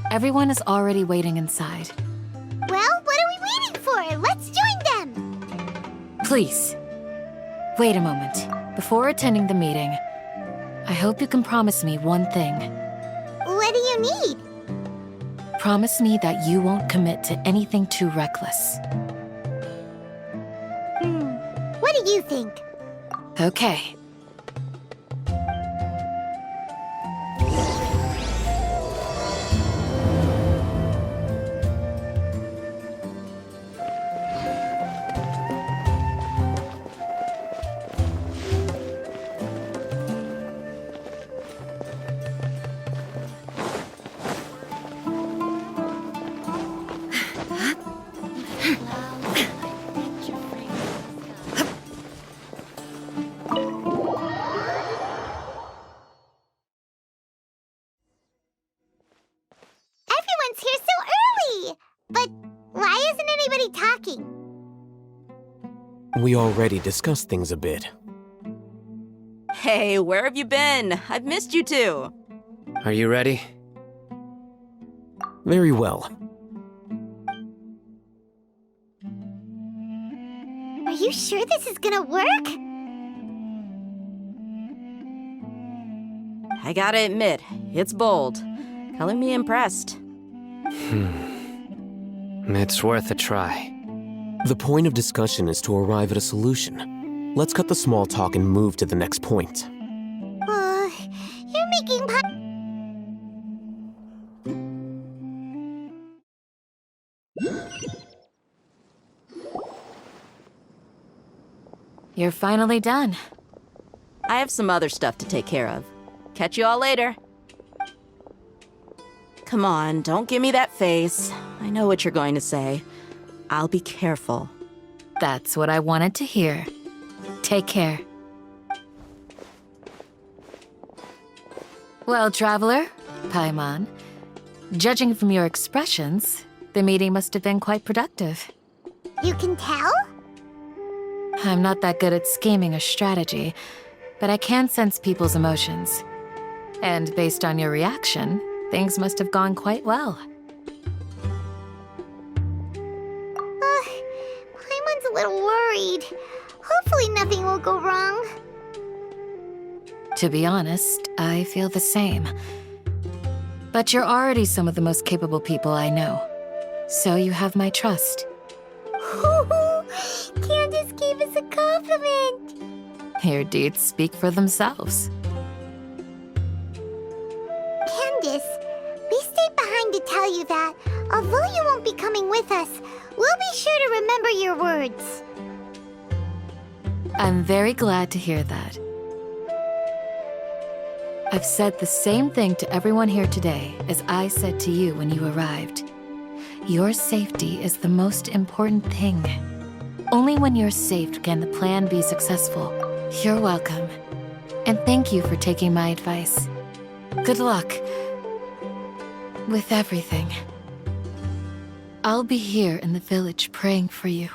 Everyone is already waiting inside. Well, what are we waiting for? Let's join them! Please, wait a moment. Before attending the meeting, I hope you can promise me one thing. What do you need? Promise me that you won't commit to anything too reckless. What do you think? Okay. We already discussed things a bit. Hey, where have you been? I've missed you too. Are you ready? Very well. Are you sure this is gonna work? I gotta admit, it's bold. Color me impressed. It's worth a try. The point of discussion is to arrive at a solution. Let's cut the small talk and move to the next point. You're making You're finally done. I have some other stuff to take care of. Catch you all later. Come on, don't give me that face. I know what you're going to say. I'll be careful. That's what I wanted to hear. Take care. Well, Traveler, Paimon, judging from your expressions, the meeting must have been quite productive. You can tell? I'm not that good at scheming or strategy, but I can sense people's emotions. And based on your reaction, things must have gone quite well. Paimon's a little worried. Hopefully nothing will go wrong. To be honest, I feel the same. But you're already some of the most capable people I know. So you have my trust. Candace gave us a compliment. Your deeds speak for themselves. Candace, we stayed behind to tell you that, although you won't be coming with us, we'll be sure to remember your words. I'm very glad to hear that. I've said the same thing to everyone here today as I said to you when you arrived. Your safety is the most important thing. Only when you're safe can the plan be successful. You're welcome. And thank you for taking my advice. Good luck with everything. I'll be here in the village praying for you.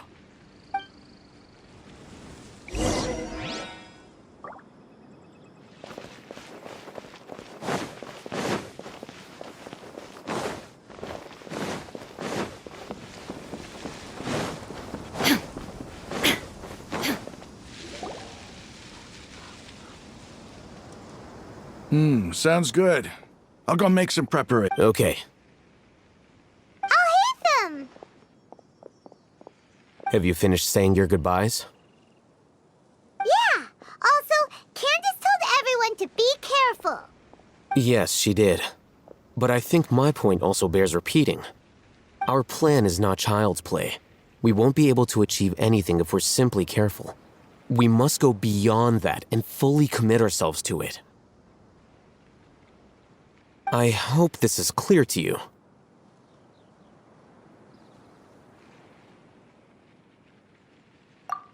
Sounds good. I'll go make some preparation. Okay. I'll hit them! Have you finished saying your goodbyes? Yeah! Also, Candace told everyone to be careful. Yes, she did. But I think my point also bears repeating. Our plan is not child's play. We won't be able to achieve anything if we're simply careful. We must go beyond that and fully commit ourselves to it. I hope this is clear to you.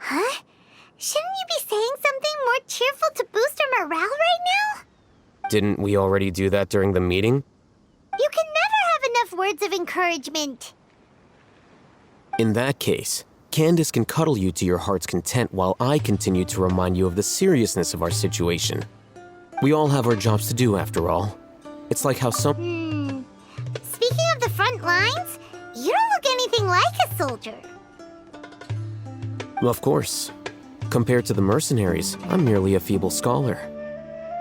Huh? Shouldn't you be saying something more cheerful to boost our morale right now? Didn't we already do that during the meeting? You can never have enough words of encouragement. In that case, Candace can cuddle you to your heart's content while I continue to remind you of the seriousness of our situation. We all have our jobs to do, after all. It's like how some... Speaking of the front lines, you don't look anything like a soldier. Of course. Compared to the mercenaries, I'm merely a feeble scholar.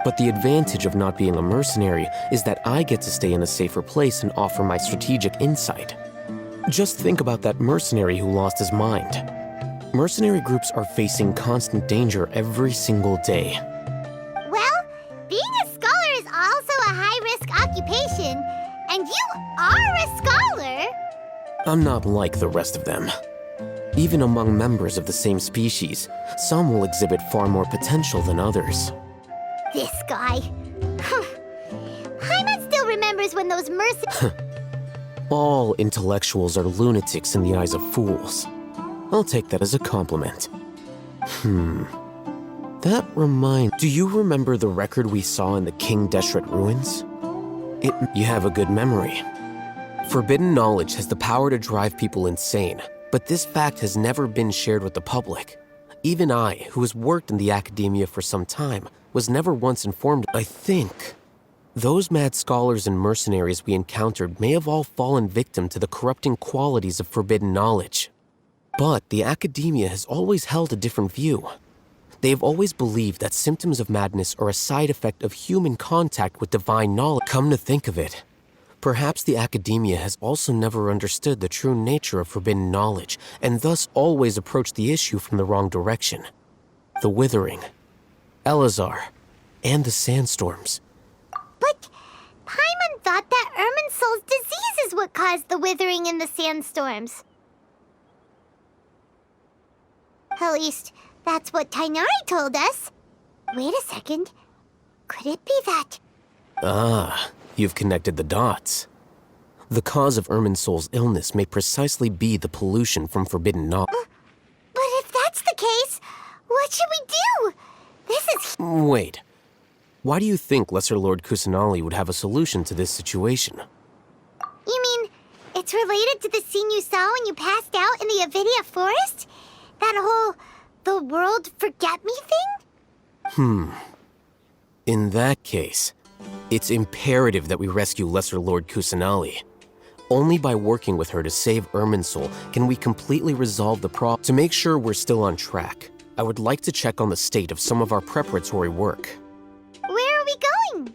But the advantage of not being a mercenary is that I get to stay in a safer place and offer my strategic insight. Just think about that mercenary who lost his mind. Mercenary groups are facing constant danger every single day. Well, being a scholar is also a high-risk occupation, and you are a scholar. I'm not like the rest of them. Even among members of the same species, some will exhibit far more potential than others. This guy. Paimon still remembers when those mercenaries... All intellectuals are lunatics in the eyes of fools. I'll take that as a compliment. That reminds... Do you remember the record we saw in the King Deshret ruins? You have a good memory. Forbidden knowledge has the power to drive people insane, but this fact has never been shared with the public. Even I, who has worked in the academia for some time, was never once informed. I think those mad scholars and mercenaries we encountered may have all fallen victim to the corrupting qualities of forbidden knowledge. But the academia has always held a different view. They have always believed that symptoms of madness are a side effect of human contact with divine knowledge. Come to think of it, perhaps the academia has also never understood the true nature of forbidden knowledge, and thus always approached the issue from the wrong direction. The Withering, Elazar, and the Sandstorms. But Paimon thought that Irminsul's disease is what caused the Withering and the Sandstorms. At least, that's what Tainari told us. Wait a second. Could it be that... Ah, you've connected the dots. The cause of Irminsul's illness may precisely be the pollution from forbidden knowledge. But if that's the case, what should we do? This is... Wait. Why do you think Lesser Lord Kusanali would have a solution to this situation? You mean, it's related to the scene you saw when you passed out in the Avidia forest? That whole... the world forget me thing? In that case, it's imperative that we rescue Lesser Lord Kusanali. Only by working with her to save Irminsul can we completely resolve the problem. To make sure we're still on track, I would like to check on the state of some of our preparatory work. Where are we going?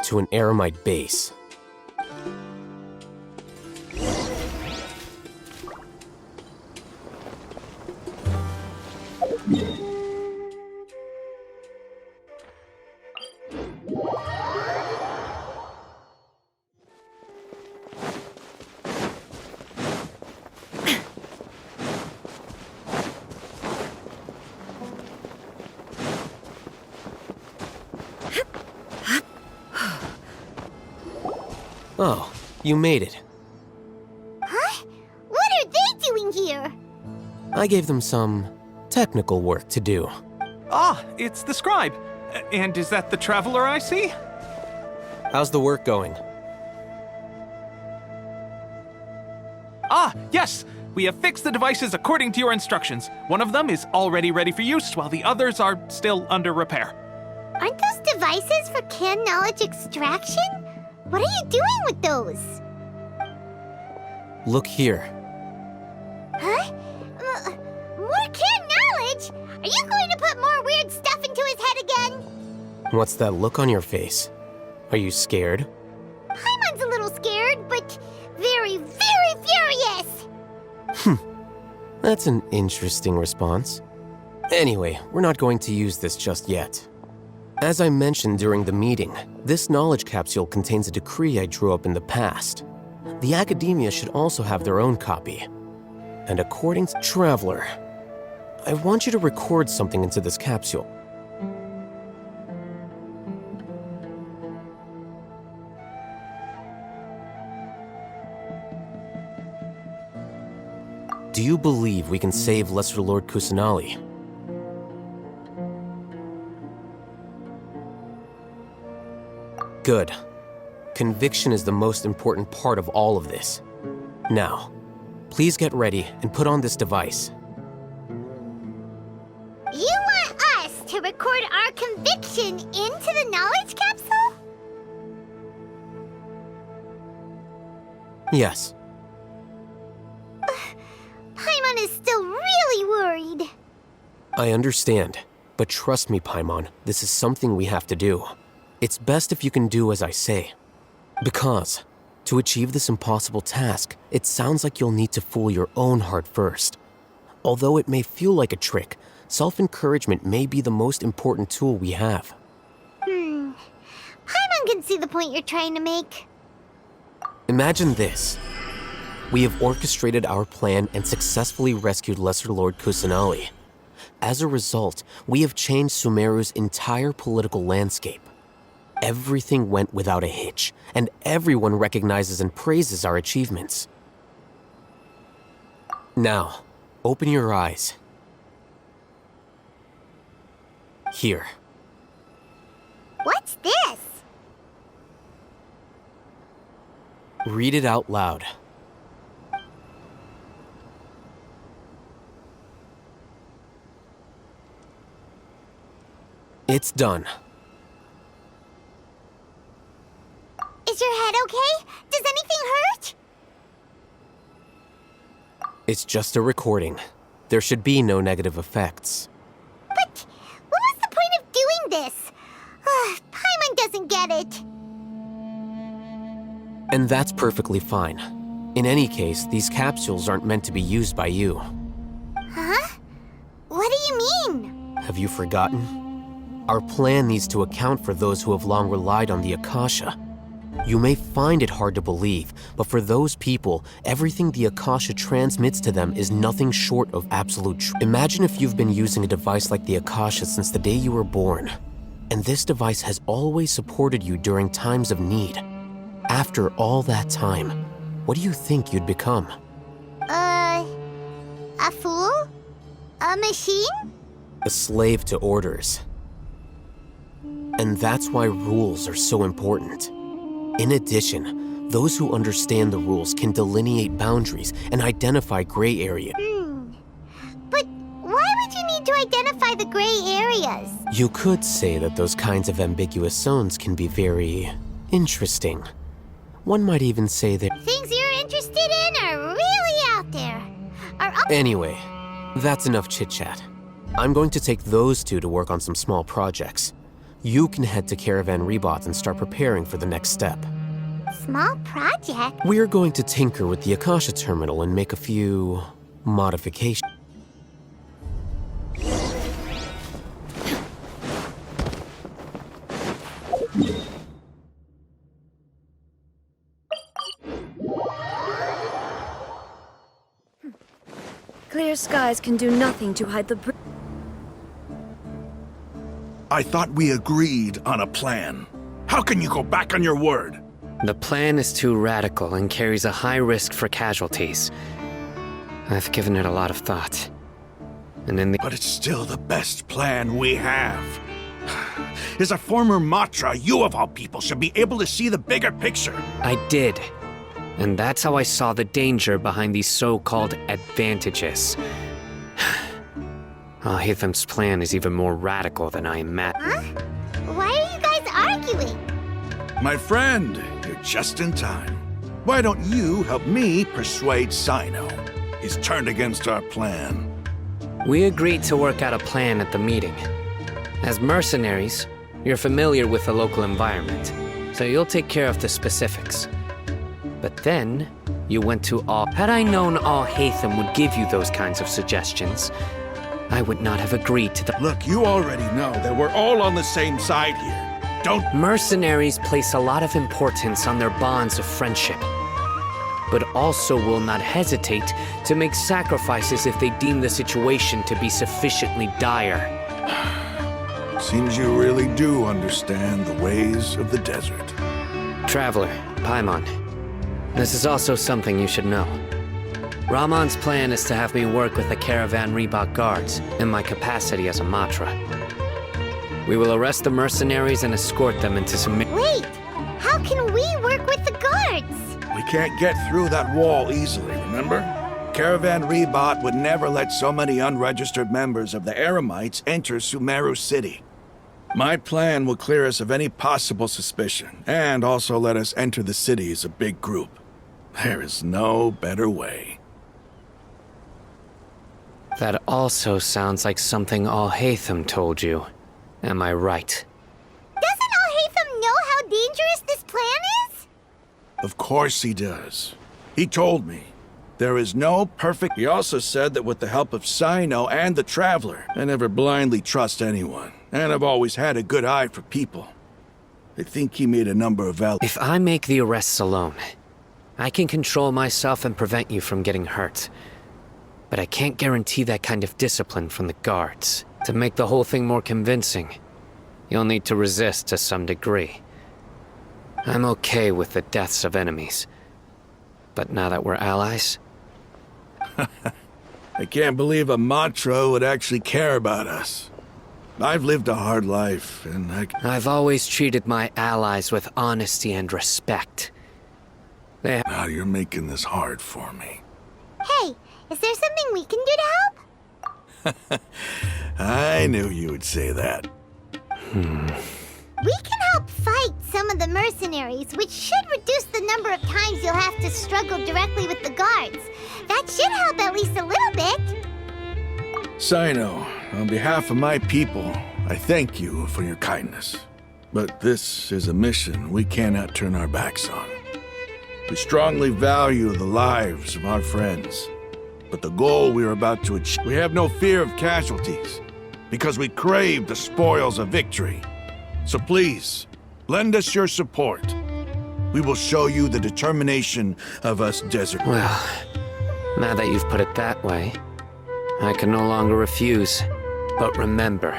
To an Eremite base. Oh, you made it. Huh? What are they doing here? I gave them some technical work to do. Ah, it's the scribe. And is that the traveler I see? How's the work going? Ah, yes! We have fixed the devices according to your instructions. One of them is already ready for use, while the others are still under repair. Aren't those devices for canned knowledge extraction? What are you doing with those? Look here. Huh? More canned knowledge? Are you going to put more weird stuff into his head again? What's that look on your face? Are you scared? Paimon's a little scared, but very, very furious! That's an interesting response. Anyway, we're not going to use this just yet. As I mentioned during the meeting, this knowledge capsule contains a decree I drew up in the past. The academia should also have their own copy. And according to Traveler, I want you to record something into this capsule. Do you believe we can save Lesser Lord Kusanali? Good. Conviction is the most important part of all of this. Now, please get ready and put on this device. You want us to record our conviction into the knowledge capsule? Yes. Paimon is still really worried. I understand, but trust me, Paimon, this is something we have to do. It's best if you can do as I say. Because, to achieve this impossible task, it sounds like you'll need to fool your own heart first. Although it may feel like a trick, self-encouragement may be the most important tool we have. Paimon can see the point you're trying to make. Imagine this. We have orchestrated our plan and successfully rescued Lesser Lord Kusanali. As a result, we have changed Sumeru's entire political landscape. Everything went without a hitch, and everyone recognizes and praises our achievements. Now, open your eyes. Here. What's this? Read it out loud. It's done. Is your head okay? Does anything hurt? It's just a recording. There should be no negative effects. But what was the point of doing this? Paimon doesn't get it. And that's perfectly fine. In any case, these capsules aren't meant to be used by you. Huh? What do you mean? Have you forgotten? Our plan needs to account for those who have long relied on the Akasha. You may find it hard to believe, but for those people, everything the Akasha transmits to them is nothing short of absolute truth. Imagine if you've been using a device like the Akasha since the day you were born, and this device has always supported you during times of need. After all that time, what do you think you'd become? A fool? A machine? A slave to orders. And that's why rules are so important. In addition, those who understand the rules can delineate boundaries and identify gray areas. But why would you need to identify the gray areas? You could say that those kinds of ambiguous zones can be very interesting. One might even say that... Things you're interested in are really out there. Anyway, that's enough chit-chat. I'm going to take those two to work on some small projects. You can head to Caravan Rebot and start preparing for the next step. Small project? We're going to tinker with the Akasha terminal and make a few modifications. Clear skies can do nothing to hide the... I thought we agreed on a plan. How can you go back on your word? The plan is too radical and carries a high risk for casualties. I've given it a lot of thought. And in the... But it's still the best plan we have. As a former Matra, you of all people should be able to see the bigger picture. I did. And that's how I saw the danger behind these so-called advantages. Hitham's plan is even more radical than I imagined. Huh? Why are you guys arguing? My friend, you're just in time. Why don't you help me persuade Sino? He's turned against our plan. We agreed to work out a plan at the meeting. As mercenaries, you're familiar with the local environment, so you'll take care of the specifics. But then, you went to all... Had I known all Hatham would give you those kinds of suggestions, I would not have agreed to the... Look, you already know that we're all on the same side here. Don't... Mercenaries place a lot of importance on their bonds of friendship, but also will not hesitate to make sacrifices if they deem the situation to be sufficiently dire. Seems you really do understand the ways of the desert. Traveler, Paimon, this is also something you should know. Rahman's plan is to have me work with the Caravan Reebok guards in my capacity as a Matra. We will arrest the mercenaries and escort them into Sumeru. Wait, how can we work with the guards? We can't get through that wall easily, remember? Caravan Reebok would never let so many unregistered members of the Eremites enter Sumeru City. My plan will clear us of any possible suspicion, and also let us enter the city as a big group. There is no better way. That also sounds like something Al-Haytham told you. Am I right? Doesn't Al-Haytham know how dangerous this plan is? Of course he does. He told me. There is no perfect... He also said that with the help of Sino and the Traveler, I never blindly trust anyone, and I've always had a good eye for people. I think he made a number of If I make the arrests alone, I can control myself and prevent you from getting hurt. But I can't guarantee that kind of discipline from the guards. To make the whole thing more convincing, you'll need to resist to some degree. I'm okay with the deaths of enemies. But now that we're allies... I can't believe a Matra would actually care about us. I've lived a hard life, and I've always treated my allies with honesty and respect. Now you're making this hard for me. Hey, is there something we can do to help? I knew you would say that. We can help fight some of the mercenaries, which should reduce the number of times you'll have to struggle directly with the guards. That should help at least a little bit. Sino, on behalf of my people, I thank you for your kindness. But this is a mission we cannot turn our backs on. We strongly value the lives of our friends. But the goal we are about to achieve, we have no fear of casualties, because we crave the spoils of victory. So please, lend us your support. We will show you the determination of us desert. Well, now that you've put it that way, I can no longer refuse. But remember,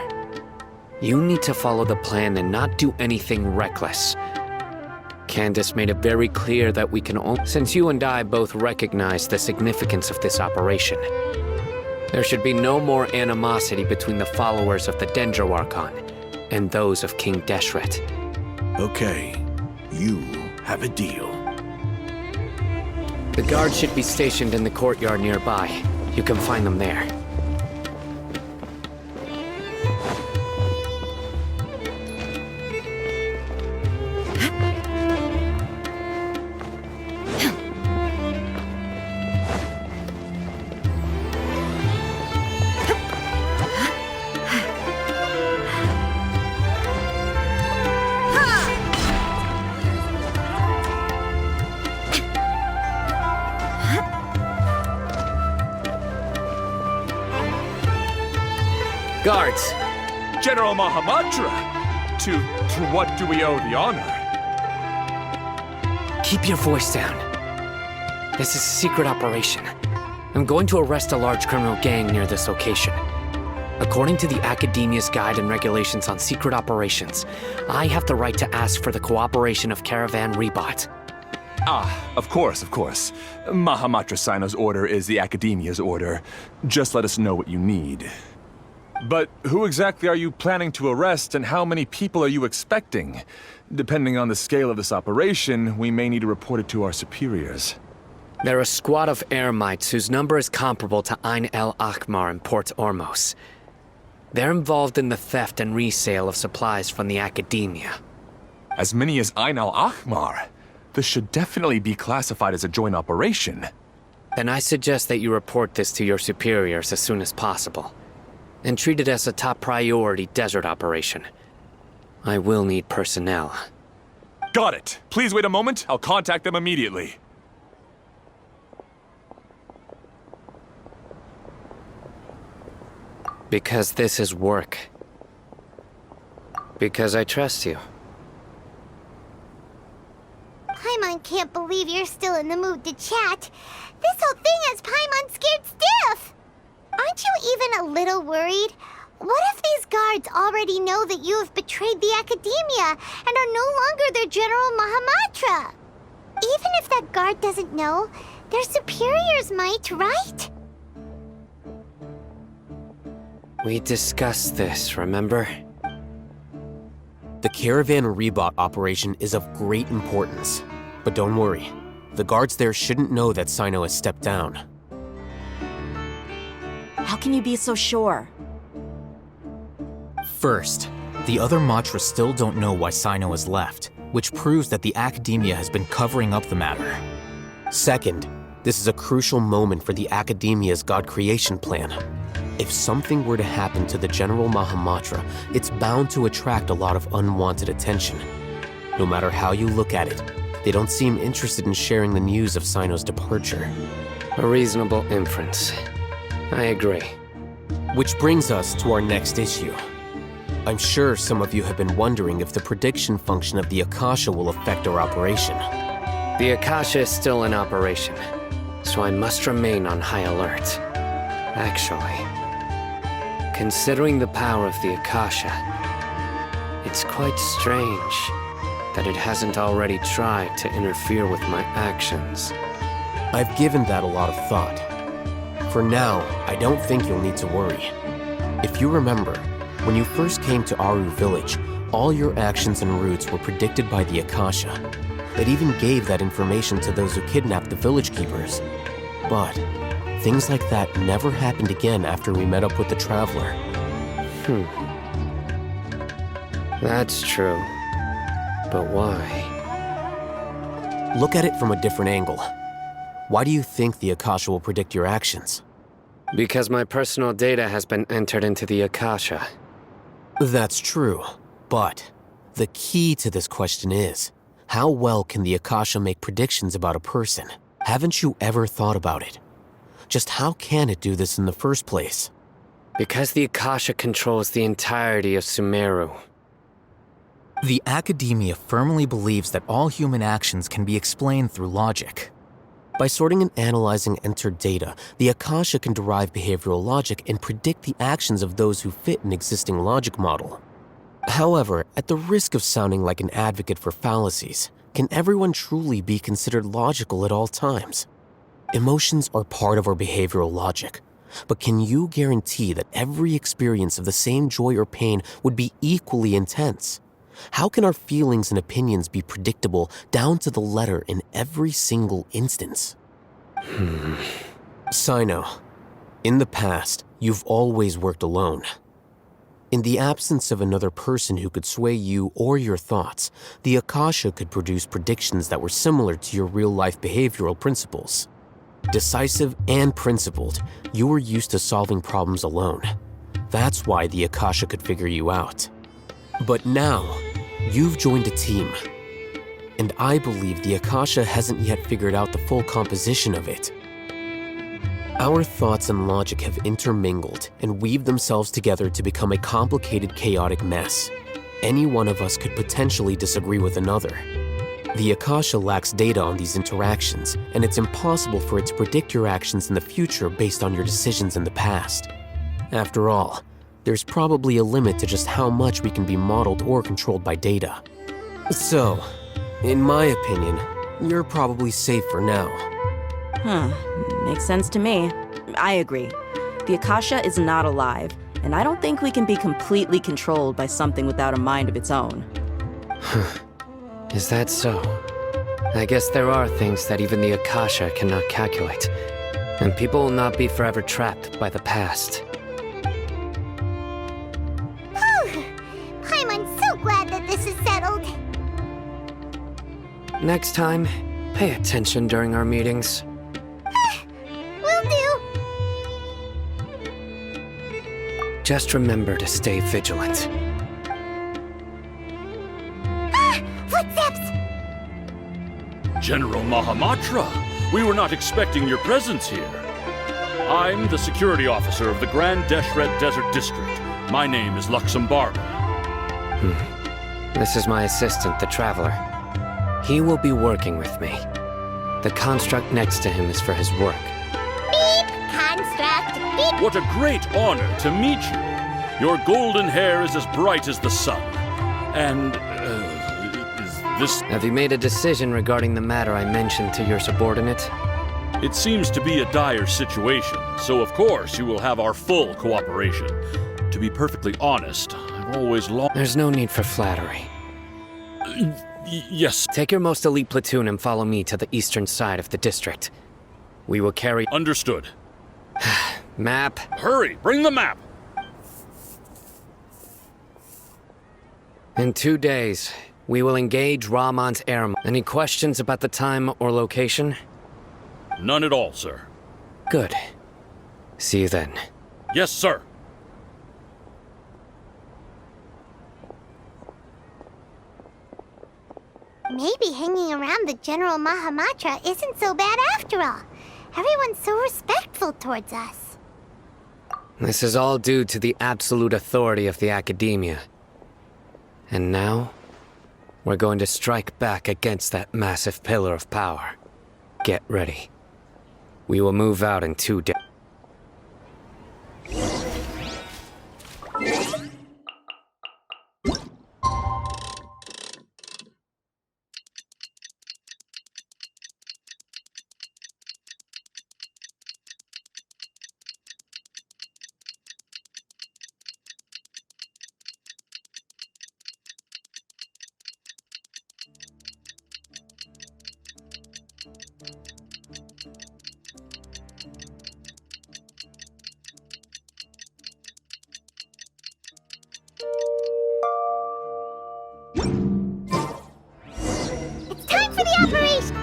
you need to follow the plan and not do anything reckless. Candace made it very clear that we can only... Since you and I both recognize the significance of this operation, there should be no more animosity between the followers of the Dendro Archon and those of King Deshret. Okay, you have a deal. The guards should be stationed in the courtyard nearby. You can find them there. Guards! General Mahamatra! To what do we owe the honor? Keep your voice down. This is a secret operation. I'm going to arrest a large criminal gang near this location. According to the Academia's Guide and Regulations on Secret Operations, I have the right to ask for the cooperation of Caravan Reebok. Ah, of course, of course. Mahamatra Sino's order is the Academia's order. Just let us know what you need. But who exactly are you planning to arrest, and how many people are you expecting? Depending on the scale of this operation, we may need to report it to our superiors. They're a squad of Eremites whose number is comparable to Ain el Akhmar in Port Ormos. They're involved in the theft and resale of supplies from the Academia. As many as Ain el Akhmar? This should definitely be classified as a joint operation. Then I suggest that you report this to your superiors as soon as possible, and treat it as a top priority desert operation. I will need personnel. Got it. Please wait a moment. I'll contact them immediately. Because this is work. Because I trust you. Paimon can't believe you're still in the mood to chat. This whole thing has Paimon scared stiff. Aren't you even a little worried? What if these guards already know that you have betrayed the Academia and are no longer their General Mahamatra? Even if that guard doesn't know, Their superiors might, right? We discussed this, remember? The Caravan Rebot operation is of great importance. But don't worry, the guards there shouldn't know that Sino has stepped down. How can you be so sure? First, the other Matras still don't know why Sino has left, which proves that the Academia has been covering up the matter. Second, this is a crucial moment for the Academia's God creation plan. If something were to happen to the General Mahamatra, it's bound to attract a lot of unwanted attention. No matter how you look at it, they don't seem interested in sharing the news of Sino's departure. A reasonable inference. I agree. Which brings us to our next issue. I'm sure some of you have been wondering if the prediction function of the Akasha will affect our operation. The Akasha is still in operation, so I must remain on high alert. Actually, considering the power of the Akasha, it's quite strange that it hasn't already tried to interfere with my actions. I've given that a lot of thought. For now, I don't think you'll need to worry. If you remember, when you first came to Aru Village, all your actions and routes were predicted by the Akasha. It even gave that information to those who kidnapped the village keepers. But things like that never happened again after we met up with the Traveler. That's true. But why? Look at it from a different angle. Why do you think the Akasha will predict your actions? Because my personal data has been entered into the Akasha. That's true, but the key to this question is, how well can the Akasha make predictions about a person? Haven't you ever thought about it? Just how can it do this in the first place? Because the Akasha controls the entirety of Sumeru. The Academia firmly believes that all human actions can be explained through logic. By sorting and analyzing entered data, the Akasha can derive behavioral logic and predict the actions of those who fit an existing logic model. However, at the risk of sounding like an advocate for fallacies, can everyone truly be considered logical at all times? Emotions are part of our behavioral logic, but can you guarantee that every experience of the same joy or pain would be equally intense? How can our feelings and opinions be predictable down to the letter in every single instance? Sino, in the past, you've always worked alone. In the absence of another person who could sway you or your thoughts, the Akasha could produce predictions that were similar to your real-life behavioral principles. Decisive and principled, you were used to solving problems alone. That's why the Akasha could figure you out. But now, you've joined a team. And I believe the Akasha hasn't yet figured out the full composition of it. Our thoughts and logic have intermingled and weaved themselves together to become a complicated, chaotic mess. Any one of us could potentially disagree with another. The Akasha lacks data on these interactions, and it's impossible for it to predict your actions in the future based on your decisions in the past. After all, there's probably a limit to just how much we can be modeled or controlled by data. So, in my opinion, you're probably safe for now. Makes sense to me. I agree. The Akasha is not alive, and I don't think we can be completely controlled by something without a mind of its own. Is that so? I guess there are things that even the Akasha cannot calculate, and people will not be forever trapped by the past. Paimon's so glad that this is settled. Next time, pay attention during our meetings. Will do. Just remember to stay vigilant. Footsteps! General Mahamatra, we were not expecting your presence here. I'm the security officer of the Grand Deshret Desert District. My name is Luxembarba. This is my assistant, the Traveler. He will be working with me. The construct next to him is for his work. Beep! Construct! Beep! What a great honor to meet you. Your golden hair is as bright as the sun. And, is this... Have you made a decision regarding the matter I mentioned to your subordinate? It seems to be a dire situation, so of course you will have our full cooperation. To be perfectly honest, I've always longed... There's no need for flattery. Yes. Take your most elite platoon and follow me to the eastern side of the district. We will carry... Understood. Map. Hurry, bring the map! In 2 days, we will engage Rahman's air. Any questions about the time or location? None at all, sir. Good. See you then. Yes, sir. Maybe hanging around the General Mahamatra isn't so bad after all. Everyone's so respectful towards us. This is all due to the absolute authority of the Academia. And now, we're going to strike back against that massive pillar of power. Get ready. We will move out in 2 days. It's time for the operation!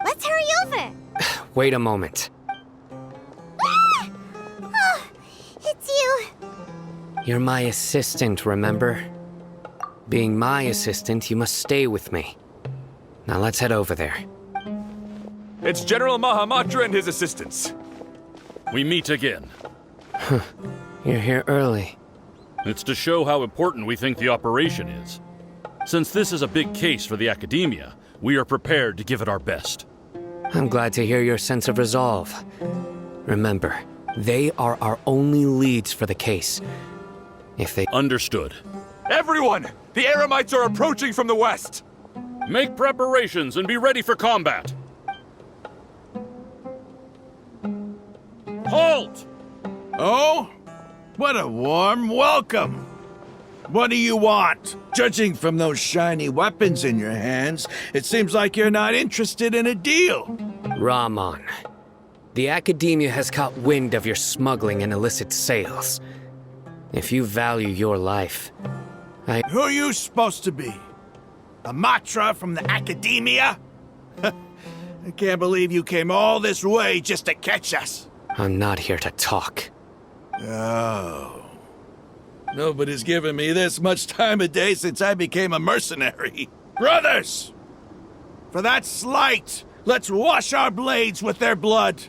Let's hurry over! Wait a moment. Ah! Oh, it's you. You're my assistant, remember? Being my assistant, you must stay with me. Now let's head over there. It's General Mahamatra and his assistants. We meet again. You're here early. It's to show how important we think the operation is. Since this is a big case for the Academia, we are prepared to give it our best. I'm glad to hear your sense of resolve. Remember, they are our only leads for the case. If they... Understood. Everyone! The Eremites are approaching from the west! Make preparations and be ready for combat! Halt! Oh? What a warm welcome! What do you want? Judging from those shiny weapons in your hands, it seems like you're not interested in a deal. Rahman, the Academia has caught wind of your smuggling and illicit sales. If you value your life, Who are you supposed to be? A Matra from the Academia? I can't believe you came all this way just to catch us. I'm not here to talk. Oh. Nobody's given me this much time of day since I became a mercenary. Brothers! For that slight, let's wash our blades with their blood.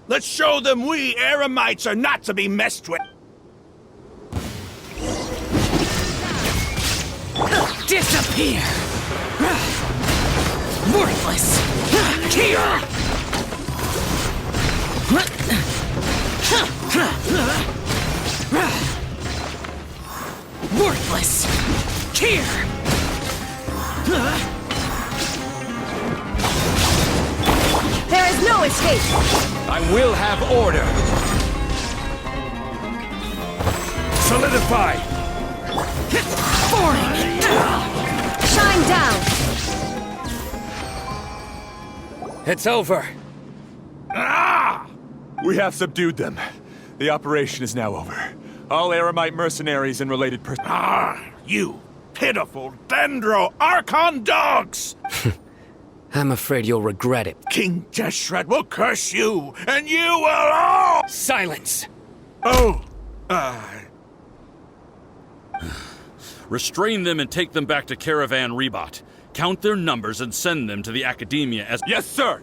Let's show them we Eremites are not to be messed with. Disappear! Worthless! Here! Worthless! Here! There is no escape! I will have order! Solidify! Boring! Shine down! It's over. Ah! We have subdued them. The operation is now over. All Eremite mercenaries and related Ah! You pitiful Dendro Archon dogs! I'm afraid you'll regret it. King Deshret will curse you, and you will all... Silence! Oh, Restrain them and take them back to Caravan Rebat. Count their numbers and send them to the Academia as... Yes, sir!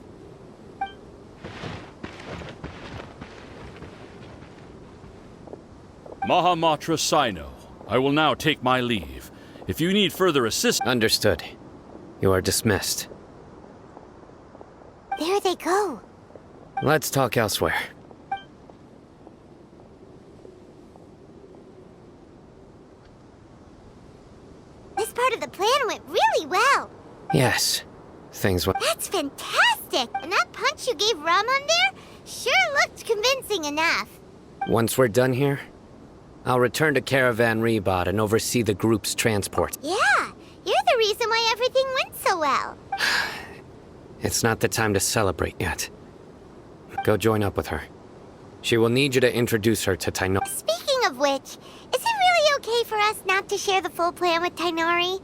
Mahamatra Sino. I will now take my leave. If you need further assistance... Understood. You are dismissed. There they go. Let's talk elsewhere. This part of the plan went really well. Yes. Things went... That's fantastic! And that punch you gave Ramon there sure looked convincing enough. Once we're done here, I'll return to Caravan Rebot and oversee the group's transport. Yeah, you're the reason why everything went so well. It's not the time to celebrate yet. Go join up with her. She will need you to introduce her to Tainari. Speaking of which, is it really okay for us not to share the full plan with Tainari?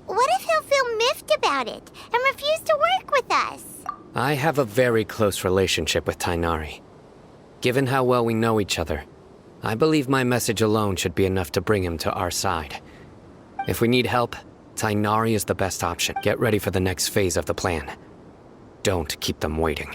What if he'll feel miffed about it and refuse to work with us? I have a very close relationship with Tainari. Given how well we know each other, I believe my message alone should be enough to bring him to our side. If we need help, Tainari is the best option. Get ready for the next phase of the plan. Don't keep them waiting.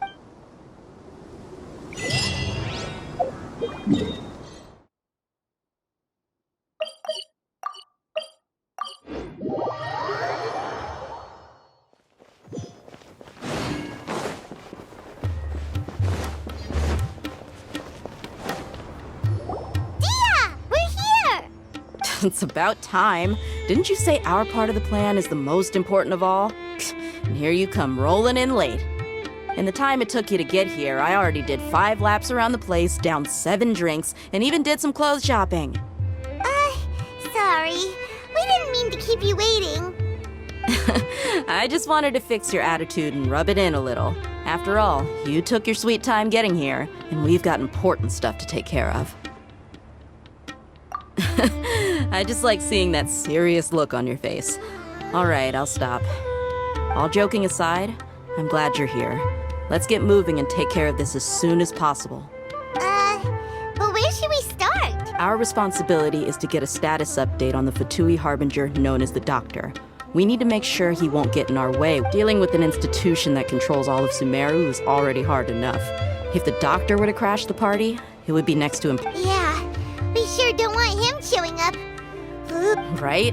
It's about time. Didn't you say our part of the plan is the most important of all? And here you come rolling in late. In the time it took you to get here, I already did 5 laps around the place, downed 7 drinks, and even did some clothes shopping. Sorry. We didn't mean to keep you waiting. I just wanted to fix your attitude and rub it in a little. After all, you took your sweet time getting here, and we've got important stuff to take care of. I just like seeing that serious look on your face. All right, I'll stop. All joking aside, I'm glad you're here. Let's get moving and take care of this as soon as possible. But where should we start? Our responsibility is to get a status update on the Fatui Harbinger known as the Doctor. We need to make sure he won't get in our way. Dealing with an institution that controls all of Sumeru is already hard enough. If the Doctor were to crash the party, it would be next to him. Yeah, we sure don't want him showing up. Right?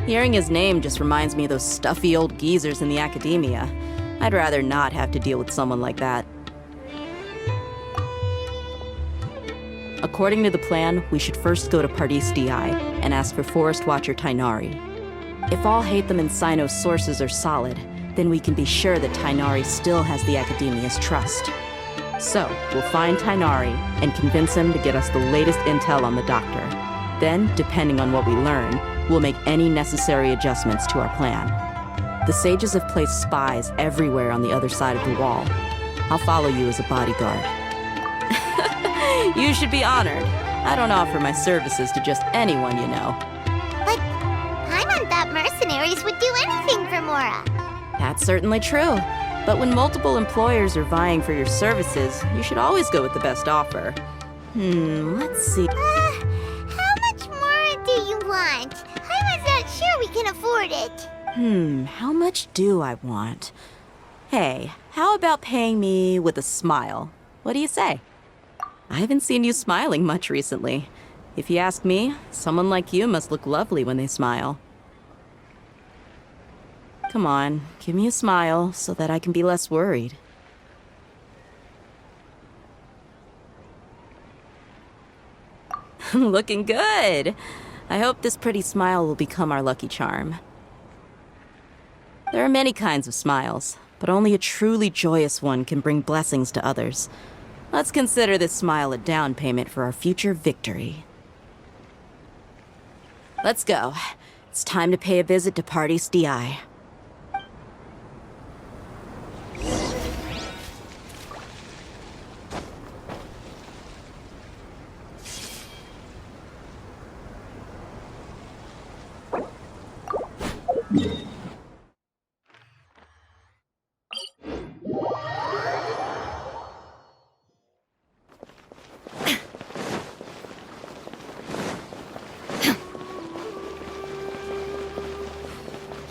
Hearing his name just reminds me of those stuffy old geezers in the academia. I'd rather not have to deal with someone like that. According to the plan, we should first go to Pardis Di and ask for Forest Watcher Tainari. If all Hatham and Sino's sources are solid, then we can be sure that Tainari still has the academia's trust. So, we'll find Tainari and convince him to get us the latest intel on the Doctor. Then, depending on what we learn, we'll make any necessary adjustments to our plan. The sages have placed spies everywhere on the other side of the wall. I'll follow you as a bodyguard. You should be honored. I don't offer my services to just anyone you know. But Paimon thought mercenaries would do anything for Mora. That's certainly true. But when multiple employers are vying for your services, you should always go with the best offer. Let's see. How much Mora do you want? Paimon's not sure we can afford it. How much do I want? Hey, how about paying me with a smile? What do you say? I haven't seen you smiling much recently. If you ask me, someone like you must look lovely when they smile. Come on, give me a smile so that I can be less worried. Looking good! I hope this pretty smile will become our lucky charm. There are many kinds of smiles, but only a truly joyous one can bring blessings to others. Let's consider this smile a down payment for our future victory. Let's go. It's time to pay a visit to Pardis Di.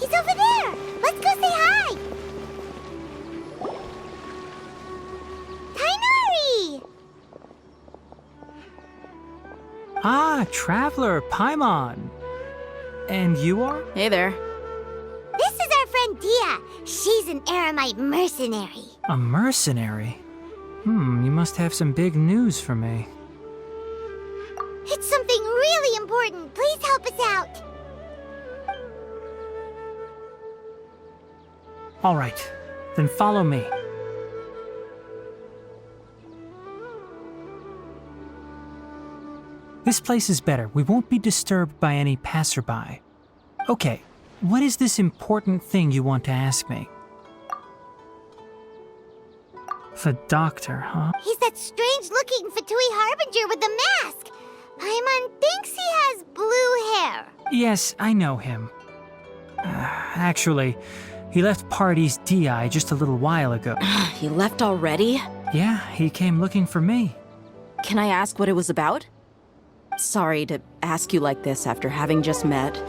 He's over there! Let's go say hi! Tainari! Ah, Traveler, Paimon. And you are? Hey there. This is our friend Dia. She's an Aramite mercenary. A mercenary? You must have some big news for me. It's something really important. Please help us out. All right, then follow me. This place is better. We won't be disturbed by any passerby. Okay, what is this important thing you want to ask me? The doctor, huh? He's that strange-looking Fatui Harbinger with the mask. Paimon thinks he has blue hair. Yes, I know him. Actually, he left Party's DI just a little while ago. He left already? Yeah, he came looking for me. Can I ask what it was about? Sorry to ask you like this after having just met,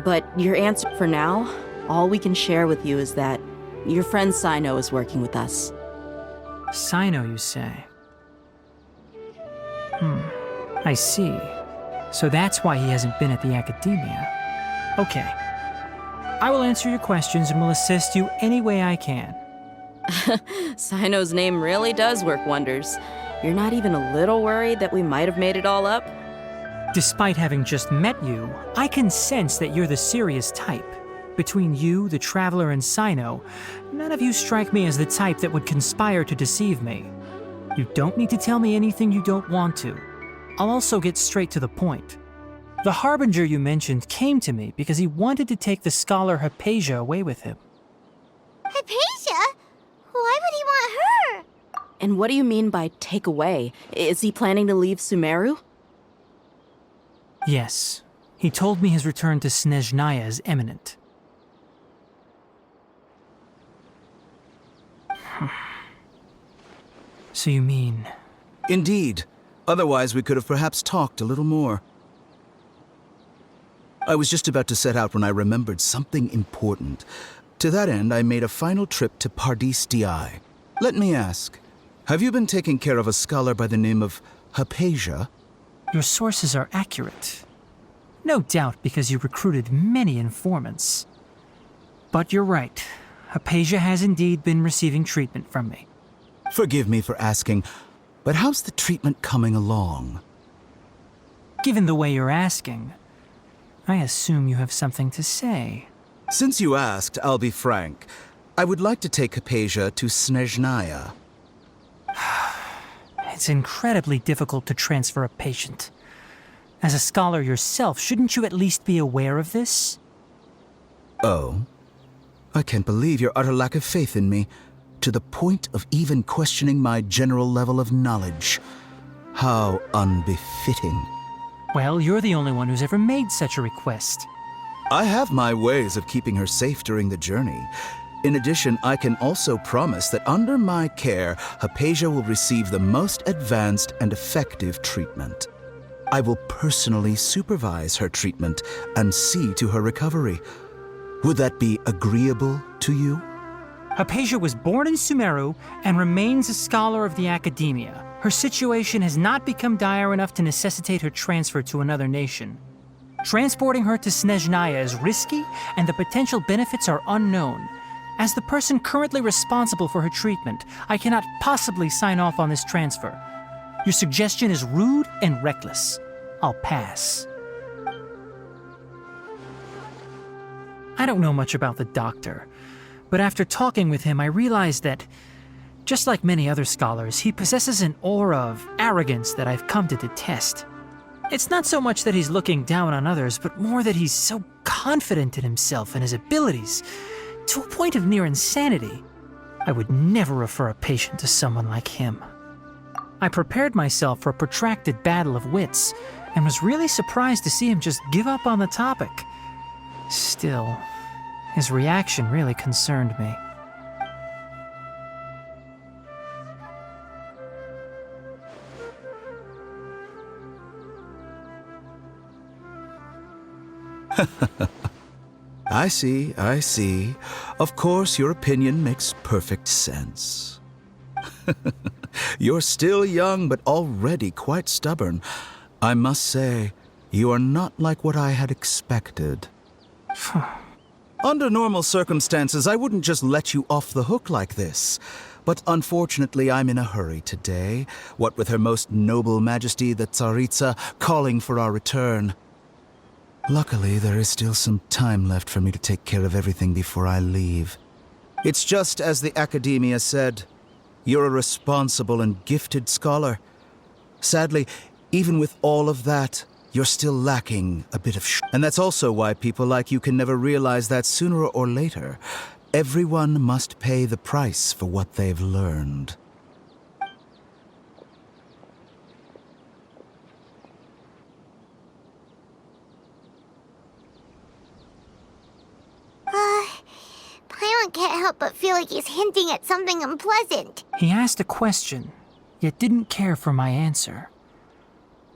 but your answer for now, all we can share with you is that your friend Sino is working with us. Sino, you say? I see. So that's why he hasn't been at the Academia. Okay. I will answer your questions and will assist you any way I can. Sino's name really does work wonders. You're not even a little worried that we might have made it all up? Despite having just met you, I can sense that you're the serious type. Between you, the Traveler, and Sino, none of you strike me as the type that would conspire to deceive me. You don't need to tell me anything you don't want to. I'll also get straight to the point. The Harbinger you mentioned came to me because he wanted to take the scholar Hypatia away with him. Hypatia? Why would he want her? And what do you mean by take away? Is he planning to leave Sumeru? Yes. He told me his return to Snezhnaya is imminent. So you mean... Indeed. Otherwise, we could have perhaps talked a little more. I was just about to set out when I remembered something important. To that end, I made a final trip to Pardis Di. Let me ask, have you been taking care of a scholar by the name of Hypatia? Your sources are accurate. No doubt because you recruited many informants. But you're right. Hypatia has indeed been receiving treatment from me. Forgive me for asking, but how's the treatment coming along? Given the way you're asking, I assume you have something to say. Since you asked, I'll be frank. I would like to take Hypatia to Snezhnaya. It's incredibly difficult to transfer a patient. As a scholar yourself, shouldn't you at least be aware of this? Oh? I can't believe your utter lack of faith in me, to the point of even questioning my general level of knowledge. How unbefitting. Well, you're the only one who's ever made such a request. I have my ways of keeping her safe during the journey. In addition, I can also promise that under my care, Hypatia will receive the most advanced and effective treatment. I will personally supervise her treatment and see to her recovery. Would that be agreeable to you? Hypatia was born in Sumeru and remains a scholar of the Academia. Her situation has not become dire enough to necessitate her transfer to another nation. Transporting her to Snezhnaya is risky, and the potential benefits are unknown. As the person currently responsible for her treatment, I cannot possibly sign off on this transfer. Your suggestion is rude and reckless. I'll pass. I don't know much about the doctor, but after talking with him, I realized that, just like many other scholars, he possesses an aura of arrogance that I've come to detest. It's not so much that he's looking down on others, but more that he's so confident in himself and his abilities, to a point of near insanity. I would never refer a patient to someone like him. I prepared myself for a protracted battle of wits, and was really surprised to see him just give up on the topic. Still, his reaction really concerned me. I see, I see. Of course, your opinion makes perfect sense. You're still young, but already quite stubborn. I must say, you are not like what I had expected. Under normal circumstances, I wouldn't just let you off the hook like this. But unfortunately, I'm in a hurry today, what with Her Most Noble Majesty the Tsaritsa calling for our return. Luckily, there is still some time left for me to take care of everything before I leave. It's just as the Academia said, you're a responsible and gifted scholar. Sadly, even with all of that, you're still lacking a bit of And that's also why people like you can never realize that sooner or later, everyone must pay the price for what they've learned. Paimon can't help but feel like he's hinting at something unpleasant. He asked a question, yet didn't care for my answer.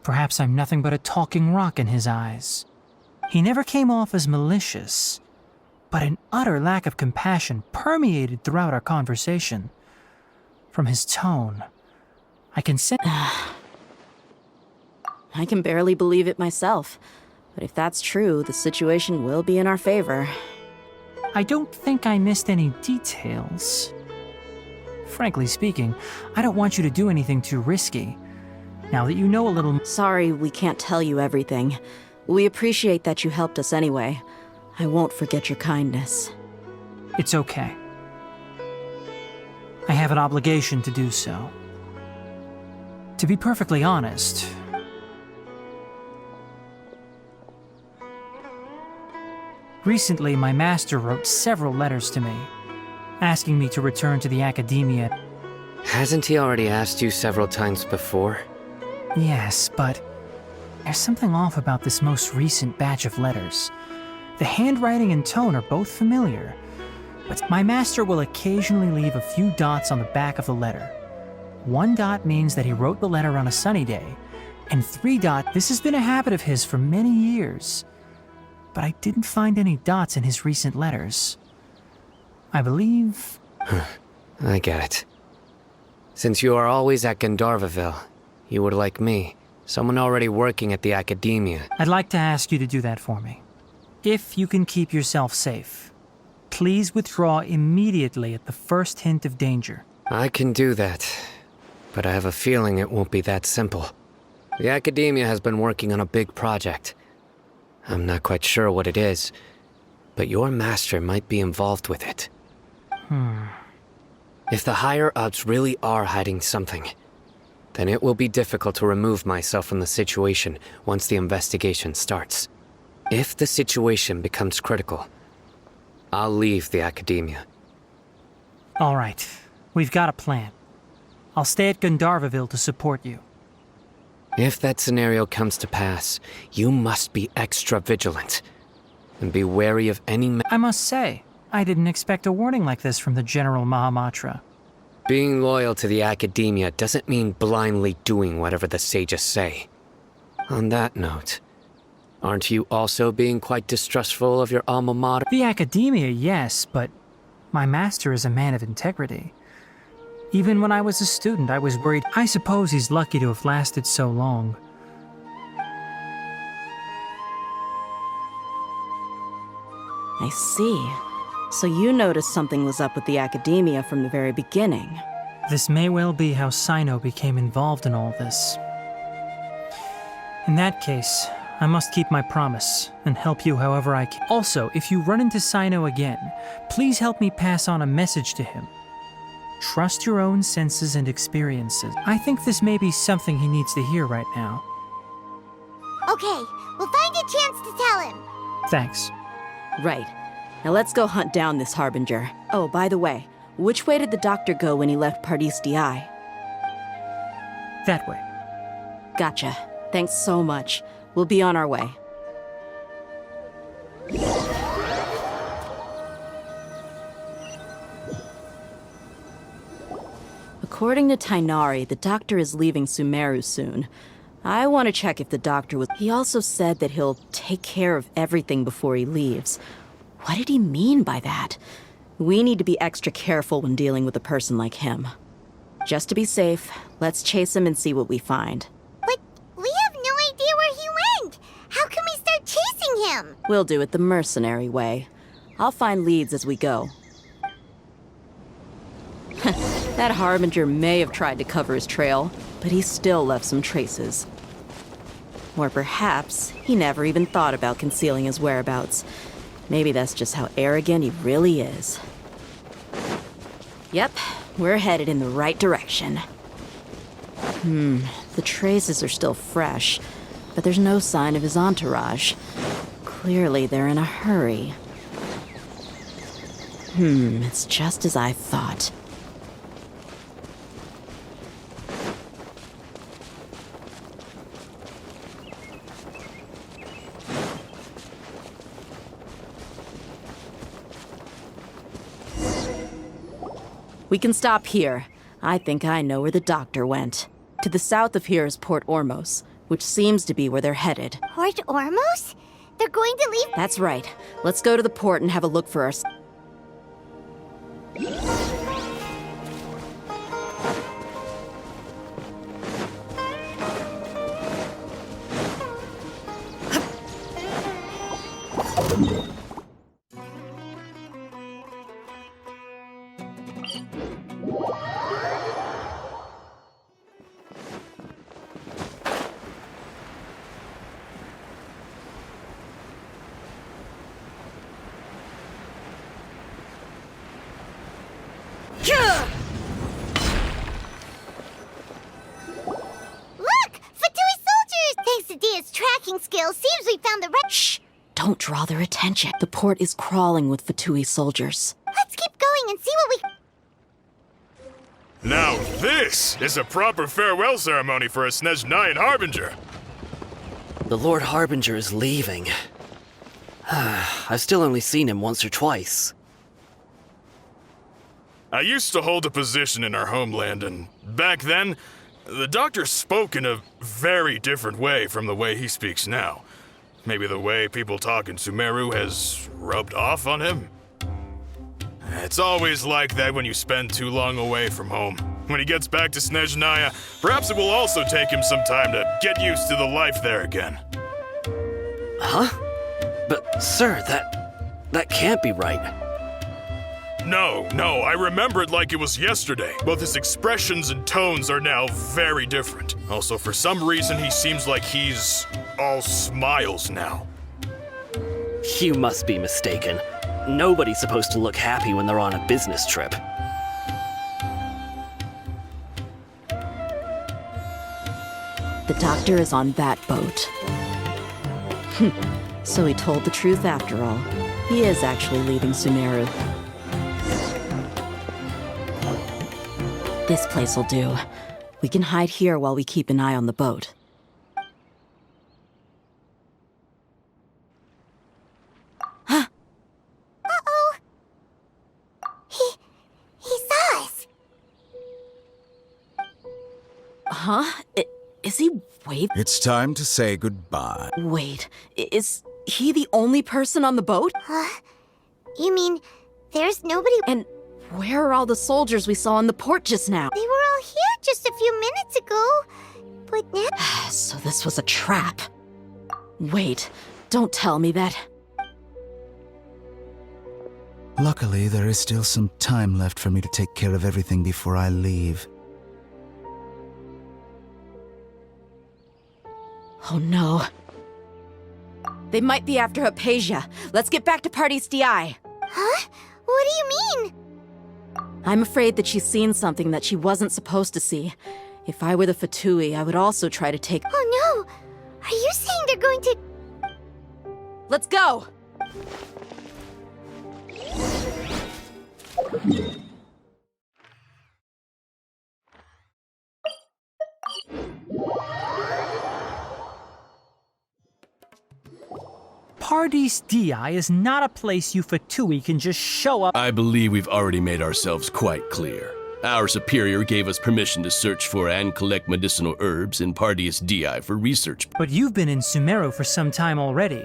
Perhaps I'm nothing but a talking rock in his eyes. He never came off as malicious, but an utter lack of compassion permeated throughout our conversation. From his tone, I can sense... I can barely believe it myself. But if that's true, the situation will be in our favor. I don't think I missed any details. Frankly speaking, I don't want you to do anything too risky. Now that you know a little... Sorry we can't tell you everything. We appreciate that you helped us anyway. I won't forget your kindness. It's okay. I have an obligation to do so. To be perfectly honest... Recently, my master wrote several letters to me, asking me to return to the Academia. Hasn't he already asked you several times before? Yes, but there's something off about this most recent batch of letters. The handwriting and tone are both familiar, but my master will occasionally leave a few dots on the back of the letter. 1 dot means that he wrote the letter on a sunny day, and 3 dot, this has been a habit of his for many years. But I didn't find any dots in his recent letters. I believe... I get it. Since you are always at Jnagarbhaville, you would like me, someone already working at the Academia. I'd like to ask you to do that for me. If you can keep yourself safe, please withdraw immediately at the first hint of danger. I can do that, but I have a feeling it won't be that simple. The Academia has been working on a big project. I'm not quite sure what it is, but your master might be involved with it. If the higher-ups really are hiding something, then it will be difficult to remove myself from the situation once the investigation starts. If the situation becomes critical, I'll leave the Academia. All right, we've got a plan. I'll stay at Jnagarbhaville to support you. If that scenario comes to pass, you must be extra vigilant. And be wary of any I must say, I didn't expect a warning like this from the General Mahamatra. Being loyal to the Academia doesn't mean blindly doing whatever the sages say. On that note, aren't you also being quite distrustful of your alma mater? The Academia, yes, but my master is a man of integrity. Even when I was a student, I was worried. I suppose he's lucky to have lasted so long. I see. So you noticed something was up with the Academia from the very beginning. This may well be how Sino became involved in all this. In that case, I must keep my promise and help you however I can. Also, if you run into Sino again, please help me pass on a message to him. Trust your own senses and experiences. I think this may be something he needs to hear right now. Okay, we'll find a chance to tell him. Thanks. Right. Now let's go hunt down this Harbinger. Oh, by the way, which way did the doctor go when he left Pardis DI? That way. Gotcha. Thanks so much. We'll be on our way. According to Tighnari, the doctor is leaving Sumeru soon. I want to check if the doctor was... He also said that he'll take care of everything before he leaves. What did he mean by that? We need to be extra careful when dealing with a person like him. Just to be safe, let's chase him and see what we find. But we have no him. We'll do it the mercenary way. I'll find leads as we go. That Harbinger may have tried to cover his trail, but he still left some traces. Or perhaps he never even thought about concealing his whereabouts. Maybe that's just how arrogant he really is. Yep, we're headed in the right direction. The traces are still fresh, but there's no sign of his entourage. Clearly they're in a hurry. It's just as I thought. We can stop here. I think I know where the doctor went. To the south of here is Port Ormos, which seems to be where they're headed. Port Ormos? They're going to leave? That's right. Let's go to the port and have a look for us. Skills. Seems we found the right. Shh! Don't draw their attention. The port is crawling with Fatui soldiers. Let's keep going and see what we... Now this is a proper farewell ceremony for a Snezhnayan Harbinger. The Lord Harbinger is leaving. I've still only seen him once or twice. I used to hold a position in our homeland, and back then, the doctor spoke in a very different way from the way he speaks now. Maybe the way people talk in Sumeru has rubbed off on him? It's always like that when you spend too long away from home. When he gets back to Snezhnaya, perhaps it will also take him some time to get used to the life there again. Huh? But, sir, that can't be right. No, I remember it like it was yesterday. Both his expressions and tones are now very different. Also, for some reason, he seems like he's all smiles now. You must be mistaken. Nobody's supposed to look happy when they're on a business trip. The doctor is on that boat. So he told the truth after all. He is actually leaving Sumeru. This place will do. We can hide here while we keep an eye on the boat. Uh-oh. He saw us. Huh? Is he waving? It's time to say goodbye. Wait, is he the only person on the boat? You mean there's nobody? And where are all the soldiers we saw in the port just now? They were all here just a few minutes ago. But now... So this was a trap. Wait, don't tell me that... Luckily, there is still some time left for me to take care of everything before I leave. Oh no. They might be after Hypatia. Let's get back to Party's DI. Huh? What do you mean? I'm afraid that she's seen something that she wasn't supposed to see. If I were the Fatui, I would also try to take... Oh no! Are you saying they're going to... Let's go! Party's DI is not a place you Fatui can just show up. I believe we've already made ourselves quite clear. Our superior gave us permission to search for and collect medicinal herbs in Party's DI for research. But you've been in Sumeru for some time already.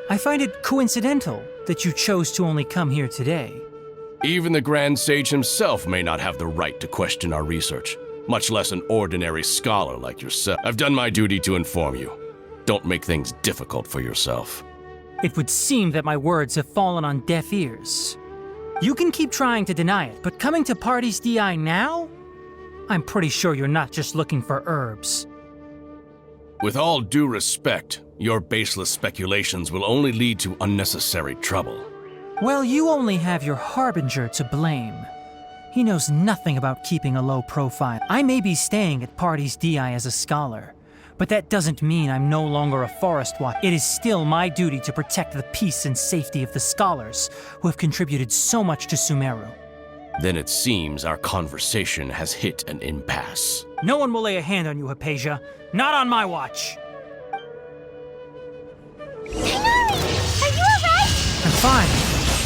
I find it coincidental that you chose to only come here today. Even the Grand Sage himself may not have the right to question our research, much less an ordinary scholar like yourself. I've done my duty to inform you. Don't make things difficult for yourself. It would seem that my words have fallen on deaf ears. You can keep trying to deny it, but coming to Party's DI now? I'm pretty sure you're not just looking for herbs. With all due respect, your baseless speculations will only lead to unnecessary trouble. Well, you only have your Harbinger to blame. He knows nothing about keeping a low profile. I may be staying at Party's DI as a scholar, but that doesn't mean I'm no longer a forest watcher. It is still my duty to protect the peace and safety of the scholars who have contributed so much to Sumeru. Then it seems our conversation has hit an impasse. No one will lay a hand on you, Hypatia. Not on my watch. Tighnari! Are you alright? I'm fine.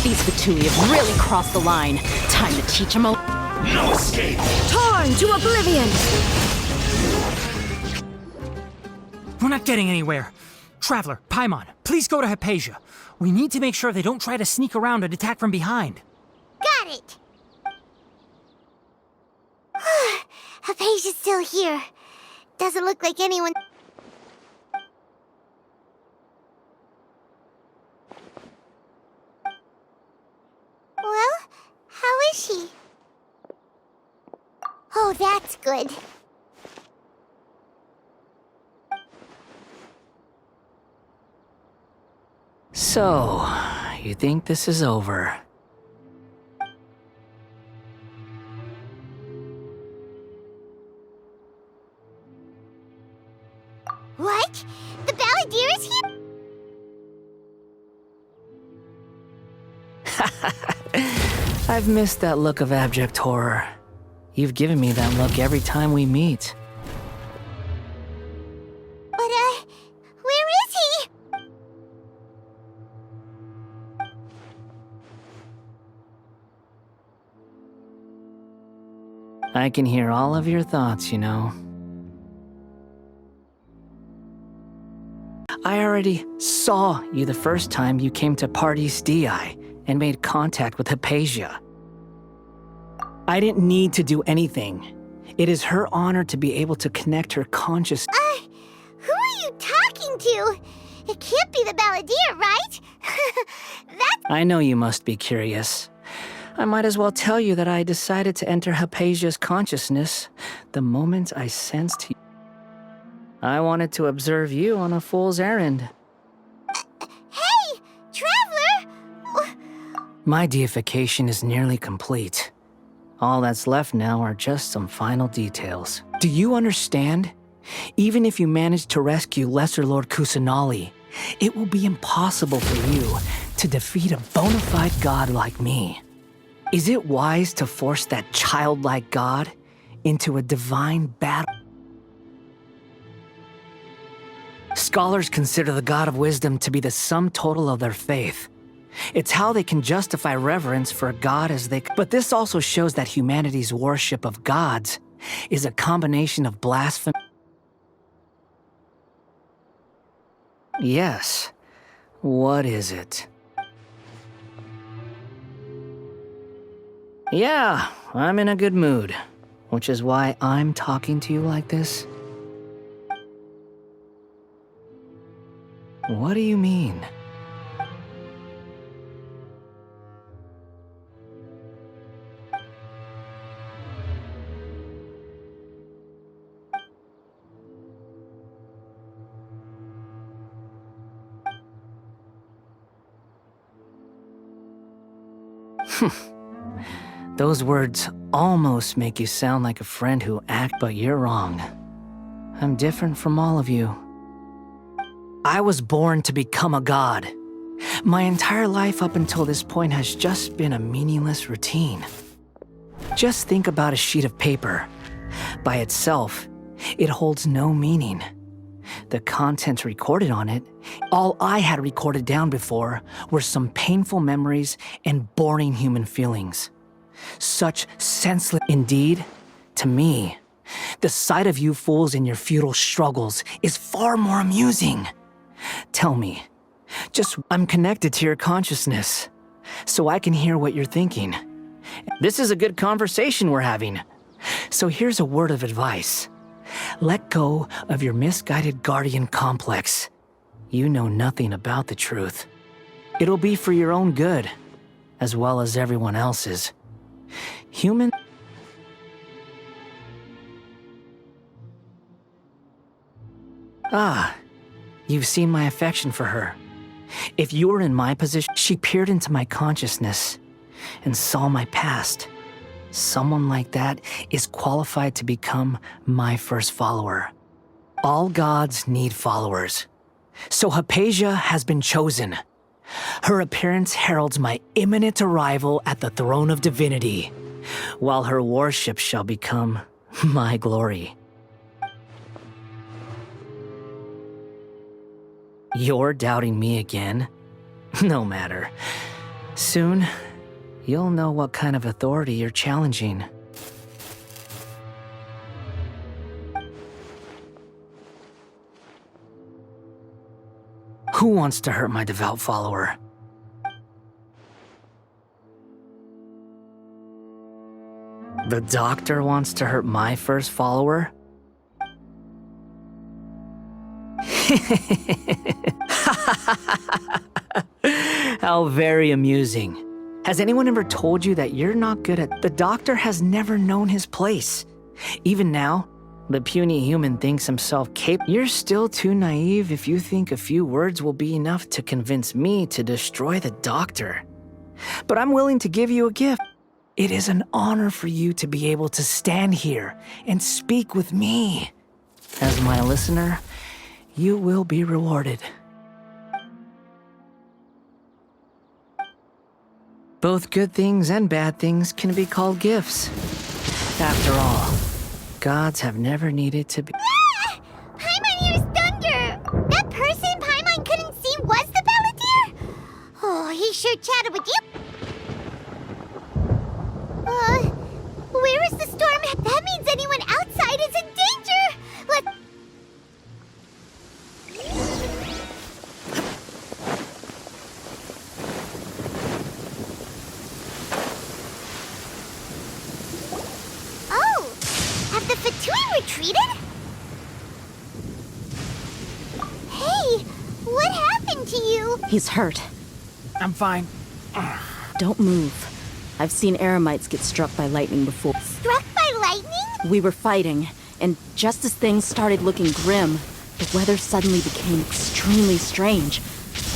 These Fatui have really crossed the line. Time to teach them a... No escape! Torn to oblivion! We're not getting anywhere. Traveler, Paimon, please go to Hypatia. We need to make sure they don't try to sneak around and attack from behind. Got it! Hypatia's still here. Doesn't look like anyone... Well, how is she? Oh, that's good. So, you think this is over? What? The Balladeer is here? I've missed that look of abject horror. You've given me that look every time we meet. But, where is he? I can hear all of your thoughts, you know. I already saw you the first time you came to Party's DI and made contact with Hypatia. I didn't need to do anything. It is her honor to be able to connect her conscious... Who are you talking to? It can't be the Balladeer, right? That's... I know you must be curious. I might as well tell you that I decided to enter Hypatia's consciousness the moment I sensed you. I wanted to observe you on a fool's errand. Hey, Traveler! My deification is nearly complete. All that's left now are just some final details. Do you understand? Even if you manage to rescue Lesser Lord Kusanali, it will be impossible for you to defeat a bona fide god like me. Is it wise to force that childlike god into a divine battle? Scholars consider the God of Wisdom to be the sum total of their faith. It's how they can justify reverence for a god as they... But this also shows that humanity's worship of gods is a combination of blasphemy... Yes. What is it? Yeah, I'm in a good mood, which is why I'm talking to you like this. What do you mean? Those words almost make you sound like a friend who acts, but you're wrong. I'm different from all of you. I was born to become a god. My entire life up until this point has just been a meaningless routine. Just think about a sheet of paper. By itself, it holds no meaning. The content recorded on it, all I had recorded down before, were some painful memories and boring human feelings. Such senseless... Indeed, to me, the sight of you fools in your futile struggles is far more amusing. Tell me, I'm connected to your consciousness, so I can hear what you're thinking. This is a good conversation we're having. So here's a word of advice. Let go of your misguided guardian complex. You know nothing about the truth. It'll be for your own good, as well as everyone else's. Human... Ah, you've seen my affection for her. If you were in my position, she peered into my consciousness and saw my past. Someone like that is qualified to become my first follower. All gods need followers. So Hypatia has been chosen. Her appearance heralds my imminent arrival at the throne of divinity, while her worship shall become my glory. You're doubting me again? No matter. Soon, you'll know what kind of authority you're challenging. Who wants to hurt my devout follower? The doctor wants to hurt my first follower? How very amusing. Has anyone ever told you that you're not good at... The doctor has never known his place. Even now, the puny human thinks himself capable. You're still too naive if you think a few words will be enough to convince me to destroy the doctor. But I'm willing to give you a gift. It is an honor for you to be able to stand here and speak with me. As my listener, you will be rewarded. Both good things and bad things can be called gifts. After all, gods have never needed to be... Ah! Paimon used thunder! That person Paimon couldn't see was the Balladeer? Oh, he sure chatted with you. Where is the storm? That means anyone outside is in danger! Oh! Have the Fatui retreated? Hey! What happened to you? He's hurt. I'm fine. Don't move. I've seen eremites get struck by lightning before. Struck by lightning? We were fighting, and just as things started looking grim, the weather suddenly became extremely strange.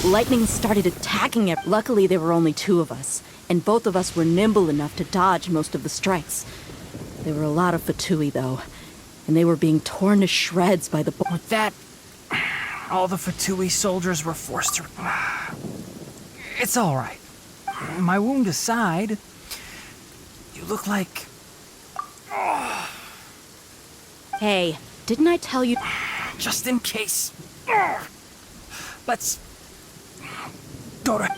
Lightning started attacking it. Luckily, there were only two of us, and both of us were nimble enough to dodge most of the strikes. There were a lot of Fatui, though, and they were being torn to shreds by the... With that, all the Fatui soldiers were forced to... It's all right. My wound aside, you look like... Hey, didn't I tell you... Just in case. Let's... go to...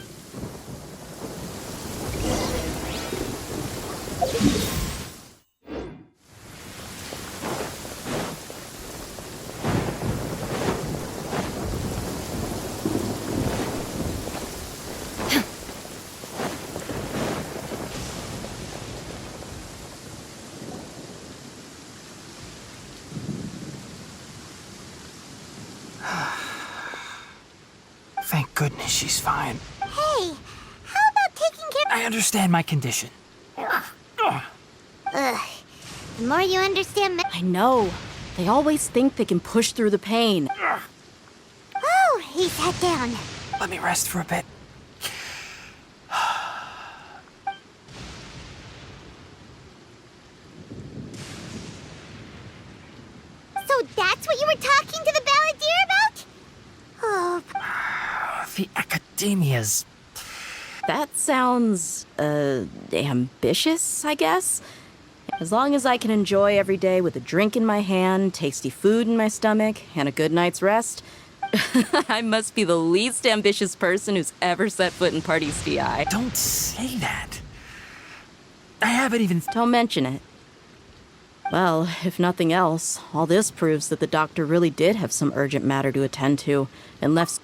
Thank goodness she's fine. Hey, how about taking care... I understand my condition. Ugh. The more you understand... I know. They always think they can push through the pain. Oh, he sat down. Let me rest for a bit. So that's what you were talking to the Balladeer about? Oh... The Academia's... That sounds, ambitious, I guess? As long as I can enjoy every day with a drink in my hand, tasty food in my stomach, and a good night's rest, I must be the least ambitious person who's ever set foot in Parties DI. Don't say that. I haven't even... Don't mention it. Well, if nothing else, all this proves that the doctor really did have some urgent matter to attend to, and left...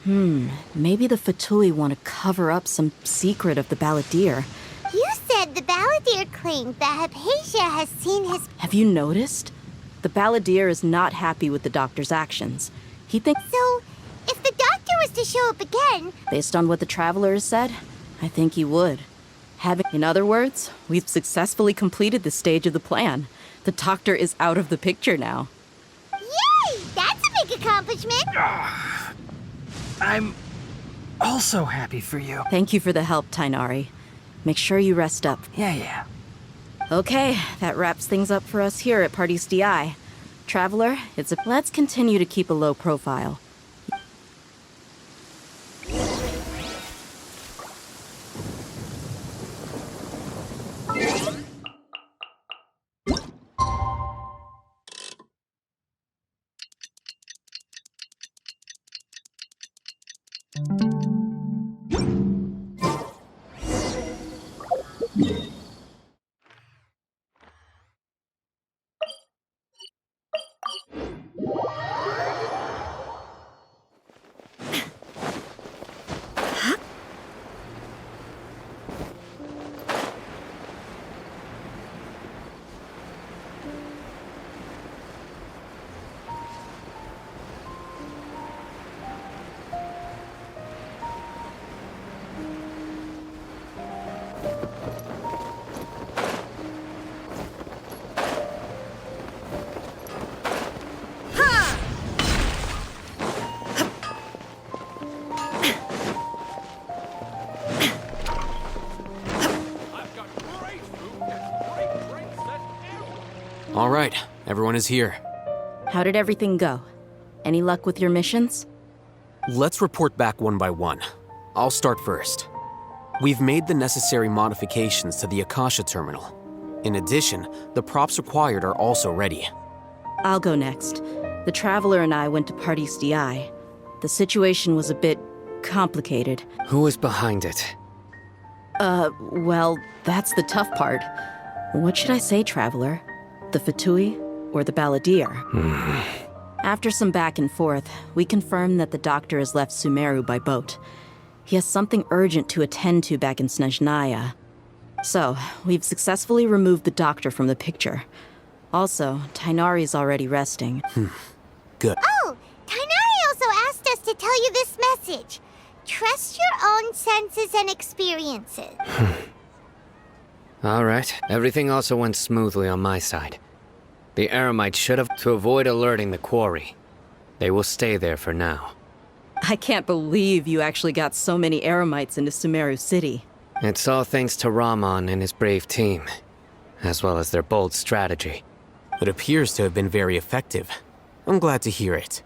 Maybe the Fatui want to cover up some secret of the Balladeer. You said the Balladeer claimed that Hypatia has seen his... Have you noticed? The Balladeer is not happy with the doctor's actions. He thinks... So, if the doctor was to show up again... Based on what the Traveler has said, I think he would. In other words, we've successfully completed this stage of the plan. The Doctor is out of the picture now. Yay! That's a big accomplishment! I'm also happy for you. Thank you for the help, Tainari. Make sure you rest up. Yeah. Okay, that wraps things up for us here at Parties DI. Traveler, let's continue to keep a low profile. All right, everyone is here. How did everything go? Any luck with your missions? Let's report back one by one. I'll start first. We've made the necessary modifications to the Akasha terminal. In addition, the props required are also ready. I'll go next. The Traveler and I went to Parties DI. The situation was a bit complicated. Who is behind it? Well, that's the tough part. What should I say, Traveler? The Fatui or the Balladeer? After some back and forth, we confirmed that the Doctor has left Sumeru by boat. He has something urgent to attend to back in Snezhnaya. So, we've successfully removed the Doctor from the picture. Also, Tainari's already resting. Good. Oh, Tainari also asked us to tell you this message. Trust your own senses and experiences. All right. Everything also went smoothly on my side. The Eremites should have to avoid alerting the quarry. They will stay there for now. I can't believe you actually got so many Eremites into Sumeru City. It's all thanks to Rahman and his brave team, as well as their bold strategy. It appears to have been very effective. I'm glad to hear it.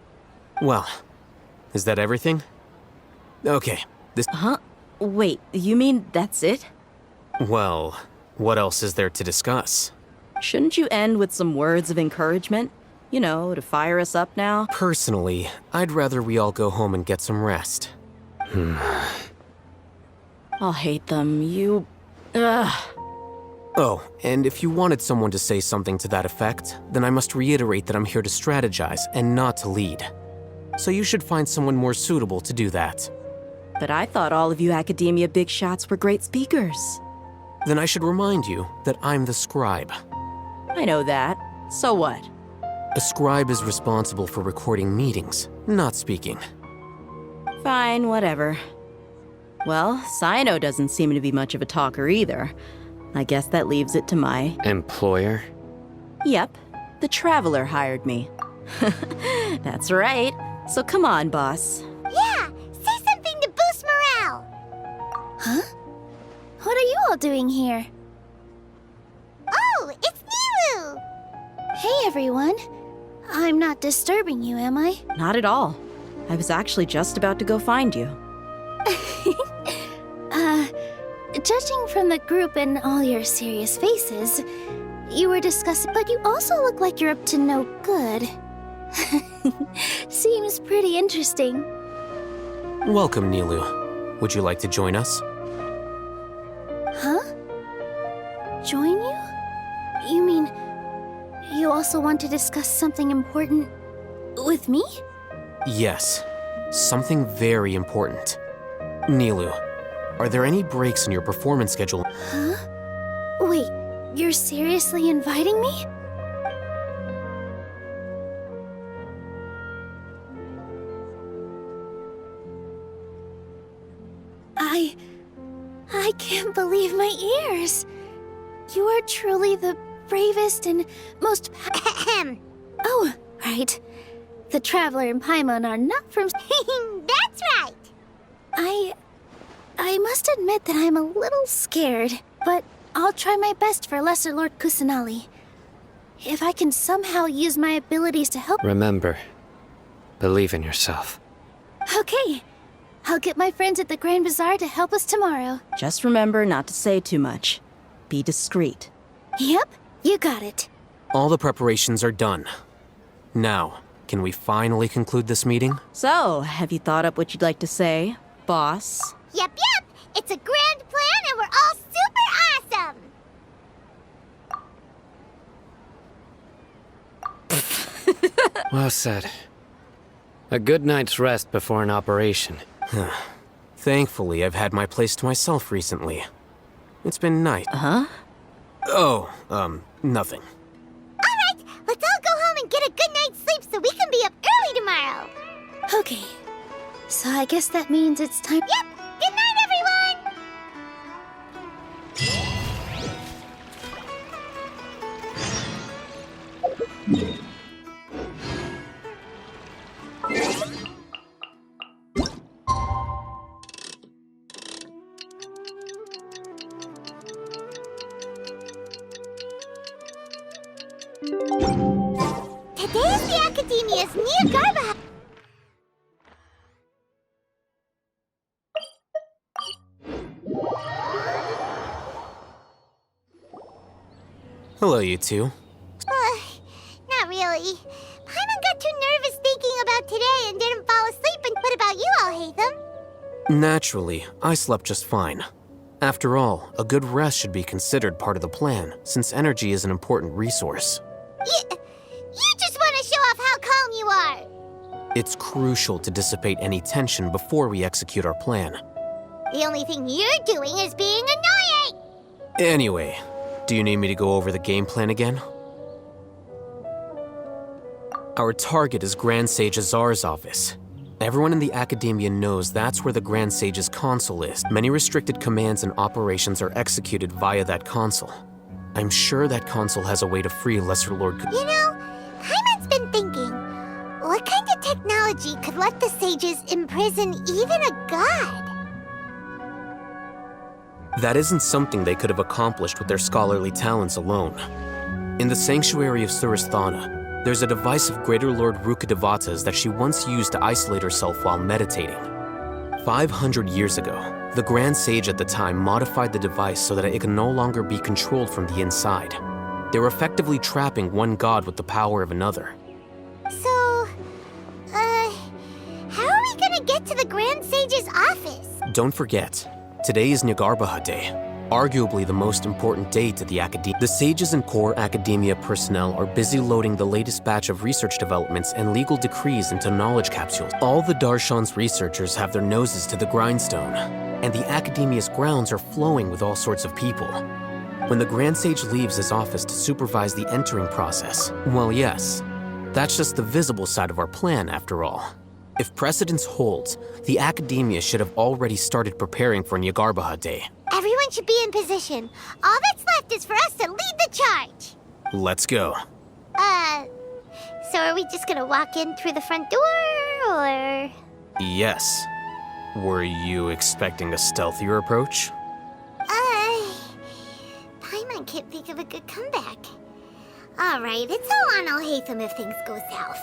Well, is that everything? Okay, this... Huh? Wait, you mean that's it? Well, what else is there to discuss? Shouldn't you end with some words of encouragement? You know, to fire us up now? Personally, I'd rather we all go home and get some rest. I'll hate them. Ugh. Oh, and if you wanted someone to say something to that effect, then I must reiterate that I'm here to strategize and not to lead. So you should find someone more suitable to do that. But I thought all of you academia big shots were great speakers. Then I should remind you that I'm the scribe. I know that. So what? A scribe is responsible for recording meetings, not speaking. Fine, whatever. Well, Cyno doesn't seem to be much of a talker either. I guess that leaves it to my... Employer? Yep. The Traveler hired me. That's right. So come on, boss. Yeah! Say something to boost morale! Huh? What are you all doing here? Oh, it's Nilu! Hey, everyone. I'm not disturbing you, am I? Not at all. I was actually just about to go find you. Judging from the group and all your serious faces, you were discussing, but you also look like you're up to no good. Seems pretty interesting. Welcome, Nilu. Would you like to join us? Huh? Join you? You mean you also want to discuss something important with me? Yes. Something very important. Nilu, are there any breaks in your performance schedule? Huh? Wait, you're seriously inviting me? I can't believe my ears. You are truly the bravest and most Oh, right. The Traveler and Paimon are not from That's right! I must admit that I'm a little scared, but I'll try my best for Lesser Lord Kusanali. If I can somehow use my abilities to help— Remember, believe in yourself. Okay. I'll get my friends at the Grand Bazaar to help us tomorrow. Just remember not to say too much. Be discreet. Yep, you got it. All the preparations are done. Now, can we finally conclude this meeting? So, have you thought up what you'd like to say, boss? Yep. It's a grand plan and we're all super awesome! Well said. A good night's rest before an operation. Thankfully, I've had my place to myself recently. It's been nice. Huh? Oh, nothing. Alright, let's all go home and get a good night's sleep so we can be up early tomorrow! Okay. So I guess that means it's time— Yep! Good night, everyone! Today is the Academia's Jnagarbha. Hello, you two. Not really. Paimon got too nervous thinking about today and didn't fall asleep. And what about you all, Hatham? Naturally, I slept just fine. After all, a good rest should be considered part of the plan, since energy is an important resource. You just want to show off how calm you are. It's crucial to dissipate any tension before we execute our plan. The only thing you're doing is being annoying. Anyway, do you need me to go over the game plan again? Our target is Grand Sage Azar's office. Everyone in the Academia knows that's where the Grand Sage's console is. Many restricted commands and operations are executed via that console. I'm sure that console has a way to free Lesser Lord— You know, Paimon's been thinking, what kind of technology could let the sages imprison even a god? That isn't something they could have accomplished with their scholarly talents alone. In the Sanctuary of Surasthana, there's a device of Greater Lord Rukkhadevata's that she once used to isolate herself while meditating. 500 years ago, the Grand Sage at the time modified the device so that it could no longer be controlled from the inside. They were effectively trapping one god with the power of another. So, how are we gonna get to the Grand Sage's office? Don't forget, today is Jnagarbha Day, arguably the most important day to the Academia. The sages and core Academia personnel are busy loading the latest batch of research developments and legal decrees into knowledge capsules. All the Darshan's researchers have their noses to the grindstone, and the Academia's grounds are flowing with all sorts of people. When the Grand Sage leaves his office to supervise the entering process, well, yes, that's just the visible side of our plan, after all. If precedence holds, the Academia should have already started preparing for Jnagarbha Day. Everyone should be in position. All that's left is for us to lead the charge. Let's go. So are we just gonna walk in through the front door, or? Yes. Were you expecting a stealthier approach? Paimon can't think of a good comeback. Alright, it's all on Alhaitham if things go south.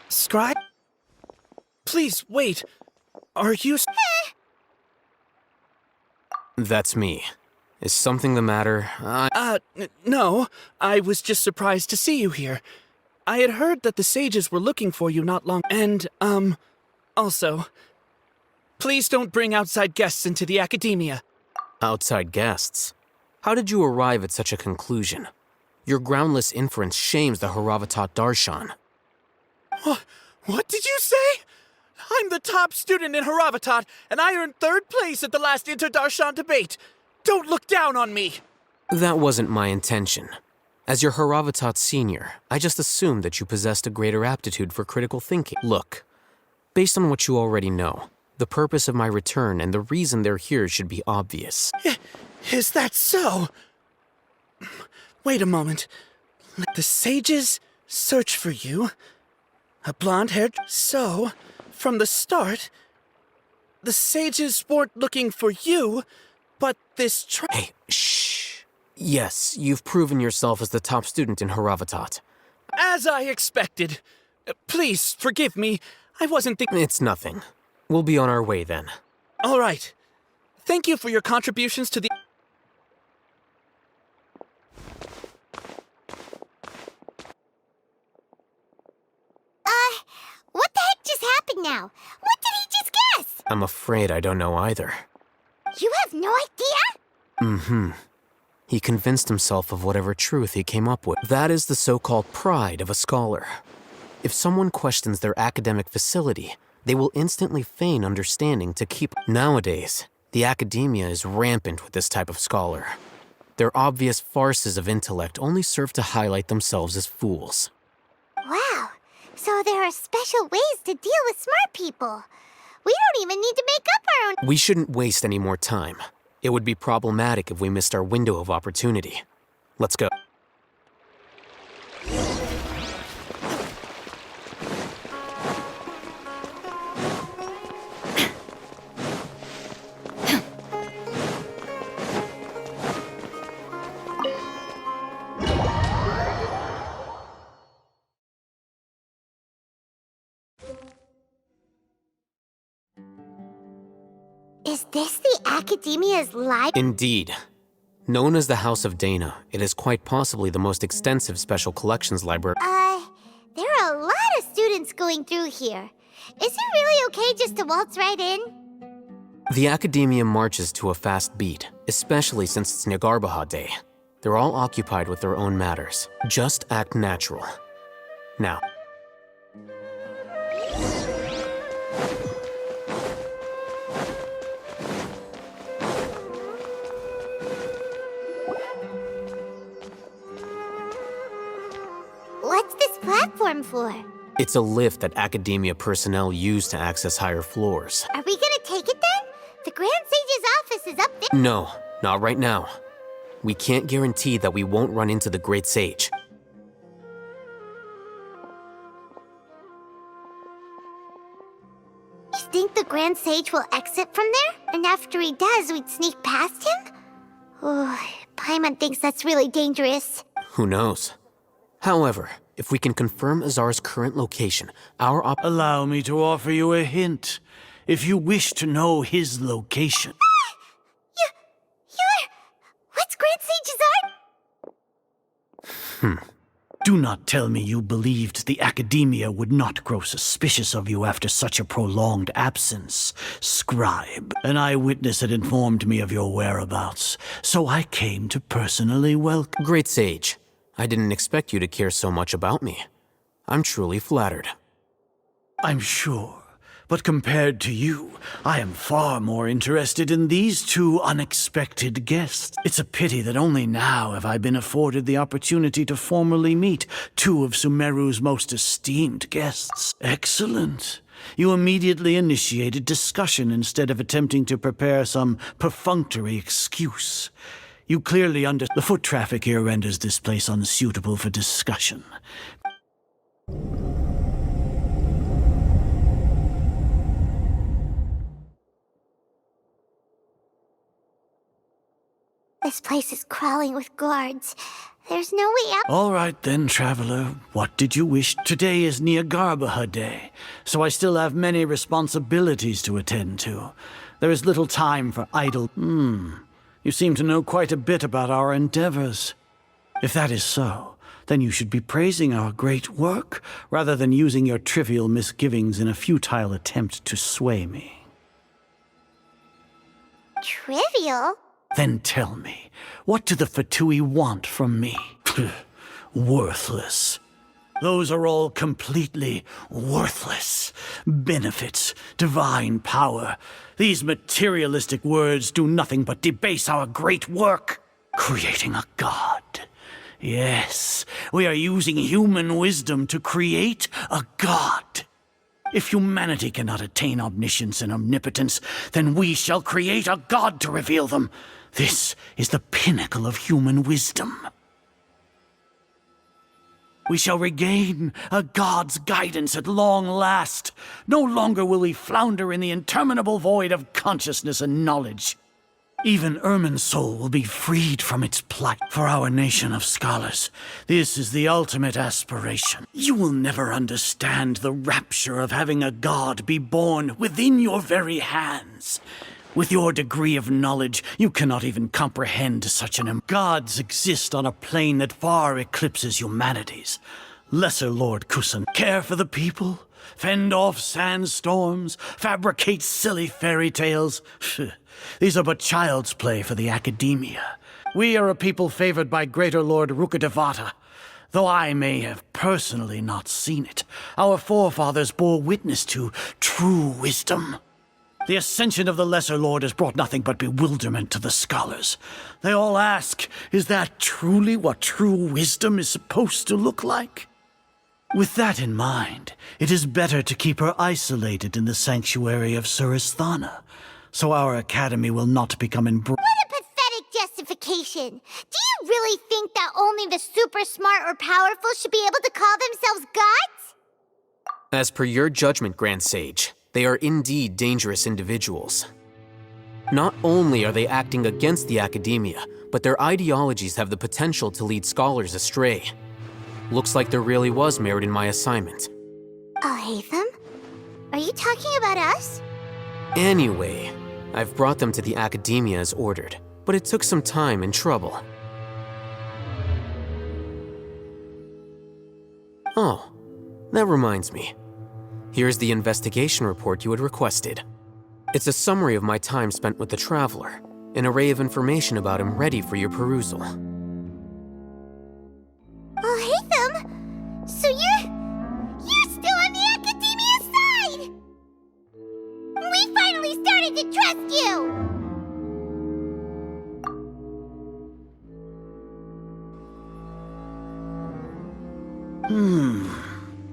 Scribe? Please, wait. Are you— That's me. Is something the matter? No. I was just surprised to see you here. I had heard that the sages were looking for you not long— And, also, please don't bring outside guests into the Academia. Outside guests? How did you arrive at such a conclusion? Your groundless inference shames the Haravatat Darshan. What did you say? I'm the top student in Haravatat, and I earned 3rd place at the last Inter-Darshan debate. Don't look down on me. That wasn't my intention. As your Haravatat senior, I just assumed that you possessed a greater aptitude for critical thinking. Look, based on what you already know, the purpose of my return and the reason they're here should be obvious. Is that so? Wait a moment. The sages search for you? A blonde-haired... So, from the start, the sages weren't looking for you, but this Hey, shh. Yes, you've proven yourself as the top student in Haravatat. As I expected. Please, forgive me. I wasn't thinking... It's nothing. We'll be on our way then. All right. Thank you for your contributions to the... What the heck just happened now? What did he just guess? I'm afraid I don't know either. You have no idea? Mm-hmm. He convinced himself of whatever truth he came up with. That is the so-called pride of a scholar. If someone questions their academic facility, they will instantly feign understanding to keep... Nowadays, the academia is rampant with this type of scholar. Their obvious farces of intellect only serve to highlight themselves as fools. Wow. So there are special ways to deal with smart people. We don't even need to make up our own... We shouldn't waste any more time. It would be problematic if we missed our window of opportunity. Let's go. Is this the Academia's library? Indeed. Known as the House of Dana, it is quite possibly the most extensive special collections library. There are a lot of students going through here. Is it really okay just to waltz right in? The Academia marches to a fast beat, especially since it's Jnagarbha Day. They're all occupied with their own matters. Just act natural. Now. What's this platform for? It's a lift that Academia personnel use to access higher floors. Are we gonna take it then? The Grand Sage's office is up there. No, not right now. We can't guarantee that we won't run into the Great Sage. You think the Grand Sage will exit from there? And after he does, we'd sneak past him? Oh, Paimon thinks that's really dangerous. Who knows? However, if we can confirm Azar's current location, Allow me to offer you a hint. If you wish to know his location... What's Grand Sage's art? Do not tell me you believed the Academia would not grow suspicious of you after such a prolonged absence, scribe. An eyewitness had informed me of your whereabouts, so I came to personally welcome... Great Sage, I didn't expect you to care so much about me. I'm truly flattered. I'm sure, but compared to you, I am far more interested in these two unexpected guests. It's a pity that only now have I been afforded the opportunity to formally meet two of Sumeru's most esteemed guests. Excellent. You immediately initiated discussion instead of attempting to prepare some perfunctory excuse. You clearly the foot traffic here renders this place unsuitable for discussion. This place is crawling with guards. There's no way out. All right then, traveler. What did you wish? Today is Jnagarbha Day, so I still have many responsibilities to attend to. There is little time for idle... You seem to know quite a bit about our endeavors. If that is so, then you should be praising our great work, rather than using your trivial misgivings in a futile attempt to sway me. Trivial? Then tell me, what do the Fatui want from me? worthless. Those are all completely worthless. Benefits, divine power. These materialistic words do nothing but debase our great work. Creating a god. Yes, we are using human wisdom to create a god. If humanity cannot attain omniscience and omnipotence, then we shall create a god to reveal them. This is the pinnacle of human wisdom. We shall regain a god's guidance at long last. No longer will we flounder in the interminable void of consciousness and knowledge. Even Ermin's soul will be freed from its plight. For our nation of scholars, this is the ultimate aspiration. You will never understand the rapture of having a god be born within your very hands. With your degree of knowledge, you cannot even comprehend such an gods exist on a plane that far eclipses humanity's. Lesser Lord Kusan, care for the people, fend off sandstorms, fabricate silly fairy tales. These are but child's play for the academia. We are a people favored by Greater Lord Rukadevata. Though I may have personally not seen it, our forefathers bore witness to true wisdom. The ascension of the Lesser Lord has brought nothing but bewilderment to the scholars. They all ask, is that truly what true wisdom is supposed to look like? With that in mind, it is better to keep her isolated in the sanctuary of Suristhana, so our academy will not become What a pathetic justification! Do you really think that only the super smart or powerful should be able to call themselves gods? As per your judgment, Grand Sage, they are indeed dangerous individuals. Not only are they acting against the academia, but their ideologies have the potential to lead scholars astray. Looks like there really was merit in my assignment. Oh, Hatham? Are you talking about us? Anyway, I've brought them to the academia as ordered, but it took some time and trouble. Oh, that reminds me. Here's the investigation report you had requested. It's a summary of my time spent with the Traveler, an array of information about him ready for your perusal. Oh, Hatham! So you're still on the Academia's side! We finally started to trust you!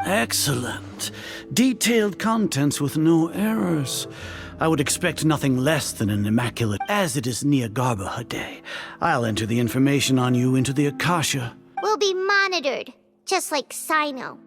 Excellent. Detailed contents with no errors. I would expect nothing less than an immaculate. As it is Jnagarbha day, I'll enter the information on you into the Akasha. We'll be monitored, just like Sino.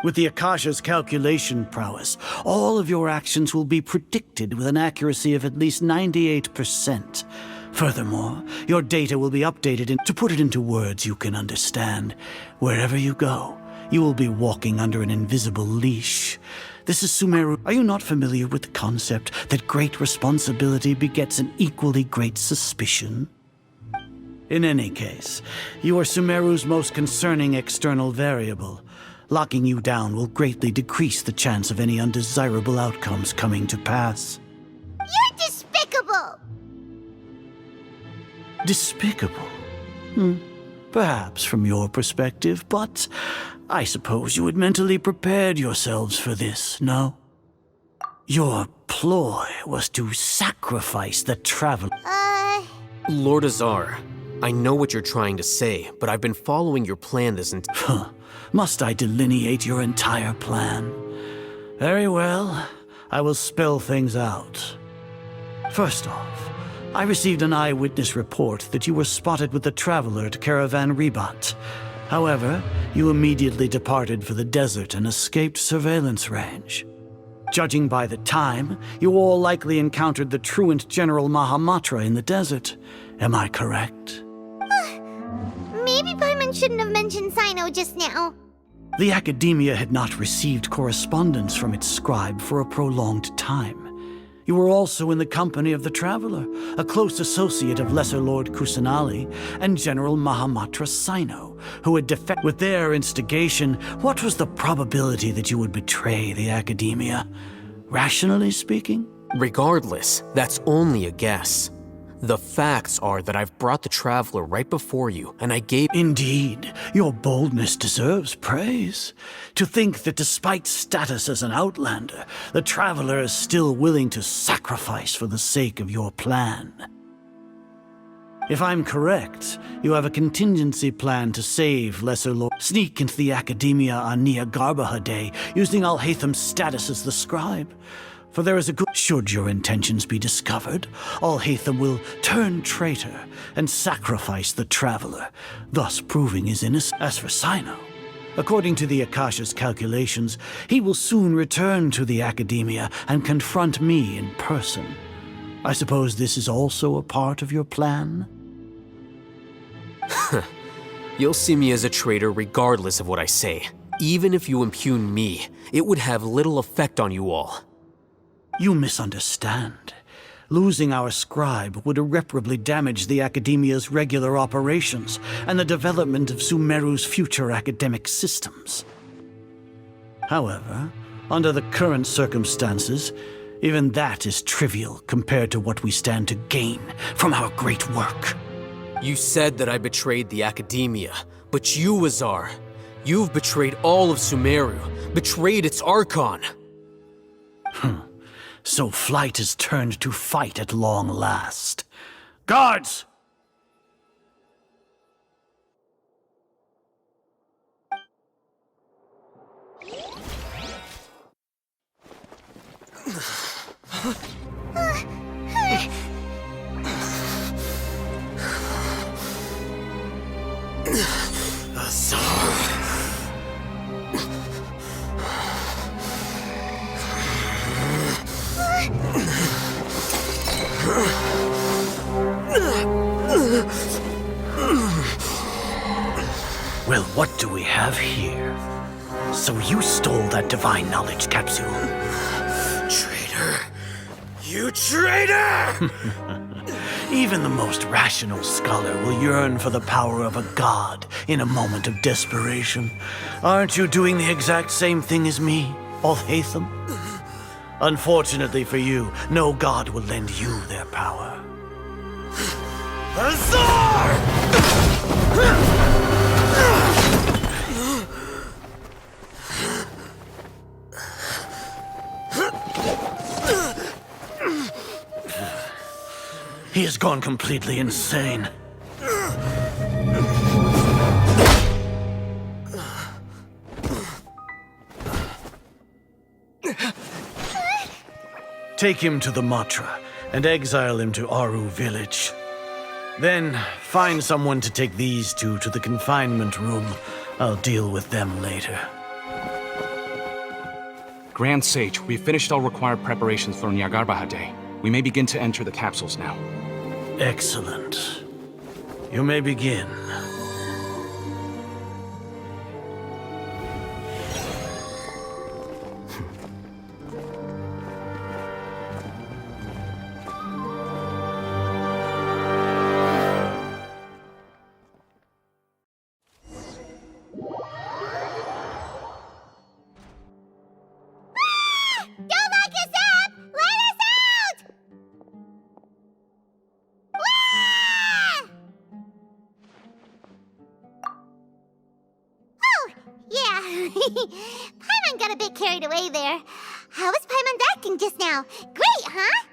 With the Akasha's calculation prowess, all of your actions will be predicted with an accuracy of at least 98%. Furthermore, your data will be updated to put it into words you can understand. Wherever you go, you will be walking under an invisible leash. This is Sumeru. Are you not familiar with the concept that great responsibility begets an equally great suspicion? In any case, you are Sumeru's most concerning external variable. Locking you down will greatly decrease the chance of any undesirable outcomes coming to pass. You're despicable! Despicable? Perhaps from your perspective, but I suppose you had mentally prepared yourselves for this, no? Your ploy was to sacrifice the Traveler. Lord Azar, I know what you're trying to say, but I've been following your plan this entire... Must I delineate your entire plan? Very well, I will spell things out. First off, I received an eyewitness report that you were spotted with the Traveler at Caravan Ribat. However, you immediately departed for the desert and escaped surveillance range. Judging by the time, you all likely encountered the truant General Mahamatra in the desert. Am I correct? Maybe Paimon shouldn't have mentioned Sino just now. The Academia had not received correspondence from its scribe for a prolonged time. You were also in the company of the Traveler, a close associate of Lesser Lord Kusanali and General Mahamatra Sino, who had defected. With their instigation, what was the probability that you would betray the Academia? Rationally speaking? Regardless, that's only a guess. The facts are that I've brought the Traveler right before you, and I gave— Indeed, your boldness deserves praise. To think that despite status as an outlander, the Traveler is still willing to sacrifice for the sake of your plan. If I'm correct, you have a contingency plan to save Lesser Lord, sneak into the Academia on Jnagarbha Day, using Alhaitham's status as the scribe. For there is a good— Should your intentions be discovered, Alhaitham will turn traitor and sacrifice the Traveler, thus proving his innocence. As for Cyno, according to the Akasha's calculations, he will soon return to the Academia and confront me in person. I suppose this is also a part of your plan? You'll see me as a traitor regardless of what I say. Even if you impugn me, it would have little effect on you all. You misunderstand. Losing our scribe would irreparably damage the Academia's regular operations and the development of Sumeru's future academic systems. However, under the current circumstances, even that is trivial compared to what we stand to gain from our great work. You said that I betrayed the Academia, but you, Azar, you've betrayed all of Sumeru, betrayed its Archon. So flight has turned to fight at long last. Guards! Well, what do we have here? So you stole that divine knowledge capsule? Traitor! You traitor! Even the most rational scholar will yearn for the power of a god in a moment of desperation. Aren't you doing the exact same thing as me, Alhaitham? Unfortunately for you, no god will lend you their power. Azar! He has gone completely insane. Take him to the Matra and exile him to Aru village. Then find someone to take these two to the confinement room. I'll deal with them later. Grand Sage, we've finished all required preparations for Jnagarbha Day. We may begin to enter the capsules now. Excellent. You may begin. Paimon got a bit carried away there. How was Paimon acting just now? Great, huh?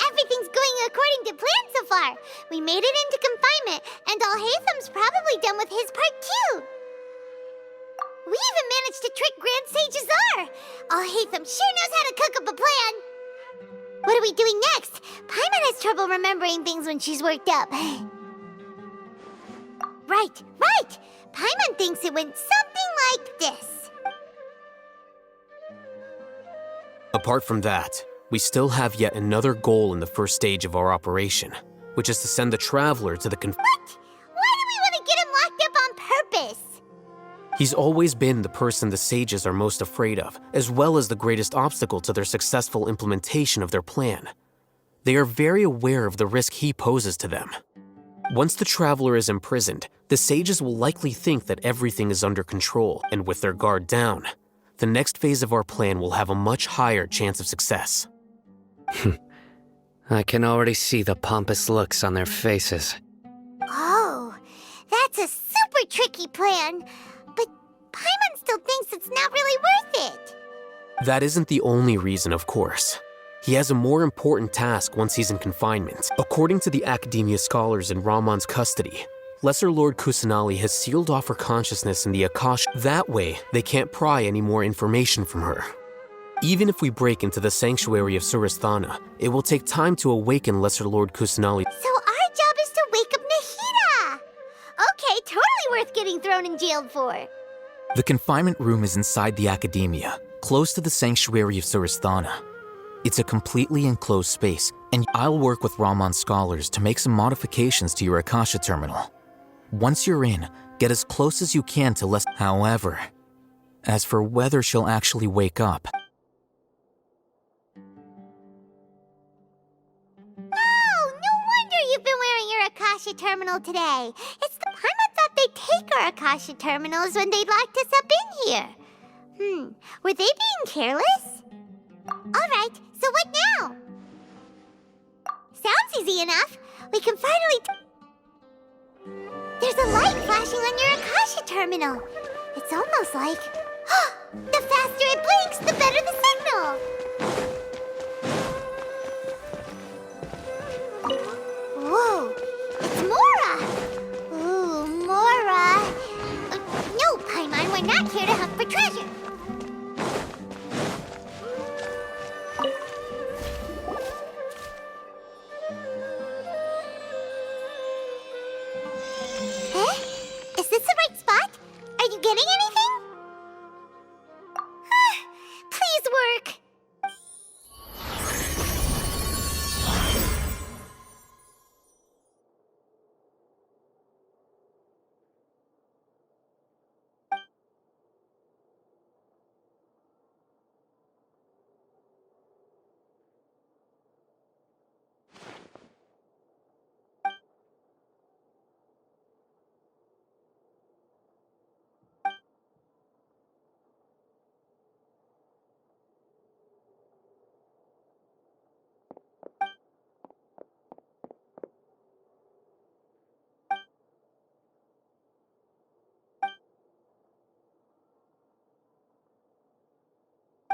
Everything's going according to plan so far. We made it into confinement, and Alhaitham's probably done with his part too. We even managed to trick Grand Sage Azar. Alhaitham sure knows how to cook up a plan. What are we doing next? Paimon has trouble remembering things when she's worked up. Right. Paimon thinks it went something like this. Apart from that, we still have yet another goal in the first stage of our operation, which is to send the Traveler to the What? Why do we want to get him locked up on purpose? He's always been the person the sages are most afraid of, as well as the greatest obstacle to their successful implementation of their plan. They are very aware of the risk he poses to them. Once the Traveler is imprisoned, the sages will likely think that everything is under control, and with their guard down, the next phase of our plan will have a much higher chance of success. I can already see the pompous looks on their faces. Oh, that's a super tricky plan. But Paimon still thinks it's not really worth it. That isn't the only reason, of course. He has a more important task once he's in confinement. According to the Academia scholars in Ramon's custody, Lesser Lord Kusanali has sealed off her consciousness in the Akasha. That way, they can't pry any more information from her. Even if we break into the sanctuary of Surasthana, it will take time to awaken Lesser Lord Kusanali. So our job is to wake up Nahida! Okay, totally worth getting thrown in jail for. The confinement room is inside the Academia, close to the sanctuary of Surasthana. It's a completely enclosed space, and I'll work with Ramon's scholars to make some modifications to your Akasha terminal. Once you're in, get as close as you can to Les. However, as for whether she'll actually wake up... Oh, no wonder you've been wearing your Akasha terminal today. It's the Paimon thought they'd take our Akasha terminals when they'd locked us up in here. Were they being careless? Alright, so what now? Sounds easy enough. We can finally... There's a light flashing on your Akasha terminal. It's almost like... the faster it blinks, the better the signal! Whoa, it's Mora! Ooh, Mora! No, Paimon, we're not here to hunt for treasure. Is this the right spot? Are you getting anything? Please work!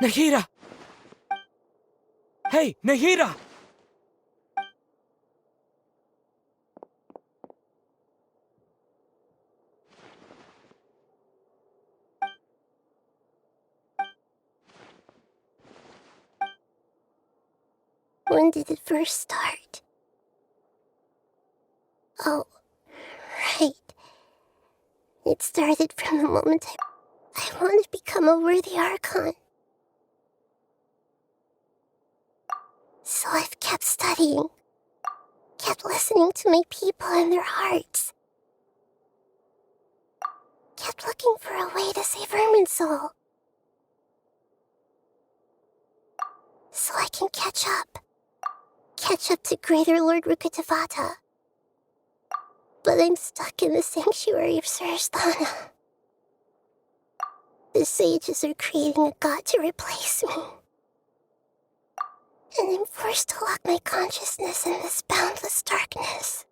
Nahida! Hey, Nahida! When did it first start? Oh, right. It started from the moment I wanted to become a worthy Archon. So I've kept studying, kept listening to my people and their hearts, kept looking for a way to save Irminsul, so I can catch up to Greater Lord Rukkhadevata. But I'm stuck in the sanctuary of Surasthana. The sages are creating a god to replace me. And I'm forced to lock my consciousness in this boundless darkness.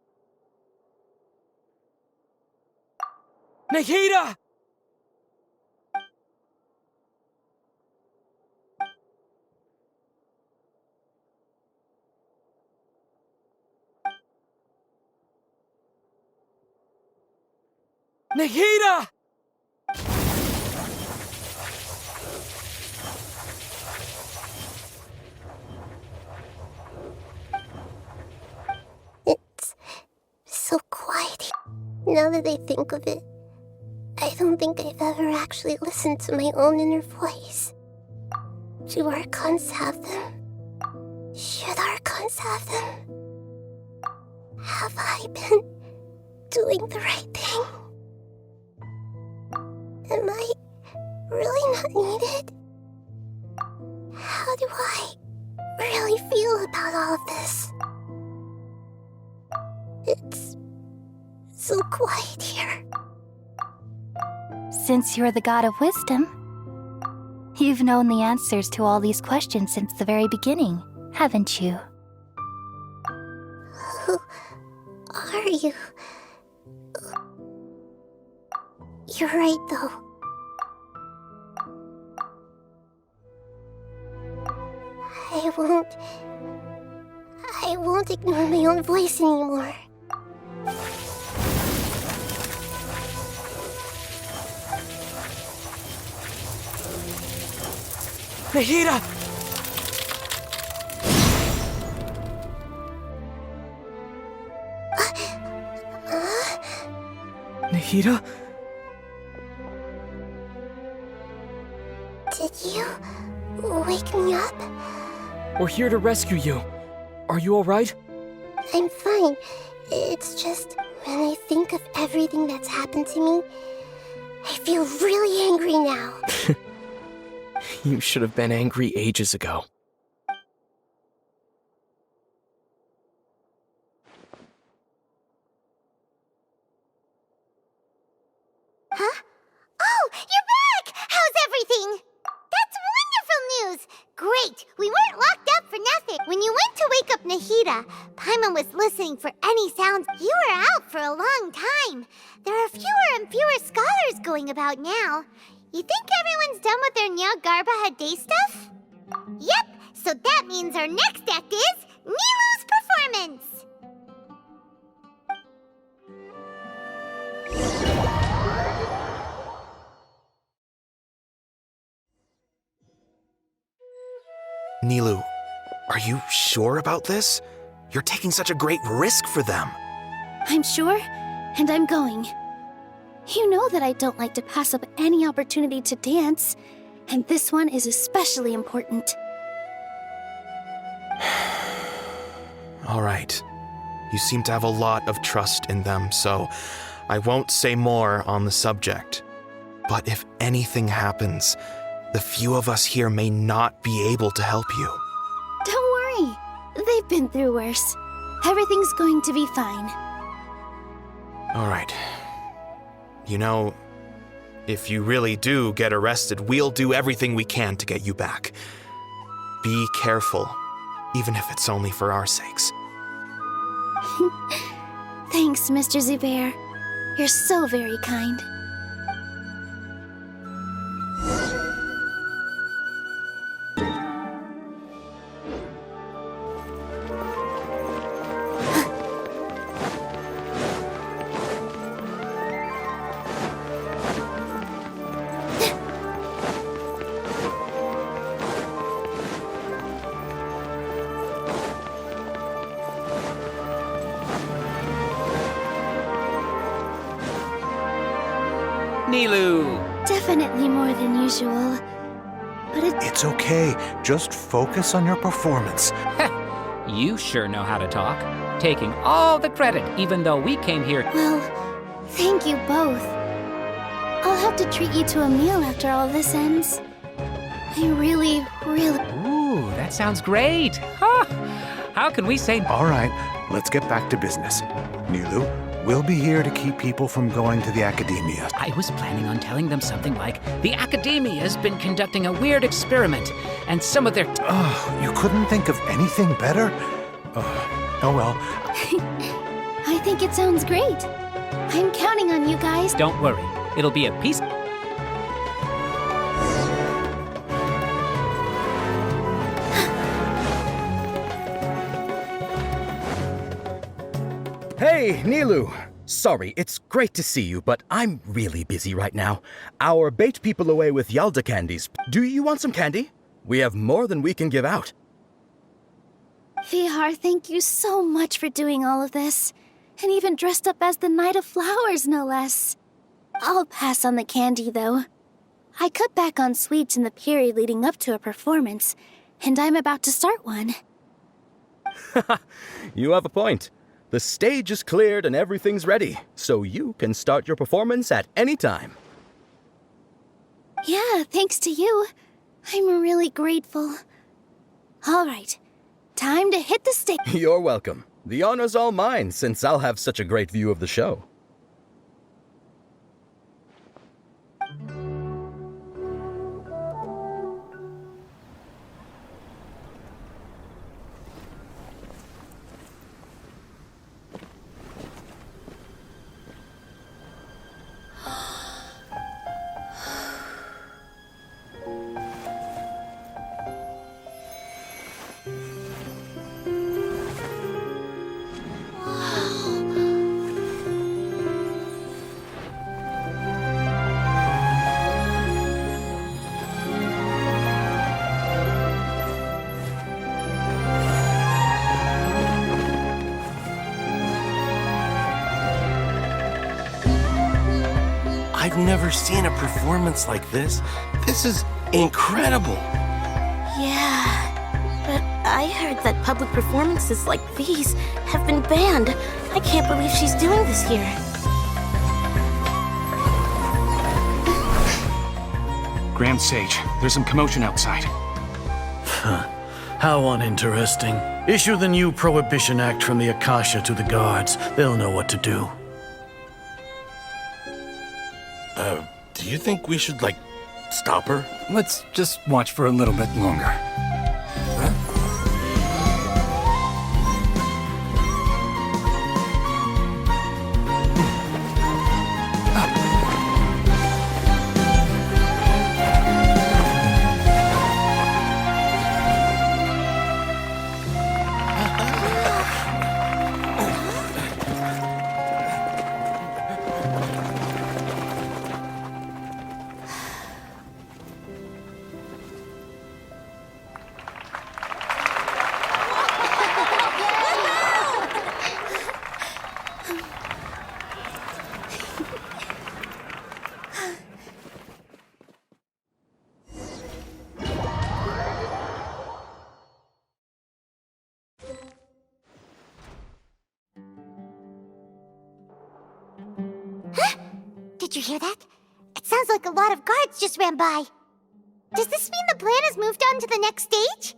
Nahida! Nahida! It's so quiet. Now that I think of it, I don't think I've ever actually listened to my own inner voice. Do Archons have them? Should Archons have them? Have I been doing the right thing? Am I really not needed? How do I really feel about all of this? It's so quiet here. Since you're the god of wisdom, you've known the answers to all these questions since the very beginning, haven't you? Who are you? You're right, though. I won't ignore my own voice anymore. Nahida! Nahida? Did you wake me up? We're here to rescue you. Are you alright? I'm fine. It's just when I think of everything that's happened to me, I feel really angry now. You should have been angry ages ago. Huh? Oh, you're back! How's everything? That's wonderful news! Great! We weren't locked up for nothing. When you went to wake up Nahida, Paimon was listening for any sounds. You were out for a long time. There are fewer and fewer scholars going about now. You think everyone's done with their Jnagarbha day stuff? Yep, so that means our next act is Nilu's performance! Nilu, are you sure about this? You're taking such a great risk for them. I'm sure, and I'm going. You know that I don't like to pass up any opportunity to dance, and this one is especially important. All right. You seem to have a lot of trust in them, so I won't say more on the subject. But if anything happens, the few of us here may not be able to help you. Don't worry. They've been through worse. Everything's going to be fine. All right. You know, if you really do get arrested, we'll do everything we can to get you back. Be careful, even if it's only for our sakes. Thanks, Mr. Zubair. You're so very kind. Nilu! Definitely more than usual. But It's okay. Just focus on your performance. You sure know how to talk. Taking all the credit, even though we came here. Well, thank you both. I'll have to treat you to a meal after all this ends. I really... Ooh, that sounds great. How can we say... All right, let's get back to business. Nilu, we'll be here to keep people from going to the Academia. I was planning on telling them something like, the Academia's been conducting a weird experiment, and some of their... Oh, you couldn't think of anything better? Oh well. I think it sounds great. I'm counting on you guys. Don't worry. It'll be a piece... Hey, Nilu! Sorry, it's great to see you, but I'm really busy right now. Our bait people away with Yalda candies. Do you want some candy? We have more than we can give out. Vihar, thank you so much for doing all of this. And even dressed up as the Knight of Flowers, no less. I'll pass on the candy, though. I cut back on sweets in the period leading up to a performance, and I'm about to start one. You have a point. The stage is cleared and everything's ready, so you can start your performance at any time. Yeah, thanks to you. I'm really grateful. All right, time to hit the stage. You're welcome. The honor's all mine, since I'll have such a great view of the show. I've never seen a performance like this. This is incredible. Yeah, but I heard that public performances like these have been banned. I can't believe she's doing this here. Grand Sage, there's some commotion outside. How uninteresting. Issue the new Prohibition Act from the Akasha to the guards. They'll know what to do. Do you think we should, stop her? Let's just watch for a little bit longer. Did you hear that? It sounds like a lot of guards just ran by. Does this mean the plan has moved on to the next stage?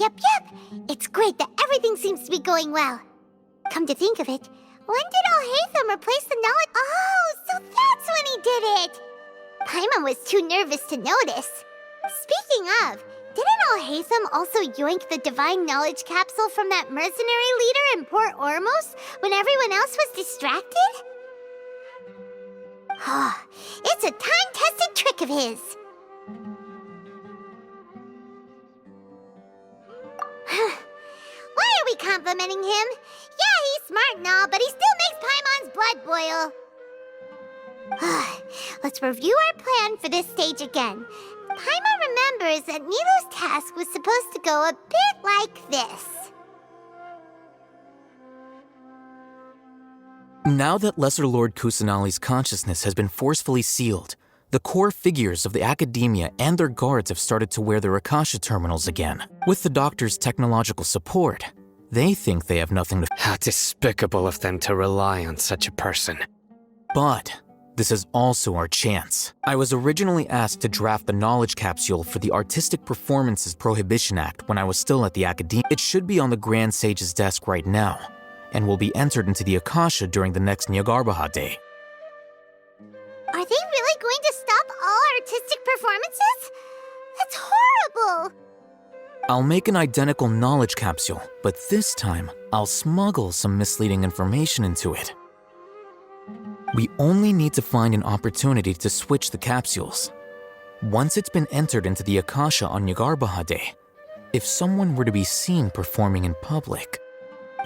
Yep. It's great that everything seems to be going well. Come to think of it, when did Alhaitham replace the knowledge? Oh, so that's when he did it! Paimon was too nervous to notice. Speaking of, didn't Alhaitham also yoink the divine knowledge capsule from that mercenary leader in Port Ormos when everyone else was distracted? It's a time-tested trick of his. Why are we complimenting him? Yeah, he's smart and all, but he still makes Paimon's blood boil. Let's review our plan for this stage again. Paimon remembers that Nilu's task was supposed to go a bit like this. Now that Lesser Lord Kusanali's consciousness has been forcefully sealed, the core figures of the academia and their guards have started to wear their Akasha terminals again. With the doctor's technological support, they think they have nothing to— How despicable of them to rely on such a person. But this is also our chance. I was originally asked to draft the knowledge capsule for the Artistic Performances Prohibition Act when I was still at the academia. It should be on the Grand Sage's desk right now, and will be entered into the Akasha during the next Jnagarbha day. Are they really going to stop all artistic performances? That's horrible! I'll make an identical knowledge capsule, but this time, I'll smuggle some misleading information into it. We only need to find an opportunity to switch the capsules. Once it's been entered into the Akasha on Jnagarbha day, if someone were to be seen performing in public,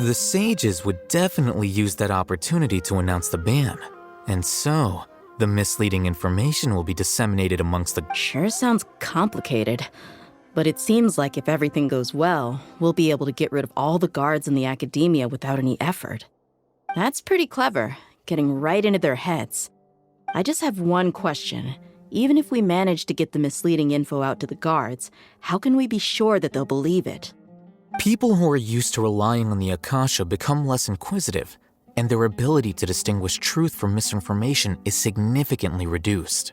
the sages would definitely use that opportunity to announce the ban, and so the misleading information will be disseminated amongst the— Sure sounds complicated, but it seems like if everything goes well, we'll be able to get rid of all the guards in the academia without any effort. That's pretty clever, getting right into their heads. I just have one question. Even if we manage to get the misleading info out to the guards, how can we be sure that they'll believe it? People who are used to relying on the Akasha become less inquisitive, and their ability to distinguish truth from misinformation is significantly reduced.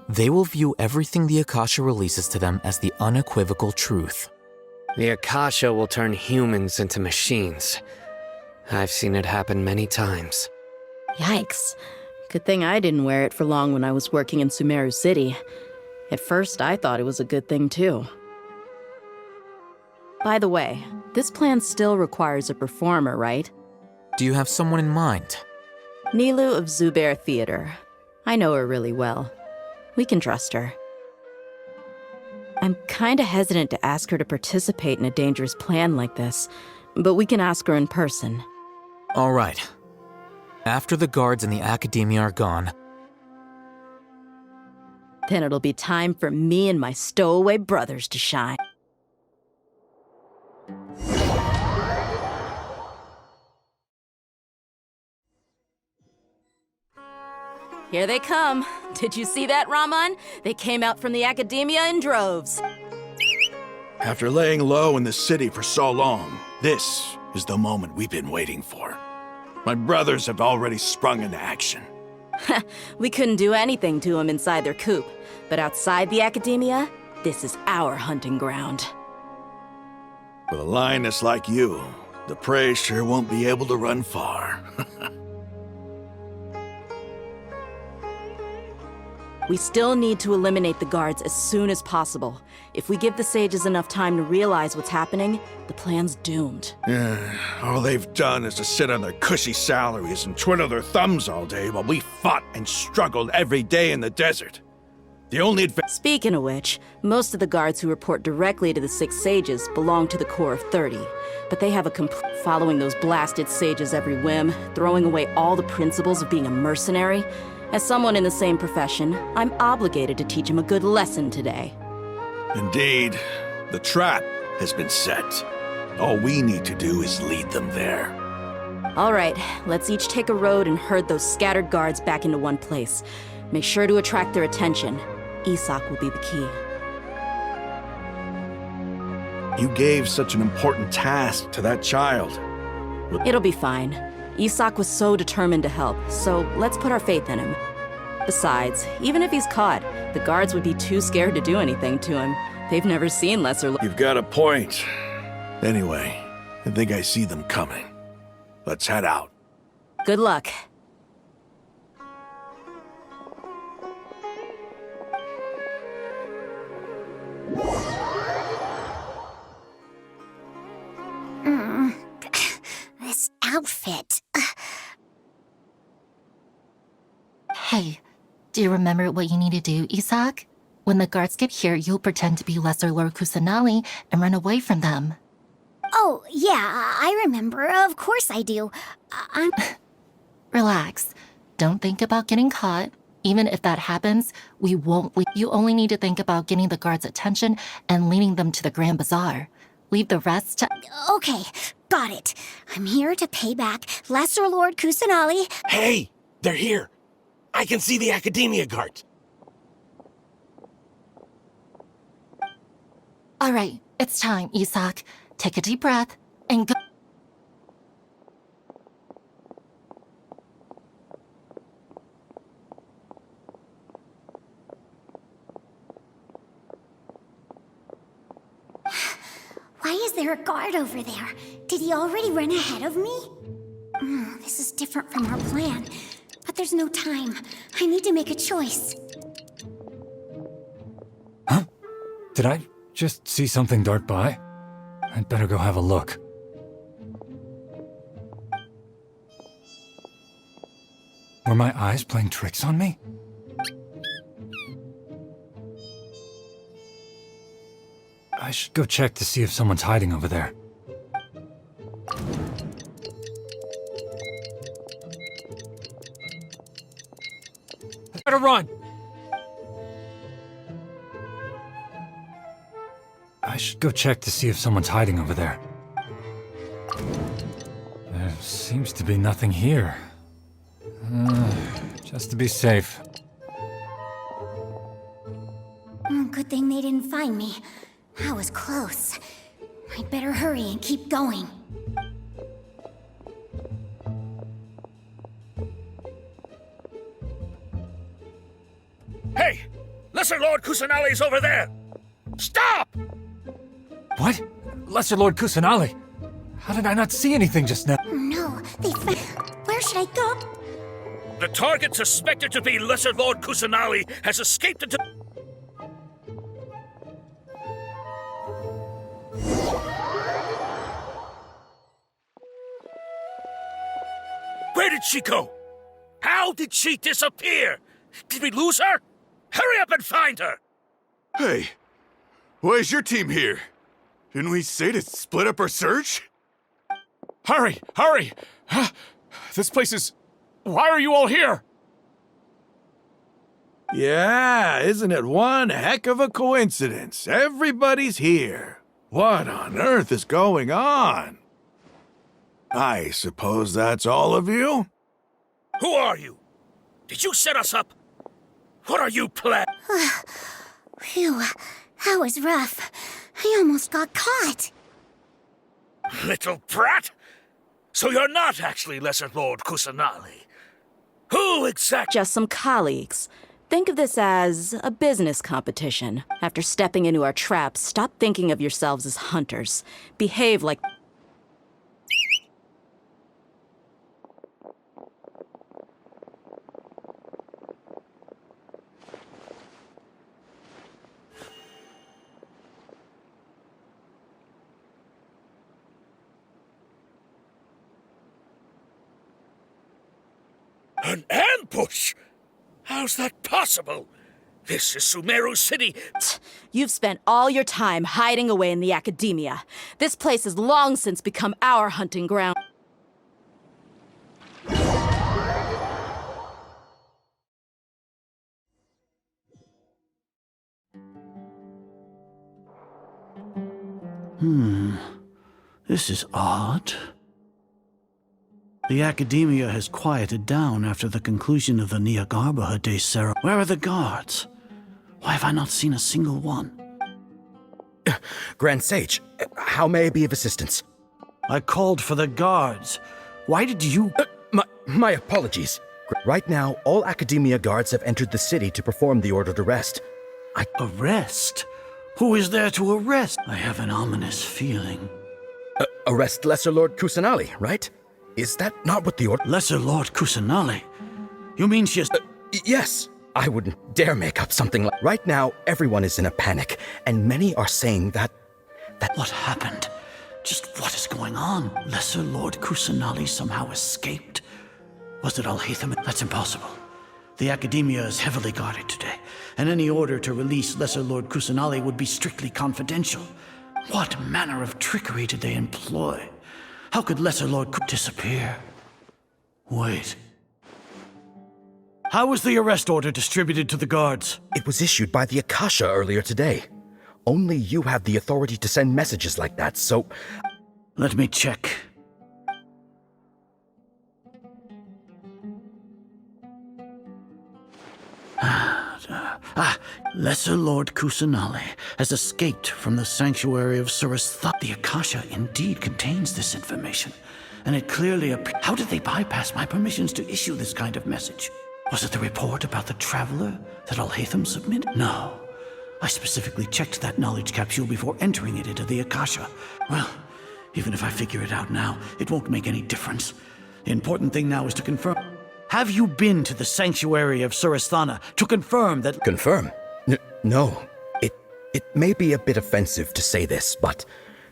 They will view everything the Akasha releases to them as the unequivocal truth. The Akasha will turn humans into machines. I've seen it happen many times. Yikes. Good thing I didn't wear it for long when I was working in Sumeru City. At first, I thought it was a good thing too. By the way, this plan still requires a performer, right? Do you have someone in mind? Nilu of Zubair Theater. I know her really well. We can trust her. I'm kinda hesitant to ask her to participate in a dangerous plan like this, but we can ask her in person. All right. After the guards and the academia are gone, then it'll be time for me and my stowaway brothers to shine. Here they come. Did you see that, Raman? They came out from the academia in droves. After laying low in the city for so long, this is the moment we've been waiting for. My brothers have already sprung into action. We couldn't do anything to them inside their coop, but outside the academia, this is our hunting ground. With a lioness like you, the prey sure won't be able to run far. We still need to eliminate the guards as soon as possible. If we give the sages enough time to realize what's happening, the plan's doomed. Yeah, all they've done is to sit on their cushy salaries and twiddle their thumbs all day while we fought and struggled every day in the desert. The only Speaking of which, most of the guards who report directly to the 6 sages belong to the core of 30. But they have a following those blasted sages every whim, throwing away all the principles of being a mercenary. As someone in the same profession, I'm obligated to teach him a good lesson today. Indeed, the trap has been set. All we need to do is lead them there. All right, let's each take a road and herd those scattered guards back into one place. Make sure to attract their attention. Isak will be the key. You gave such an important task to that child. It'll be fine. Isak was so determined to help, so let's put our faith in him. Besides, even if he's caught, the guards would be too scared to do anything to him. They've never seen lesser... You've got a point. Anyway, I think I see them coming. Let's head out. Good luck. This outfit. Hey, do you remember what you need to do, Isak? When the guards get here, you'll pretend to be Lesser Lord Kusanali and run away from them. Oh, yeah, I remember. Of course I do. I'm... Relax. Don't think about getting caught. Even if that happens, we won't leave. You only need to think about getting the guards' attention and leading them to the Grand Bazaar. Leave the rest to... Okay, got it. I'm here to pay back Lesser Lord Kusanali. Hey, they're here. I can see the Academia guards. All right, it's time, Isak. Take a deep breath and go. Why is there a guard over there? Did he already run ahead of me? This is different from our plan. But there's no time. I need to make a choice. Huh? Did I just see something dart by? I'd better go have a look. Were my eyes playing tricks on me? I should go check to see if someone's hiding over there. Better run! I should go check to see if someone's hiding over there. There seems to be nothing here. Just to be safe. Good thing they didn't find me. That was close. I'd better hurry and keep going. Hey! Lesser Lord Kusanali's over there! Stop! What? Lesser Lord Kusanali? How did I not see anything just now? No, where should I go? The target suspected to be Lesser Lord Kusanali has escaped into... Where did she go? How did she disappear? Did we lose her? Hurry up and find her! Hey, why is your team here? Didn't we say to split up our search? Hurry! Hurry! This place is... Why are you all here? Yeah, isn't it one heck of a coincidence? Everybody's here. What on earth is going on? I suppose that's all of you? Who are you? Did you set us up? What are you planning? Phew, that was rough. I almost got caught. Little brat? So you're not actually Lesser Lord Kusanali? Who exactly? Just some colleagues. Think of this as a business competition. After stepping into our traps, stop thinking of yourselves as hunters. Behave like... An ambush? How's that possible? This is Sumeru City. You've spent all your time hiding away in the academia. This place has long since become our hunting ground. This is odd. The academia has quieted down after the conclusion of the Jnagarbha Day ceremony. Where are the guards? Why have I not seen a single one? Grand Sage, how may I be of assistance? I called for the guards. Why did you... My apologies. Right now, all Academia guards have entered the city to perform the ordered arrest. Arrest? Who is there to arrest? I have an ominous feeling. Arrest Lesser Lord Kusanali, right? Is that not what the order... Lesser Lord Kusanali? You mean she has... Yes. I wouldn't dare make up something like... Right now, everyone is in a panic, and many are saying that... What happened? Just what is going on? Lesser Lord Kusanali somehow escaped? Was it Al-Haytham? That's impossible. The Academia is heavily guarded today, and any order to release Lesser Lord Kusanali would be strictly confidential. What manner of trickery did they employ? How could Lesser Lord disappear? Wait. How was the arrest order distributed to the guards? It was issued by the Akasha earlier today. Only you have the authority to send messages like that, so... Let me check. Lesser Lord Kusanali has escaped from the sanctuary of Surastha. The Akasha indeed contains this information, and it clearly appears... How did they bypass my permissions to issue this kind of message? Was it the report about the traveler that Al-Haytham submitted? No. I specifically checked that knowledge capsule before entering it into the Akasha. Well, even if I figure it out now, it won't make any difference. The important thing now is to confirm... Have you been to the sanctuary of Surasthana to confirm that... Confirm? No. It may be a bit offensive to say this, but...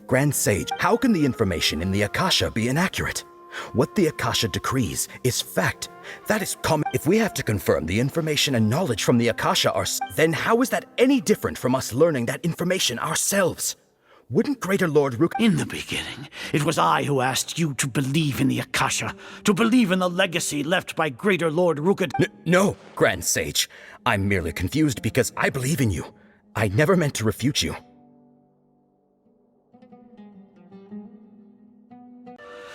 Grand Sage, how can the information in the Akasha be inaccurate? What the Akasha decrees is fact. That is common. If we have to confirm the information and knowledge from the Akasha then how is that any different from us learning that information ourselves? Wouldn't Greater Lord Rook... In the beginning, it was I who asked you to believe in the Akasha, to believe in the legacy left by Greater Lord Rukad... No, Grand Sage. I'm merely confused because I believe in you. I never meant to refute you.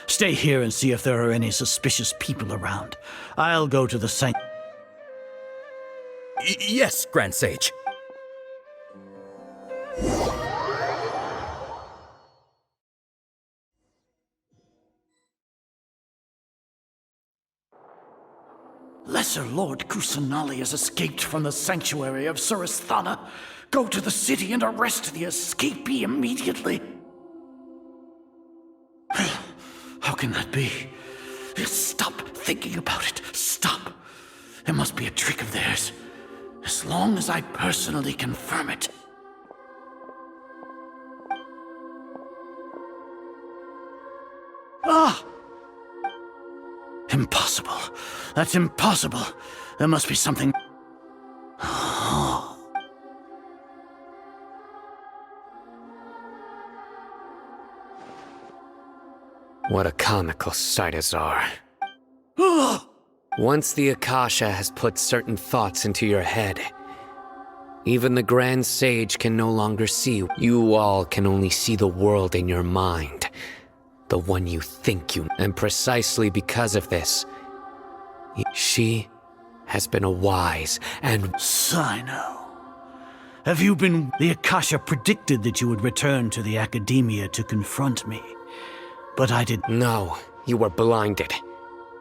Stay here and see if there are any suspicious people around. I'll go to the Yes, Grand Sage. Lesser Lord Kusanali has escaped from the sanctuary of Surasthana. Go to the city and arrest the escapee immediately. How can that be? Stop thinking about it. Stop. It must be a trick of theirs. As long as I personally confirm it. Ah! Impossible. That's impossible. There must be something... What a comical sight, Azar. Once the Akasha has put certain thoughts into your head, even the Grand Sage can no longer see. You all can only see the world in your mind. The one you think you... And precisely because of this, she has been a wise and... Sino. Have you been... The Akasha predicted that you would return to the Academia to confront me. But I did... No, you were blinded.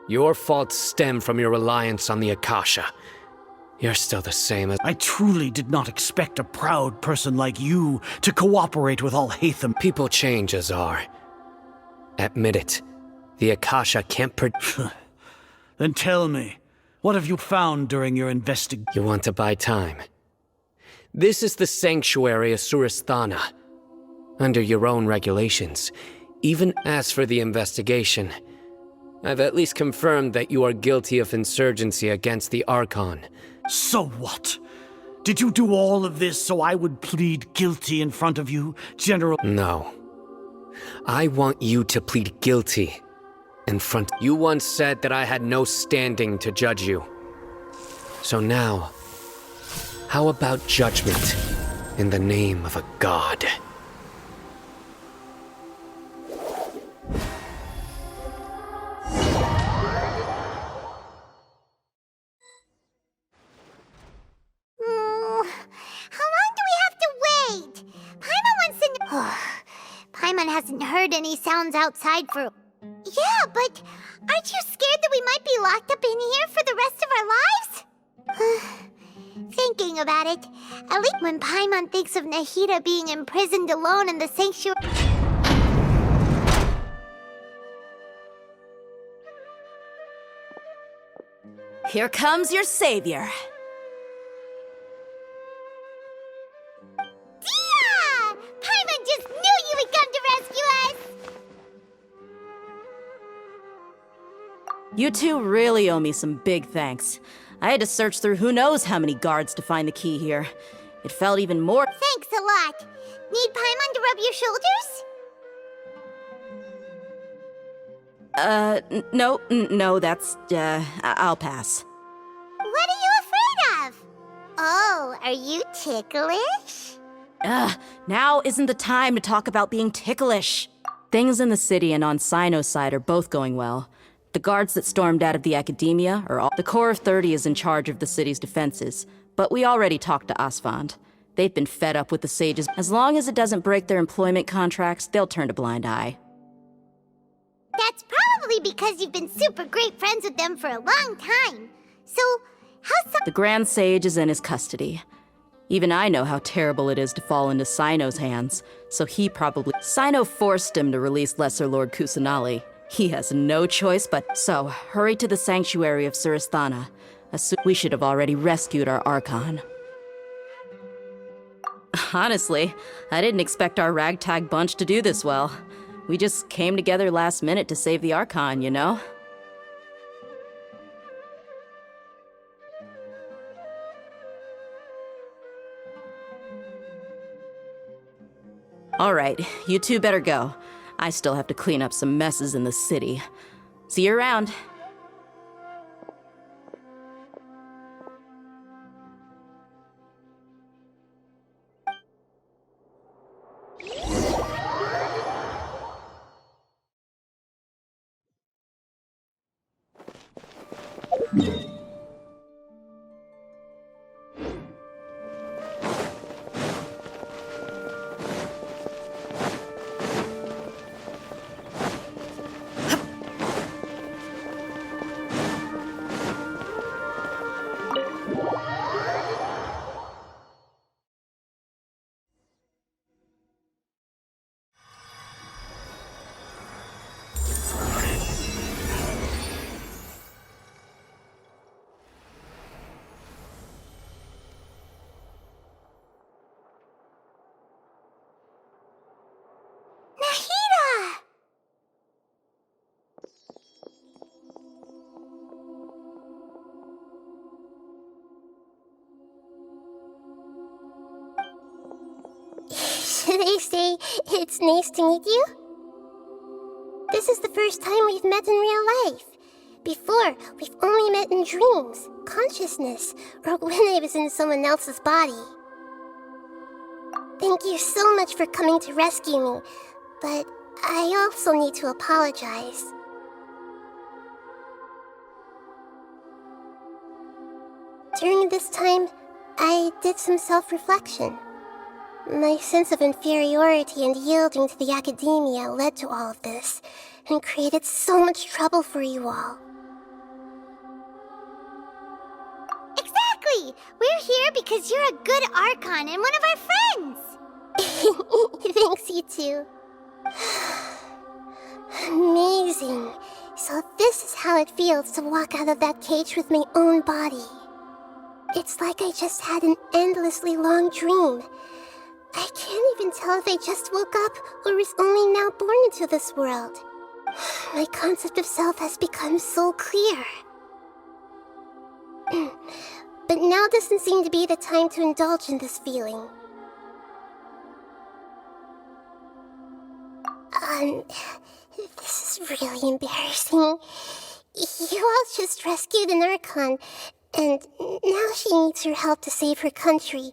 Your faults stem from your reliance on the Akasha. You're still the same as... I truly did not expect a proud person like you to cooperate with all Hatham. People change, Azar. Admit it. The Akasha can't Then tell me, what have you found during your investigation? You want to buy time? This is the sanctuary of Suristhana. Under your own regulations. Even as for the investigation, I've at least confirmed that you are guilty of insurgency against the Archon. So what? Did you do all of this so I would plead guilty in front of you, General? No. I want you to plead guilty in front. You once said that I had no standing to judge you. So now, how about judgment in the name of a god? Paimon hasn't heard any sounds outside for... Yeah, but aren't you scared that we might be locked up in here for the rest of our lives? Thinking about it, at least when Paimon thinks of Nahida being imprisoned alone in the sanctuary... Here comes your savior. Paimon just knew you would come to rescue us! You two really owe me some big thanks. I had to search through who knows how many guards to find the key here. It felt even more— Thanks a lot. Need Paimon to rub your shoulders? No, that's, I'll pass. What are you afraid of? Oh, are you ticklish? Now isn't the time to talk about being ticklish. Things in the city and on Sino's side are both going well. The guards that stormed out of the Academia are all— The Corps of 30 is in charge of the city's defenses, but we already talked to Asfand. They've been fed up with the sages. As long as it doesn't break their employment contracts, they'll turn a blind eye. That's probably because you've been super great friends with them for a long time. So, how's The Grand Sage is in his custody. Even I know how terrible it is to fall into Sino's hands, so he probably— Sino forced him to release Lesser Lord Kusanali. He has no choice but— So, hurry to the sanctuary of Suristhana. We should have already rescued our Archon. Honestly, I didn't expect our ragtag bunch to do this well. We just came together last minute to save the Archon, you know? Alright, you two better go. I still have to clean up some messes in the city. See you around. They say it's nice to meet you. This is the first time we've met in real life. Before, we've only met in dreams, consciousness, or when I was in someone else's body. Thank you so much for coming to rescue me, but I also need to apologize. During this time, I did some self-reflection. My sense of inferiority and yielding to the academia led to all of this, and created so much trouble for you all. Exactly! We're here because you're a good Archon and one of our friends! Thanks, you two. Amazing. So this is how it feels to walk out of that cage with my own body. It's like I just had an endlessly long dream. I can't even tell if I just woke up or was only now born into this world. My concept of self has become so clear. But now doesn't seem to be the time to indulge in this feeling. This is really embarrassing. You all just rescued an Archon, and now she needs your help to save her country,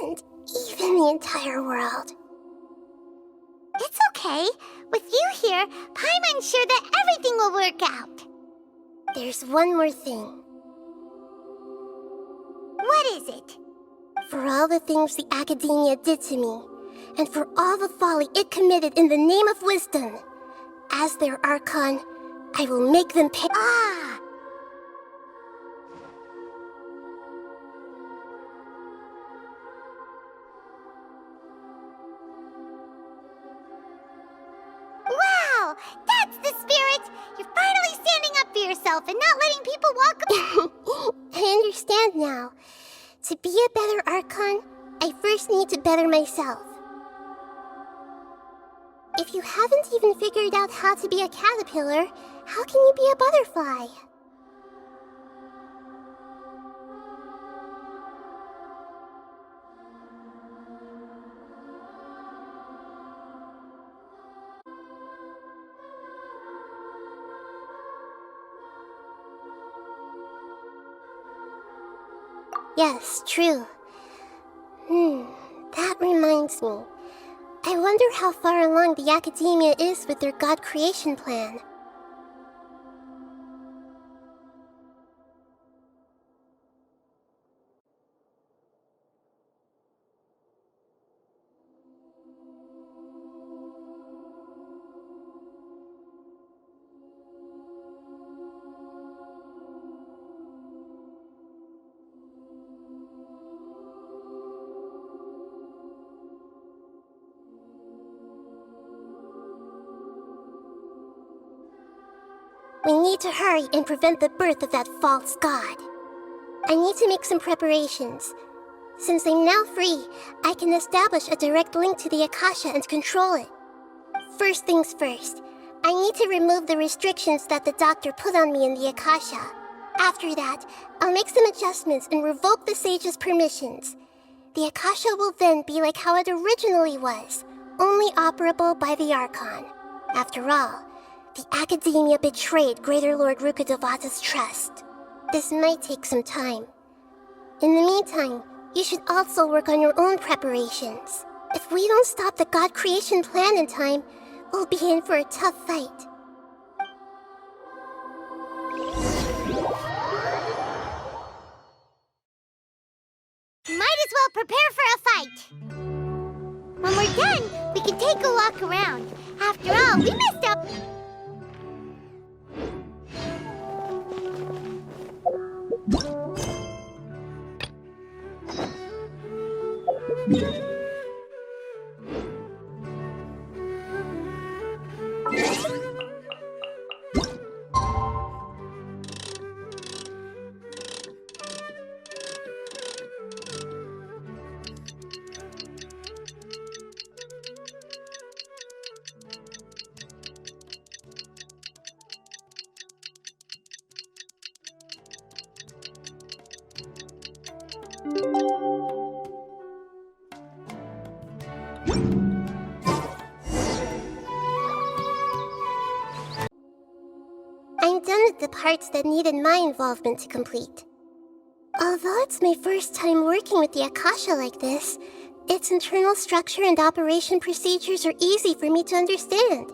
and even the entire world. It's okay. With you here, Paimon's sure that everything will work out. There's one more thing. What is it? For all the things the Academia did to me, and for all the folly it committed in the name of wisdom, as their Archon, I will make them pay. Ah! Wow! That's the spirit! You're finally standing up for yourself and not letting people walk. I understand now. To be a better Archon, I first need to better myself. If you haven't even figured out how to be a caterpillar, how can you be a butterfly? Yes, true. That reminds me. I wonder how far along the Academia is with their God creation plan. We need to hurry and prevent the birth of that false god. I need to make some preparations. Since I'm now free, I can establish a direct link to the Akasha and control it. First things first, I need to remove the restrictions that the doctor put on me in the Akasha. After that, I'll make some adjustments and revoke the sage's permissions. The Akasha will then be like how it originally was, only operable by the Archon. After all, the Academia betrayed Greater Lord Rukkhadevata's trust. This might take some time. In the meantime, you should also work on your own preparations. If we don't stop the God creation plan in time, we'll be in for a tough fight. Might as well prepare for a fight. When we're done, we can take a walk around. After all, we messed up. I'm done with the parts that needed my involvement to complete. Although it's my first time working with the Akasha like this, its internal structure and operation procedures are easy for me to understand.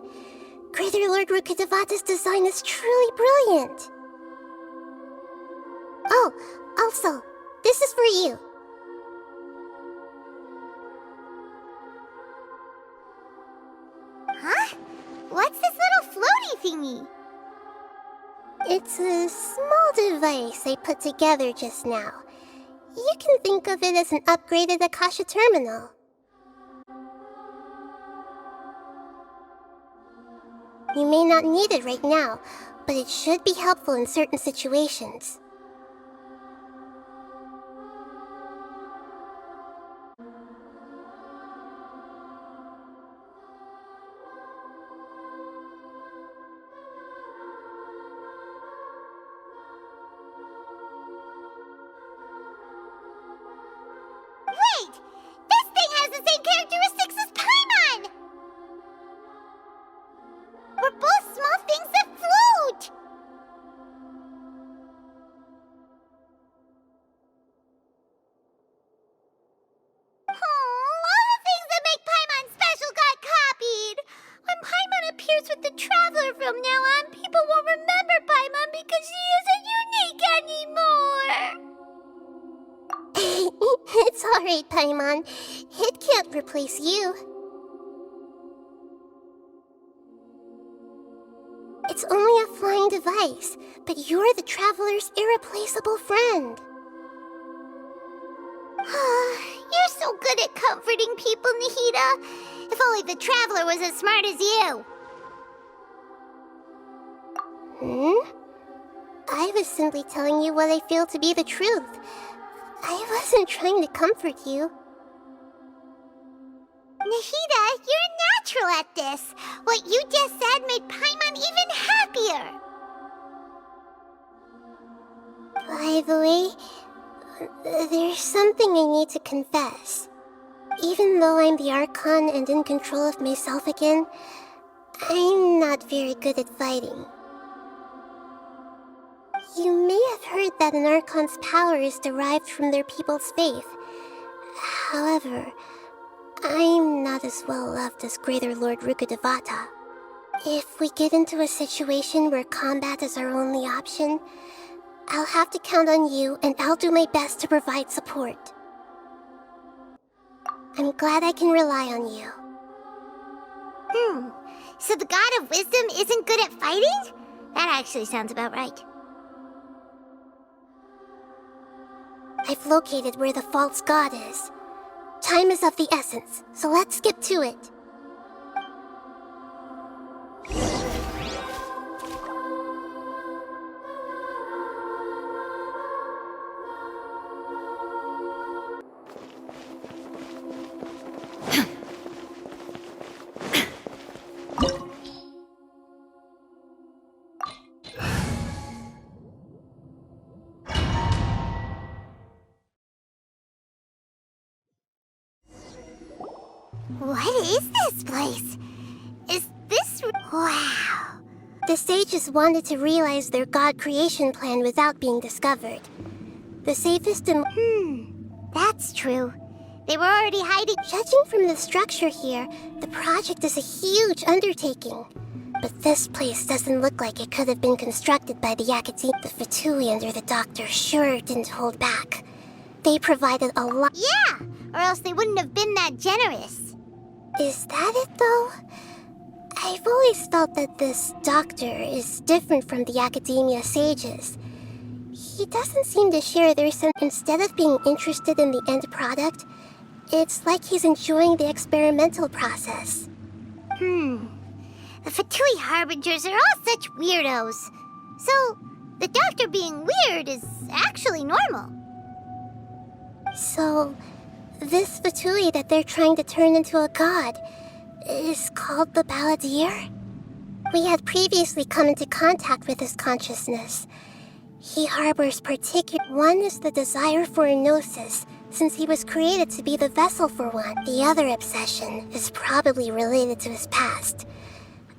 Greater Lord Rukkhadevata's design is truly brilliant. Oh, also, This is for you. Huh? What's this little floaty thingy? It's a small device I put together just now. You can think of it as an upgraded Akasha terminal. You may not need it right now, but it should be helpful in certain situations. Wait! This thing has the same characteristics as Paimon! We're both small things that float! All the things that make Paimon special got copied! When Paimon appears with the Traveler from now on, people won't remember Paimon because she isn't unique anymore! It's alright, Paimon. It can't replace you. It's only a flying device, but you're the Traveler's irreplaceable friend. You're so good at comforting people, Nahida. If only the Traveler was as smart as you. I was simply telling you what I feel to be the truth. I wasn't trying to comfort you. Nahida, you're natural at this. What you just said made Paimon even happier. By the way, there's something I need to confess. Even though I'm the Archon and in control of myself again, I'm not very good at fighting. You may have heard that an Archon's power is derived from their people's faith. However, I'm not as well loved as Greater Lord Rukkhadevata. If we get into a situation where combat is our only option, I'll have to count on you, and I'll do my best to provide support. I'm glad I can rely on you. So the God of Wisdom isn't good at fighting? That actually sounds about right. I've located where the false god is. Time is of the essence, so let's skip to it. What is this place? Is this... Wow. The sages wanted to realize their god creation plan without being discovered. The safest and... That's true. They were already hiding... Judging from the structure here, the project is a huge undertaking. But this place doesn't look like it could have been constructed by the Academy. The Fatui under the Doctor sure didn't hold back. They provided a lot... Yeah! Or else they wouldn't have been that generous. Is that it, though? I've always felt that this doctor is different from the Academia sages. He doesn't seem to share their sense. Instead of being interested in the end product, it's like he's enjoying the experimental process. The Fatui Harbingers are all such weirdos. So, the doctor being weird is actually normal. So, this Fatui that they're trying to turn into a god is called the Balladeer? We had previously come into contact with his consciousness. He harbors one is the desire for a gnosis, since he was created to be the vessel for one. The other obsession is probably related to his past.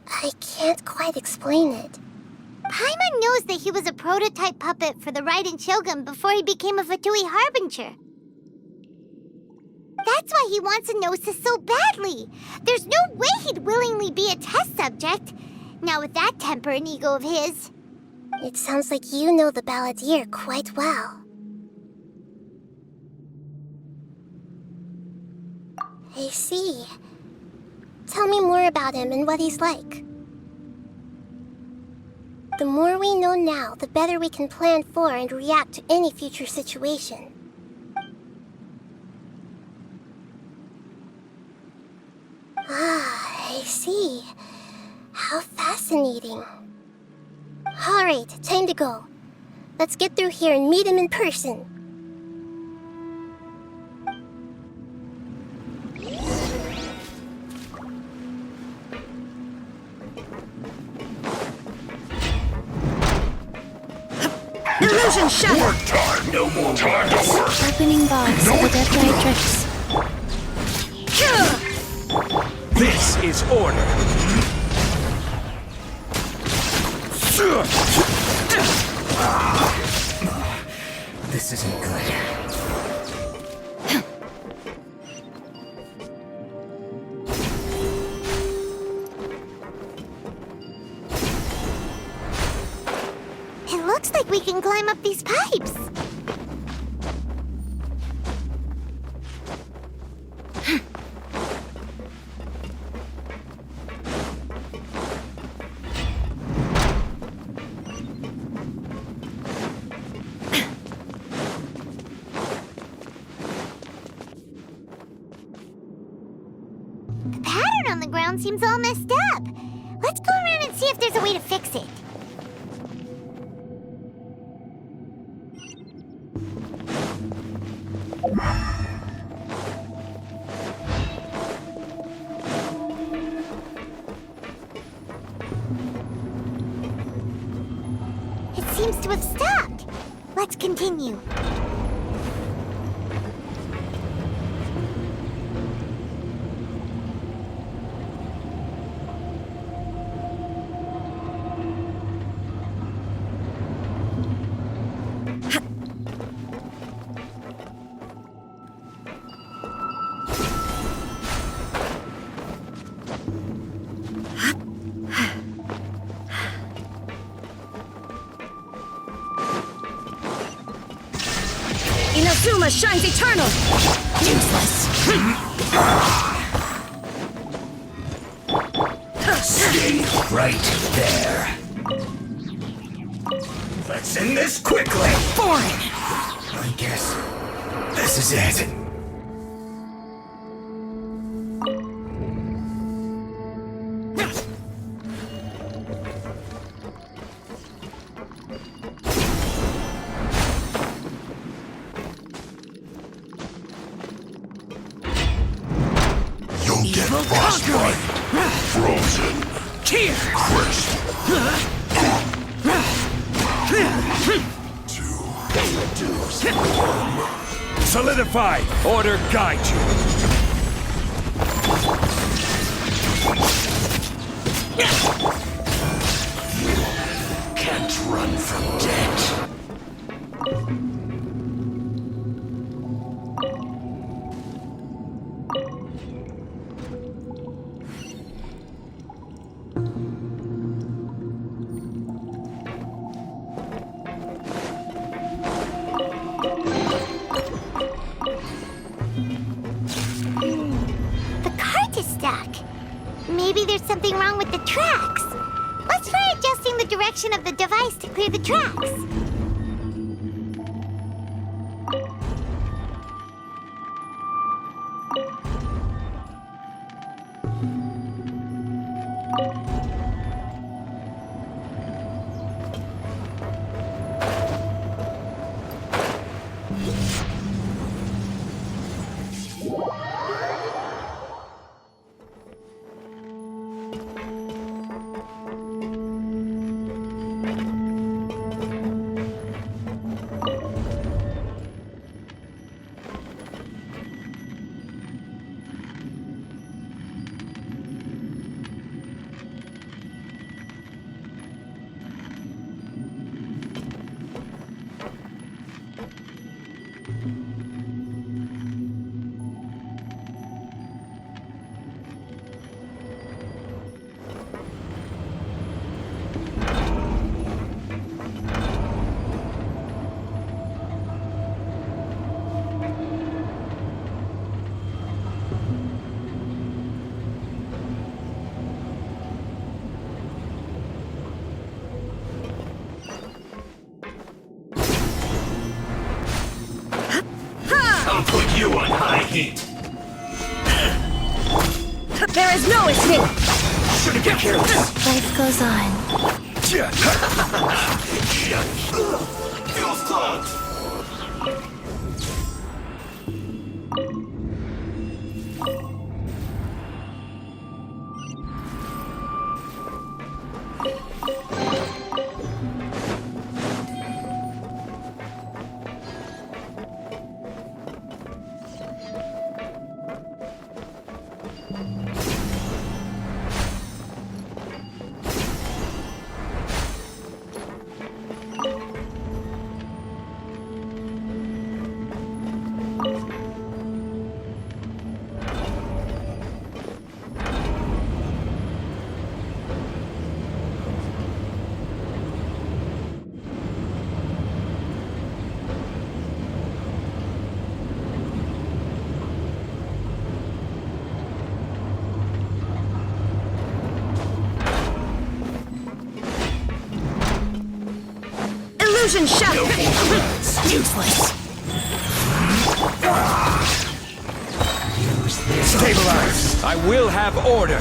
I can't quite explain it. Paimon knows that he was a prototype puppet for the Raiden Shogun before he became a Fatui Harbinger. That's why he wants a gnosis so badly. There's no way he'd willingly be a test subject. Now with that temper and ego of his. It sounds like you know the Balladeer quite well. I see. Tell me more about him and what he's like. The more we know now, the better we can plan for and react to any future situation. Ah, I see. How fascinating. Alright, time to go. Let's get through here and meet him in person. Illusion shattered! Time, no more time to work! Opening box of the Death Matrix. This is order! This isn't good. It looks like we can climb up these pipes. The pattern on the ground seems all messed up. Let's go around and see if there's a way to fix it. It seems to have stopped. Let's continue. Inazuma shines eternal! Useless! Stay right there. Let's end this quickly! Boring! I guess this is it. You'll get frostbite, frozen, crisp. Solidify! Order guide you! Can't run from death. The cart is stuck. Maybe there's something wrong with the tracks. Let's try adjusting the direction of the device to clear the tracks. There is no escape! Shouldn't get careless. Life goes on. Feels clogged. Illusion shattered! Useless! Stabilize. I will have order.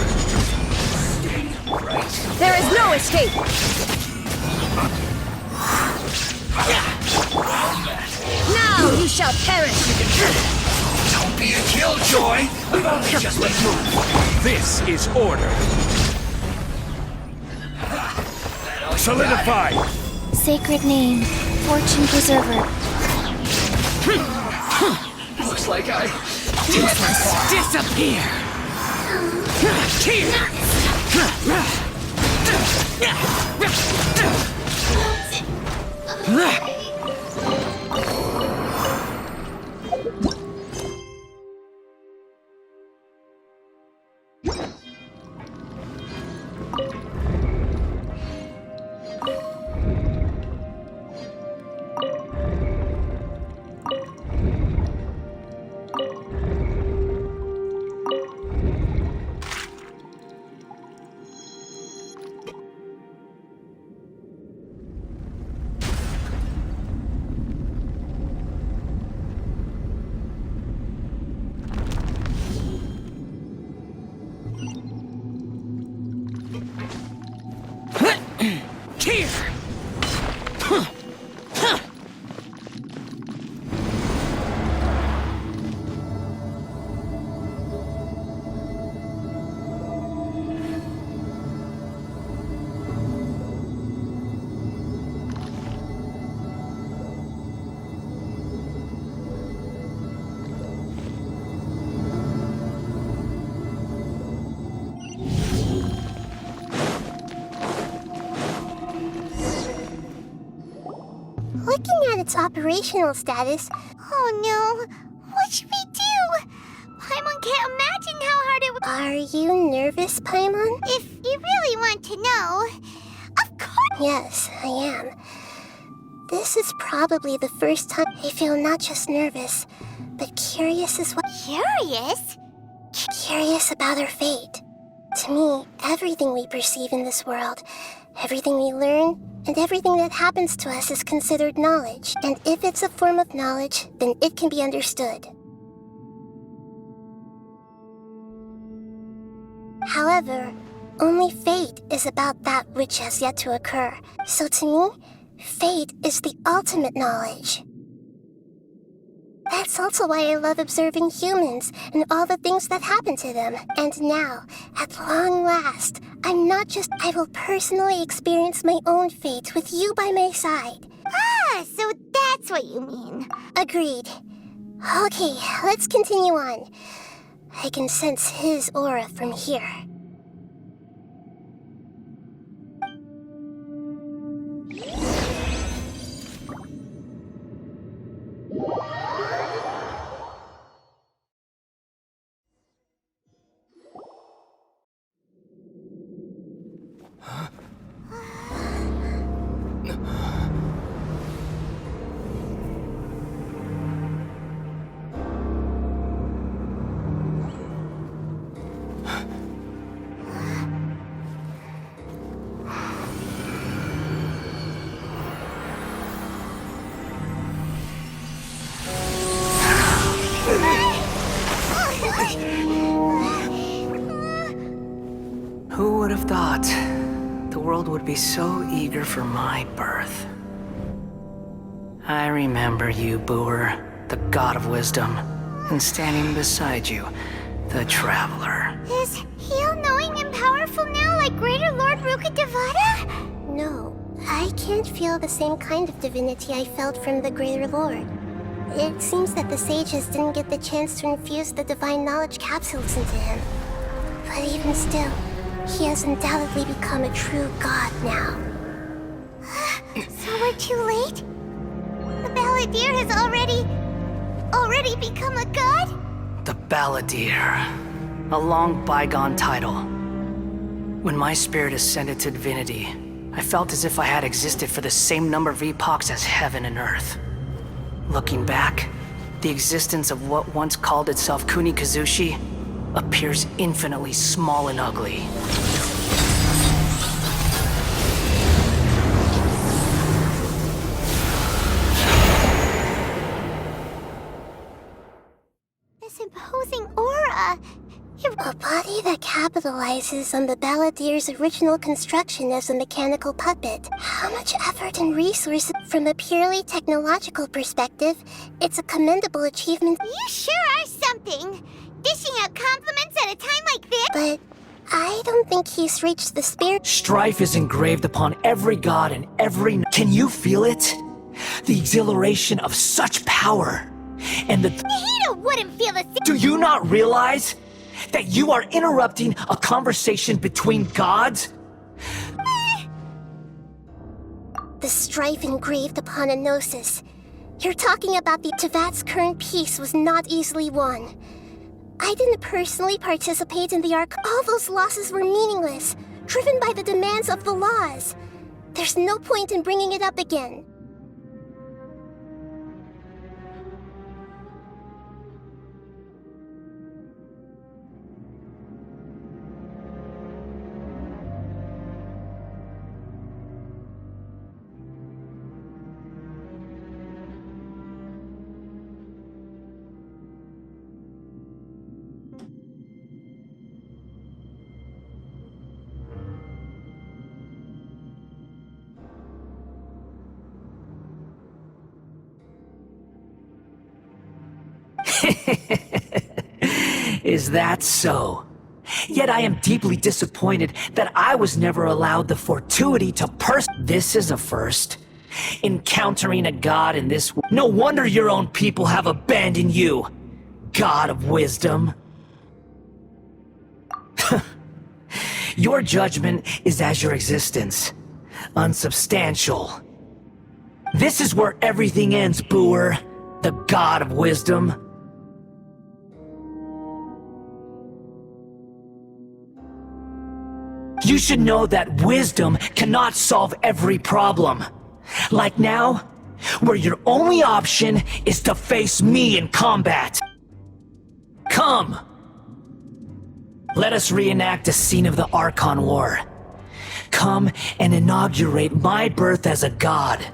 There is no escape! Now you shall perish! Don't be a killjoy. We've only just been moved. This is order. Solidify. Sacred name, Fortune Preserver. Looks like I Useless! Disappear! Looking at its operational status... Oh no! What should we do? Paimon can't imagine how hard it would... Are you nervous, Paimon? If you really want to know... Of course... Yes, I am. This is probably the first time I feel not just nervous, but curious as well. Curious? Curious about our fate. To me, everything we perceive in this world, everything we learn, and everything that happens to us is considered knowledge. And if it's a form of knowledge, then it can be understood. However, only fate is about that which has yet to occur. So to me, fate is the ultimate knowledge. That's also why I love observing humans and all the things that happen to them. And now, at long last, I will personally experience my own fate with you by my side. Ah, so that's what you mean. Agreed. Okay, let's continue on. I can sense his aura from here. have thought the world would be so eager for my birth? I remember you, Booer, the god of wisdom, and standing beside you, the traveler. Is he all-knowing and powerful now like Greater Lord Rukkhadevata? No, I can't feel the same kind of divinity I felt from the Greater Lord. It seems that the sages didn't get the chance to infuse the divine knowledge capsules into him. But even still, he has undoubtedly become a true god now. So we're too late? The Balladeer has already become a god? The Balladeer. A long bygone title. When my spirit ascended to divinity, I felt as if I had existed for the same number of epochs as heaven and earth. Looking back, the existence of what once called itself Kunikazushi appears infinitely small and ugly. This imposing aura. A body that capitalizes on the Balladeer's original construction as a mechanical puppet. How much effort and resources from a purely technological perspective, it's a commendable achievement. You sure are something. Dishing out compliments at a time like this. But I don't think he's reached the spirit. Strife is engraved upon every god and every... Can you feel it? The exhilaration of such power. And the... Nahida wouldn't feel the same. Do you not realize that you are interrupting a conversation between gods? The strife engraved upon a gnosis. You're talking about the Tevat's current peace was not easily won. I didn't personally participate in the Ark. All those losses were meaningless, driven by the demands of the laws. There's no point in bringing it up again. Is that so? Yet I am deeply disappointed that I was never allowed the fortuity to This is a first. Encountering a god in this way. No wonder your own people have abandoned you, god of wisdom. Your judgment is as your existence, unsubstantial. This is where everything ends, Booer, the god of wisdom. You should know that wisdom cannot solve every problem. Like now, where your only option is to face me in combat. Come! Let us reenact a scene of the Archon War. Come and inaugurate my birth as a god.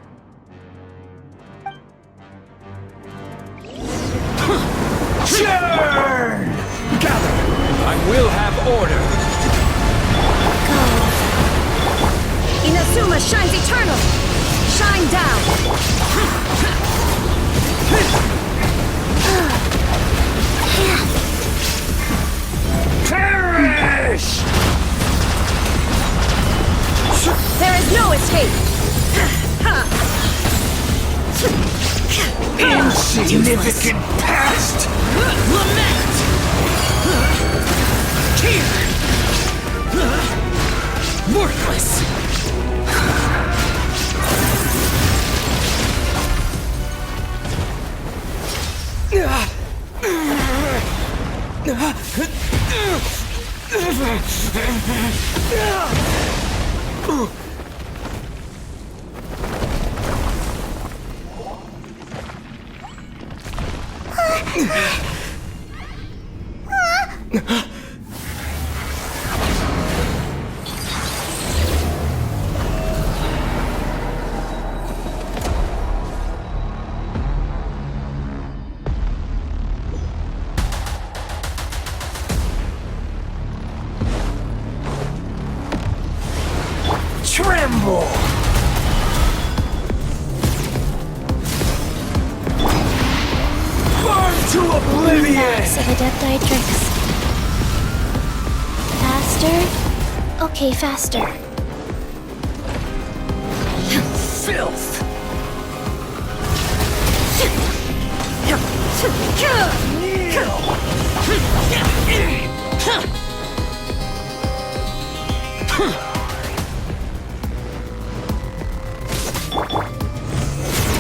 Churn! Gather! I will have order! Inazuma shines eternal! Shine down! Perish! There is no escape! Insignificant past! Lament! Here! Worthless! tremble! Burn to oblivion! Max of Adepti tricks. Faster? Okay, faster. You filth!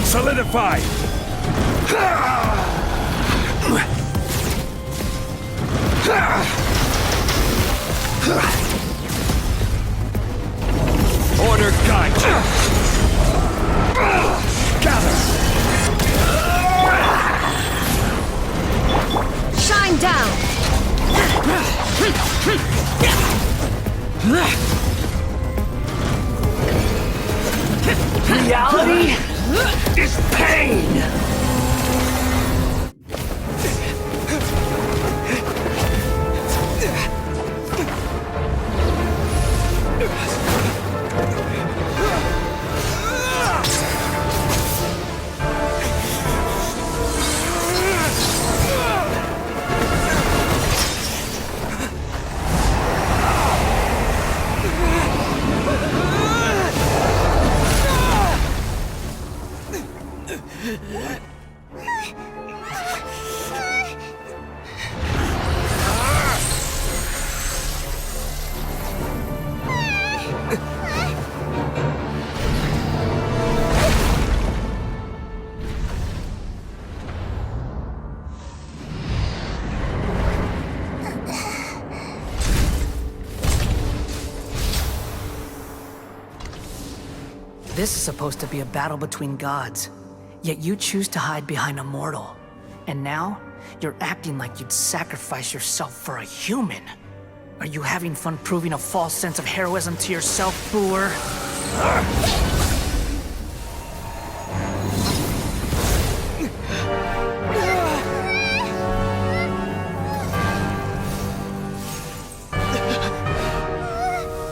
Solidify! Order guide! Gather! Shine down! Reality is pain! This is supposed to be a battle between gods, yet you choose to hide behind a mortal. And now, you're acting like you'd sacrifice yourself for a human. Are you having fun proving a false sense of heroism to yourself, Boor?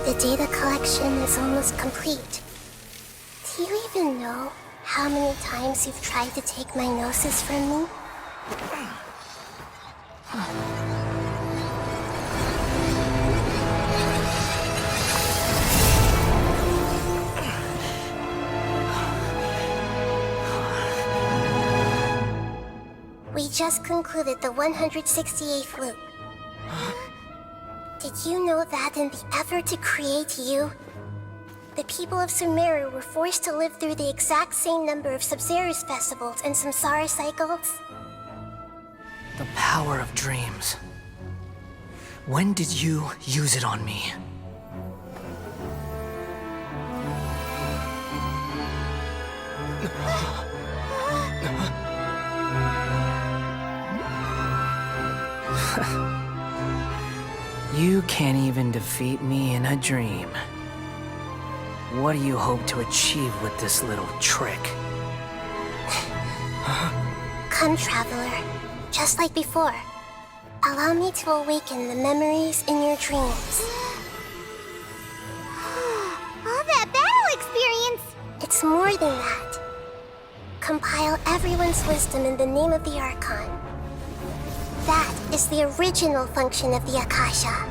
The data collection is almost complete. Do you even know how many times you've tried to take my gnosis from me? We just concluded the 168th loop. Did you know that in the effort to create you, the people of Sumeru were forced to live through the exact same number of Sub-Zerus festivals and Samsara cycles? The power of dreams. When did you use it on me? You can't even defeat me in a dream. What do you hope to achieve with this little trick? Come, Traveler. Just like before. Allow me to awaken the memories in your dreams. All that battle experience! It's more than that. Compile everyone's wisdom in the name of the Archon. That is the original function of the Akasha.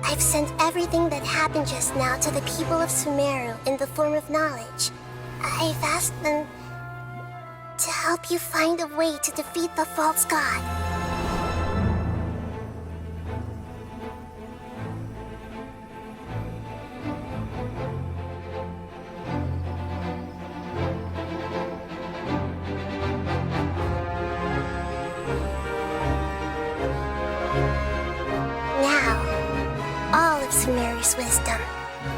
I've sent everything that happened just now to the people of Sumeru in the form of knowledge. I've asked them to help you find a way to defeat the false god. Sumeru's wisdom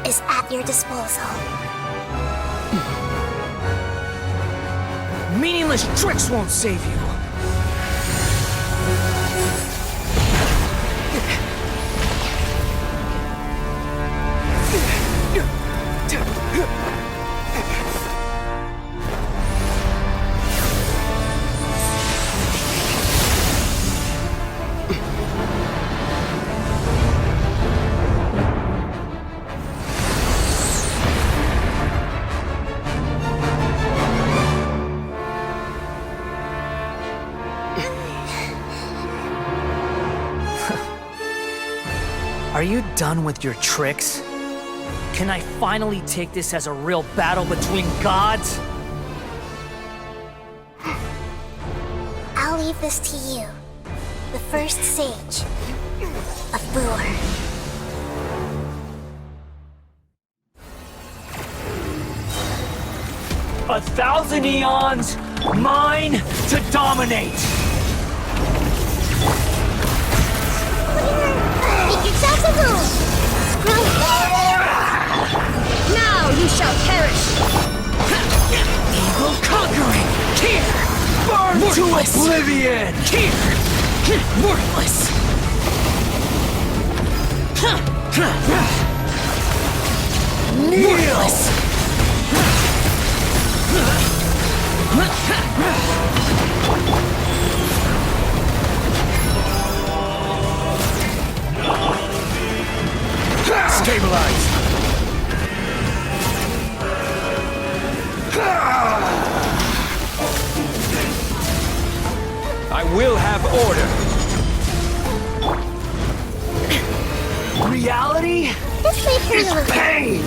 is at your disposal. Meaningless tricks won't save you! you done with your tricks? Can I finally take this as a real battle between gods? I'll leave this to you, the first sage of Boor. 1,000 eons, mine to dominate! Make yourselves at home! Now you shall perish! Evil conquering! Here! Burn Worthless. to oblivion! Here! Worthless! Worthless! Stabilize! I will have order! Reality This may hurt is a little. pain!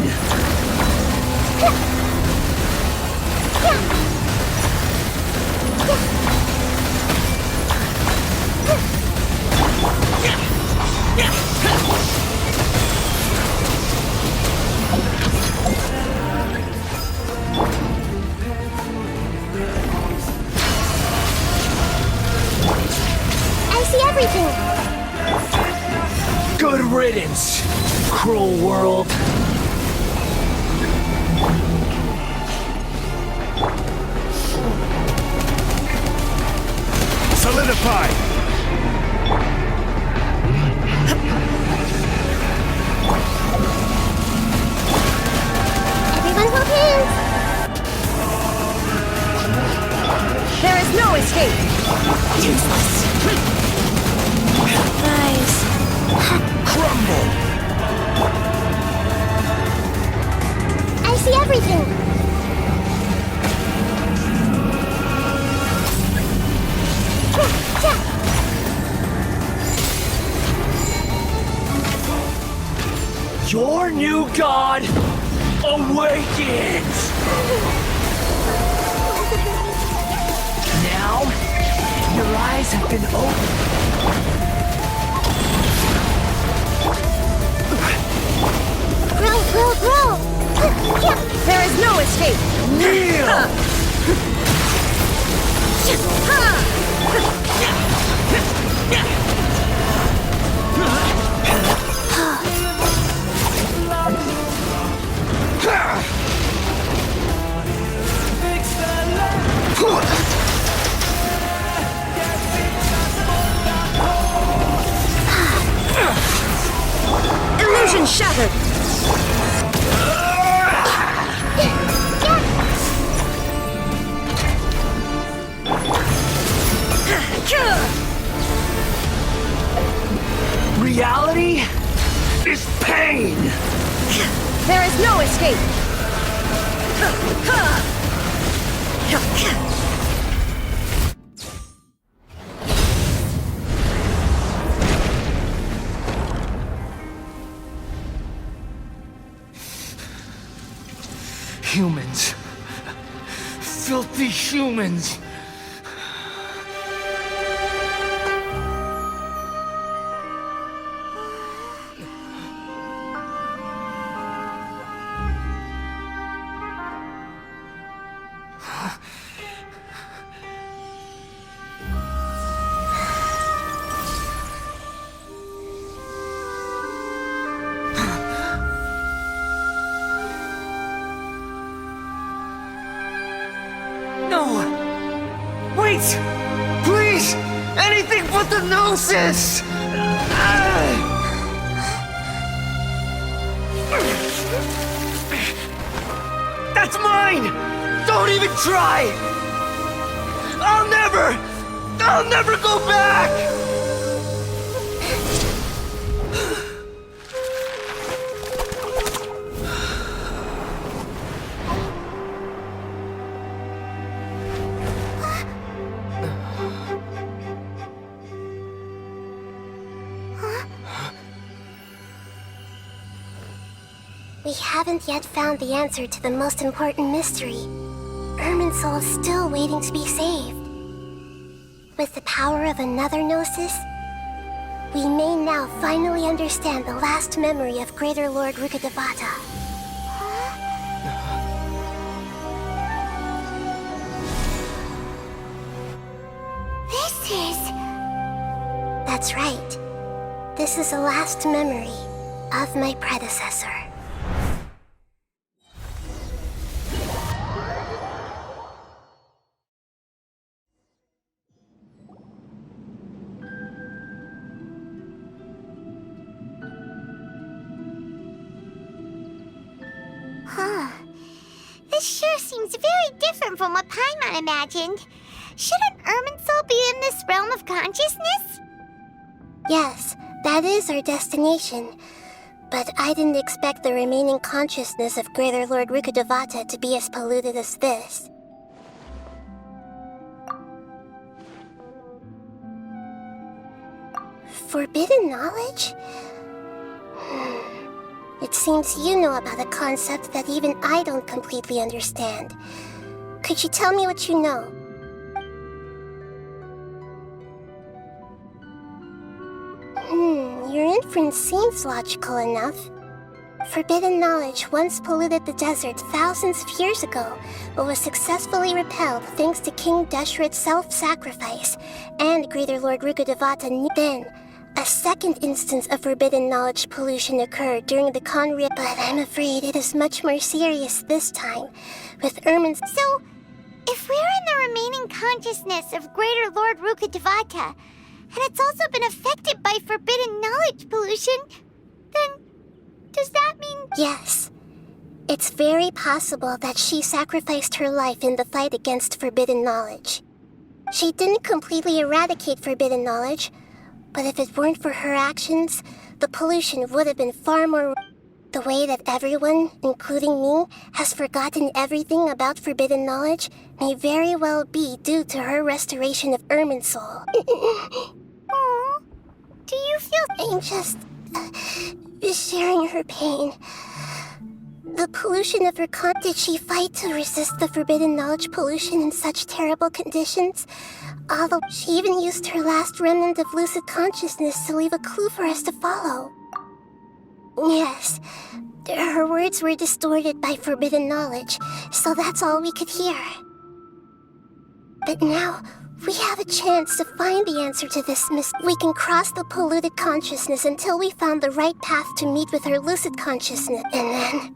I see everything! Good riddance, cruel world. Solidify! Everyone hold hands! There is no escape! Useless! Nice. Crumble! I see everything! Your new god awakens! Now, your eyes have been opened. Grow! There is no escape! Kneel! Illusion shattered! Reality is pain! There is no escape! Humans. Filthy humans. Please! Anything but the Gnosis! That's mine! Don't even try! I'll never go back! We haven't yet found the answer to the most important mystery. Irminsul is still waiting to be saved. With the power of another Gnosis, we may now finally understand the last memory of Greater Lord Rukkhadevata. This is... That's right. This is the last memory of my predecessor. Huh. This sure seems very different from what Paimon imagined. Shouldn't Irminsul be in this realm of consciousness? Yes, that is our destination. But I didn't expect the remaining consciousness of Greater Lord Rukkhadevata to be as polluted as this. Forbidden knowledge? It seems you know about a concept that even I don't completely understand. Could you tell me what you know? Your inference seems logical enough. Forbidden knowledge once polluted the desert thousands of years ago, but was successfully repelled thanks to King Deshret's self-sacrifice and Greater Lord Rukkhadevata. Then, a second instance of forbidden knowledge pollution occurred during the Conria, but I'm afraid it is much more serious this time, with Irmin's. So, if we're in the remaining consciousness of Greater Lord Rukkhadevata, and it's also been affected by forbidden knowledge pollution, then does that mean... Yes. It's very possible that she sacrificed her life in the fight against forbidden knowledge. She didn't completely eradicate forbidden knowledge, but if it weren't for her actions, the pollution would have been far more... The way that everyone, including me, has forgotten everything about forbidden knowledge may very well be due to her restoration of Irminsul. Aww. Do you feel... I'm just... sharing her pain. The pollution of her did she fight to resist the forbidden knowledge pollution in such terrible conditions? Although she even used her last remnant of lucid consciousness to leave a clue for us to follow. Yes, her words were distorted by forbidden knowledge, so that's all we could hear. But now, we have a chance to find the answer to this mystery. We can cross the polluted consciousness until we found the right path to meet with her lucid consciousness, and then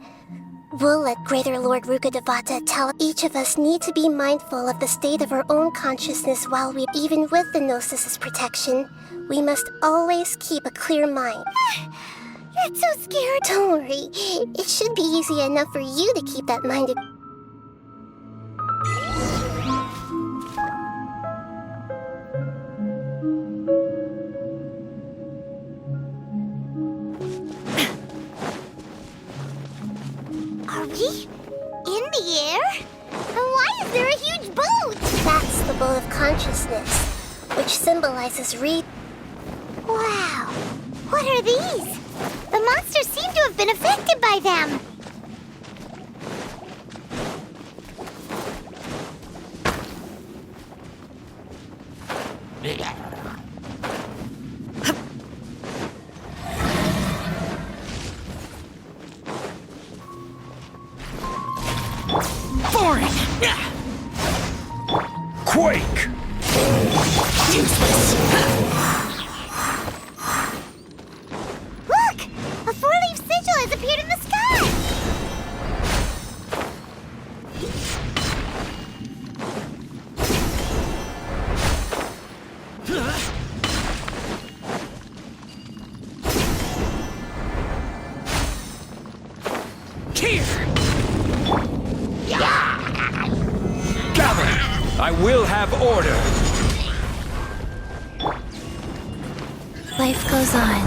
we'll let Greater Lord Rukkhadevata tell. Each of us need to be mindful of the state of our own consciousness while we, even with the Gnosis's protection, we must always keep a clear mind. That's so scared. Don't worry, it should be easy enough for you to keep that mind. Are we in the air? And why is there a huge boat? That's the boat of consciousness, which symbolizes Wow, what are these? The monsters seem to have been affected by them. Boring! Quake! Useless! Look! A four-leaf sigil has appeared in the sky! Here! Gather! I will have order! Life goes on.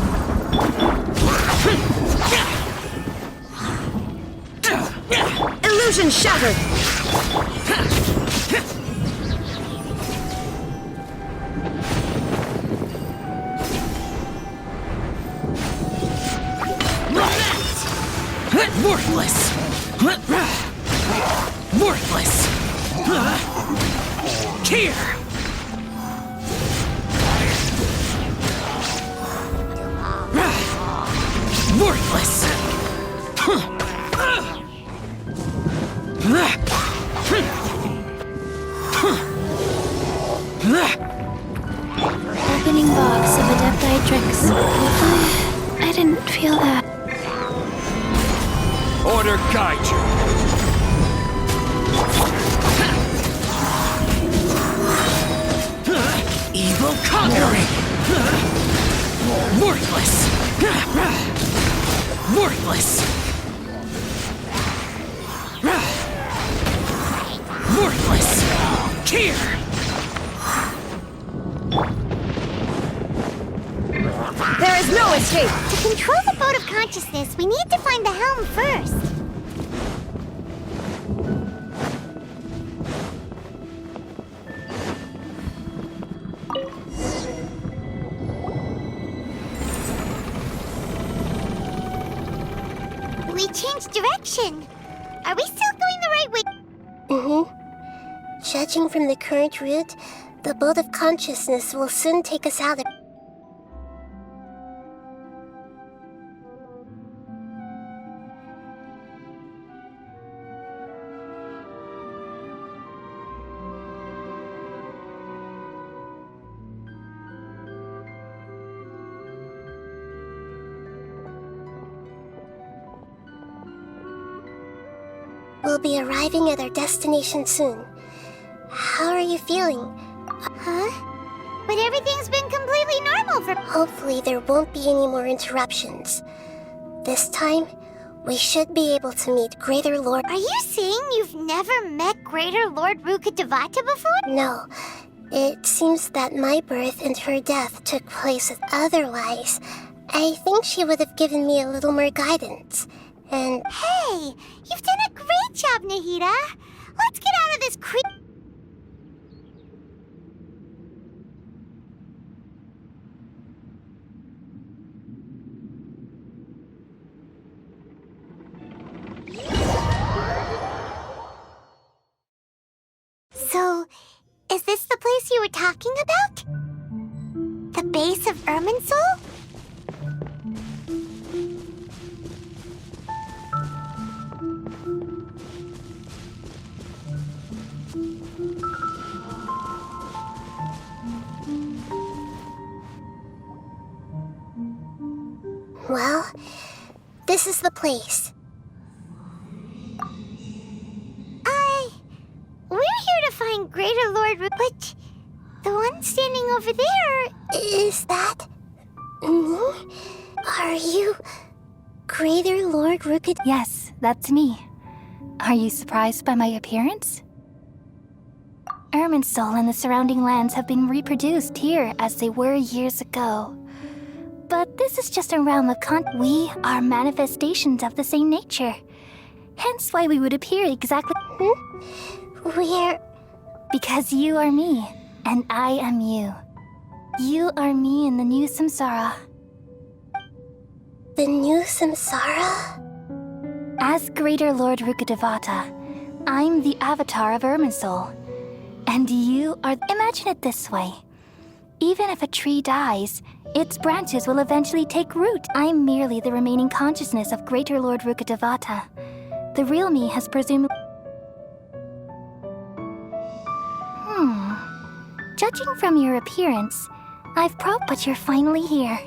Illusion shattered! Worthless! Worthless! Here! Worthless! Opening box of Adepti. I didn't feel that. Order guide you. Evil conquering! Worthless! Worthless! Worthless! Here! There is no escape! To control the boat of consciousness, we need to find the helm first. We changed direction. Are we still going the right way? Mm-hmm. Judging from the current route, the boat of consciousness will soon take us out of... We'll be arriving at our destination soon. How are you feeling? Huh? But everything's been completely normal for... Hopefully there won't be any more interruptions. This time, we should be able to meet Greater Lord... Are you saying you've never met Greater Lord Rukkhadevata before? No. It seems that my birth and her death took place otherwise. I think she would have given me a little more guidance. And... Hey! You've done a great job, Nahida! Let's get out of this So, is this the place you were talking about? The base of Irminsul? Well, this is the place. We're here to find Greater Lord but the one standing over there... Is that... Are you... Greater Lord Rukkad... Yes, that's me. Are you surprised by my appearance? Irminsul and the surrounding lands have been reproduced here as they were years ago. But this is just a realm of we are manifestations of the same nature. Hence why we would appear exactly... We're... Because you are me, and I am you. You are me in the new samsara. The new samsara? As Greater Lord Rukkhadevata, I'm the avatar of Irminsul. And you are... Imagine it this way. Even if a tree dies, its branches will eventually take root. I'm merely the remaining consciousness of Greater Lord Rukkhadevata. The real me has presumably... Judging from your appearance, but you're finally here.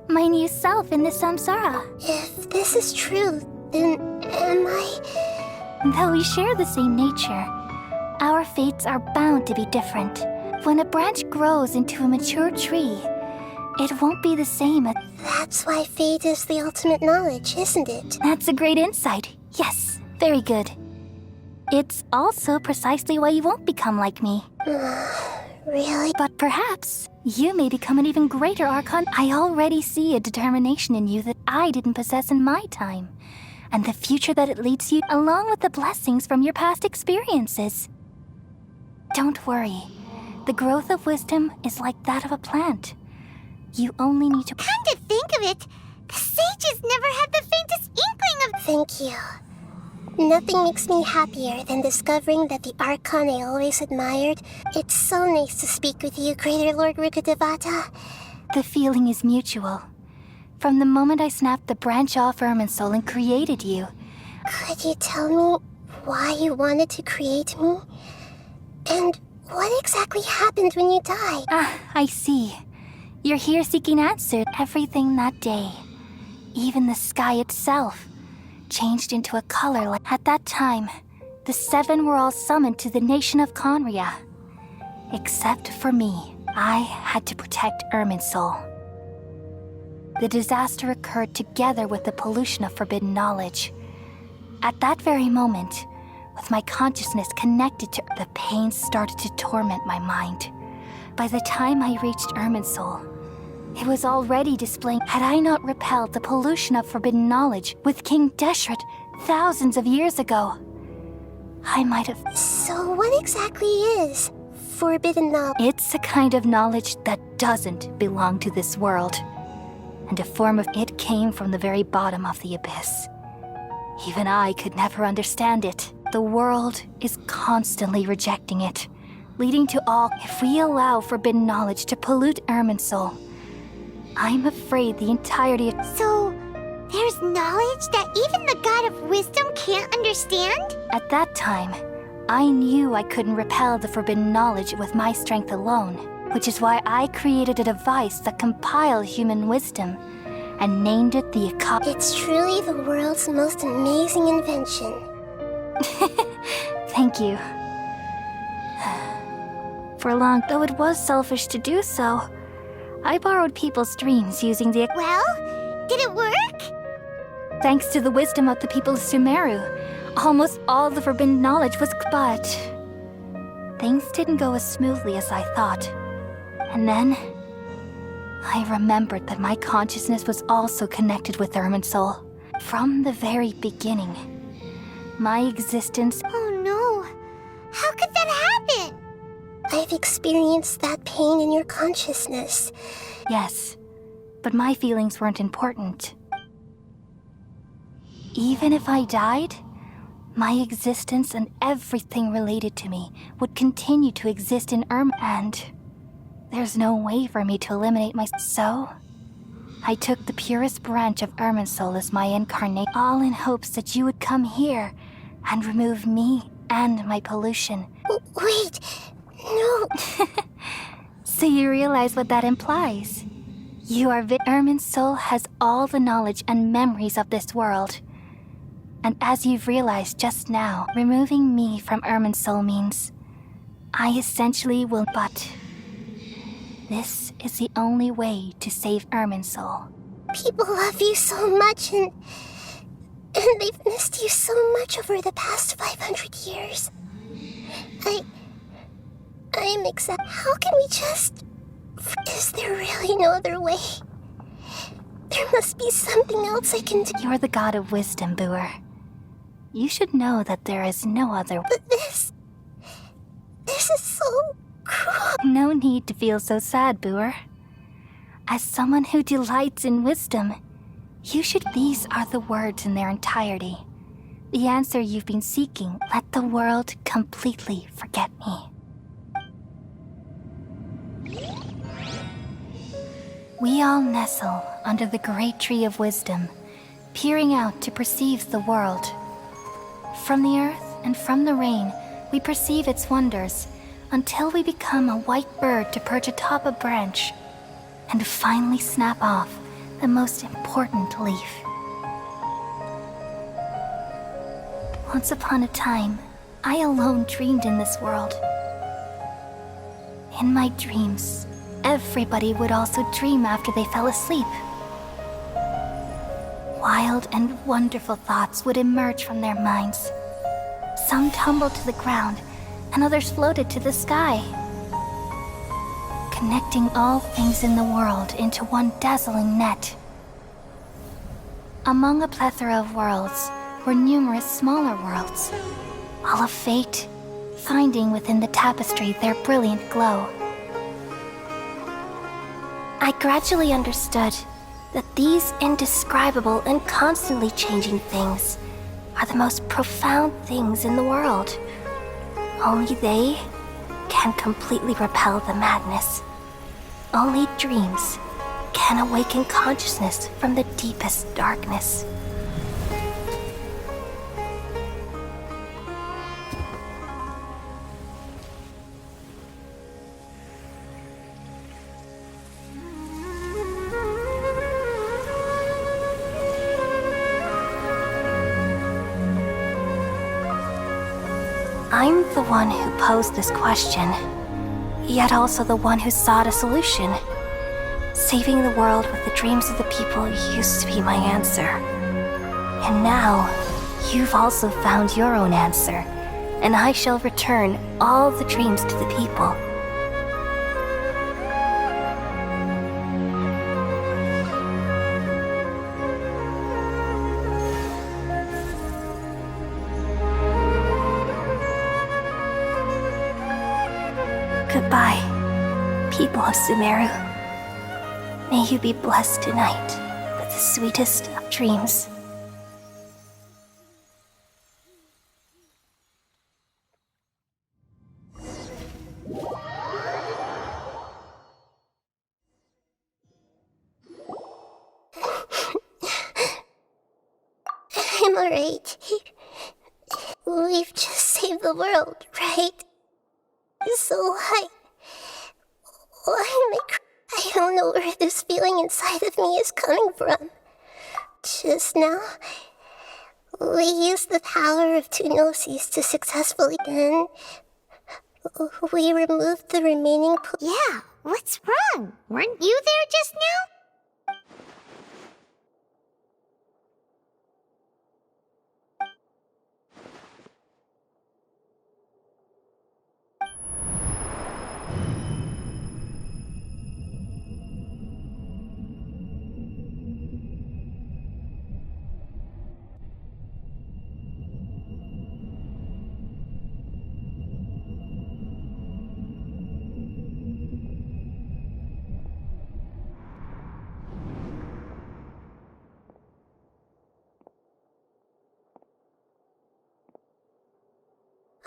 My new self in the samsara. If this is true, then am I... Though we share the same nature, our fates are bound to be different. When a branch grows into a mature tree, it won't be the same as... That's why fate is the ultimate knowledge, isn't it? That's a great insight. Yes, very good. It's also precisely why you won't become like me. Really? But perhaps you may become an even greater Archon. I already see a determination in you that I didn't possess in my time, and the future that it leads you, along with the blessings from your past experiences. Don't worry. The growth of wisdom is like that of a plant. You only need to... Come to think of it, the sages never had the faintest inkling of... Thank you. Nothing makes me happier than discovering that the Archon I always admired. It's so nice to speak with you, Greater Lord Rukkhadevata. The feeling is mutual. From the moment I snapped the branch off Irminsul and created you. Could you tell me why you wanted to create me? And what exactly happened when you died? Ah, I see. You're here seeking answers. Everything that day, even the sky itself, changed into a color. At that time, the seven were all summoned to the nation of Conria. Except for me. I had to protect Irminsul. The disaster occurred together with the pollution of forbidden knowledge. At that very moment, with my consciousness connected to the pain started to torment my mind. By the time I reached Irminsul, it was already displaying. Had I not repelled the pollution of forbidden knowledge with King Deshret thousands of years ago, I might have... So what exactly is forbidden knowledge? It's a kind of knowledge that doesn't belong to this world. And a form of it came from the very bottom of the abyss. Even I could never understand it. The world is constantly rejecting it, leading to all. If we allow forbidden knowledge to pollute Irminsul, I'm afraid the entirety of... So, there's knowledge that even the God of Wisdom can't understand? At that time, I knew I couldn't repel the forbidden knowledge with my strength alone, which is why I created a device that compiled human wisdom and named it the Akasha. It's truly the world's most amazing invention. Thank you. For long, though it was selfish to do so, I borrowed people's dreams using the... Well, did it work? Thanks to the wisdom of the people of Sumeru, almost all the forbidden knowledge was... But things didn't go as smoothly as I thought. And then I remembered that my consciousness was also connected with Irminsul. From the very beginning, my existence... Oh no! How could that happen? I've experienced that pain in your consciousness. Yes, but my feelings weren't important. Even if I died, my existence and everything related to me would continue to exist in and there's no way for me to eliminate myself. So, I took the purest branch of Irminsul as my incarnate, all in hopes that you would come here and remove me and my pollution. Wait, no. So you realize what that implies. You are Irminsul has all the knowledge and memories of this world. And as you've realized just now, removing me from Irminsul means I essentially will... But this is the only way to save Irminsul. People love you so much and they've missed you so much over the past 500 years. I'm exact. How can we just... Is there really no other way? There must be something else I can do. You're the god of wisdom, Booer. You should know that there is no other... But this is so cruel. No need to feel so sad, Booer. As someone who delights in wisdom, you should... These are the words in their entirety. The answer you've been seeking. Let the world completely forget me. We all nestle under the great tree of wisdom, peering out to perceive the world. From the earth and from the rain, we perceive its wonders, until we become a white bird to perch atop a branch, and finally snap off the most important leaf. Once upon a time, I alone dreamed in this world. In my dreams, everybody would also dream after they fell asleep. Wild and wonderful thoughts would emerge from their minds. Some tumbled to the ground, and others floated to the sky, connecting all things in the world into one dazzling net. Among a plethora of worlds were numerous smaller worlds, all of fate, finding within the tapestry their brilliant glow. I gradually understood that these indescribable and constantly changing things are the most profound things in the world. Only they can completely repel the madness. Only dreams can awaken consciousness from the deepest darkness. I'm the one who posed this question, yet also the one who sought a solution. Saving the world with the dreams of the people used to be my answer. And now, you've also found your own answer, and I shall return all the dreams to the people. Goodbye, people of Sumeru. May you be blessed tonight with the sweetest of dreams. I'm alright. We've just saved the world, right? So why am I I don't know where this feeling inside of me is coming from. Just now, we used the power of two gnosis to successfully, then we removed the remaining. Yeah, what's wrong? Weren't you there just now?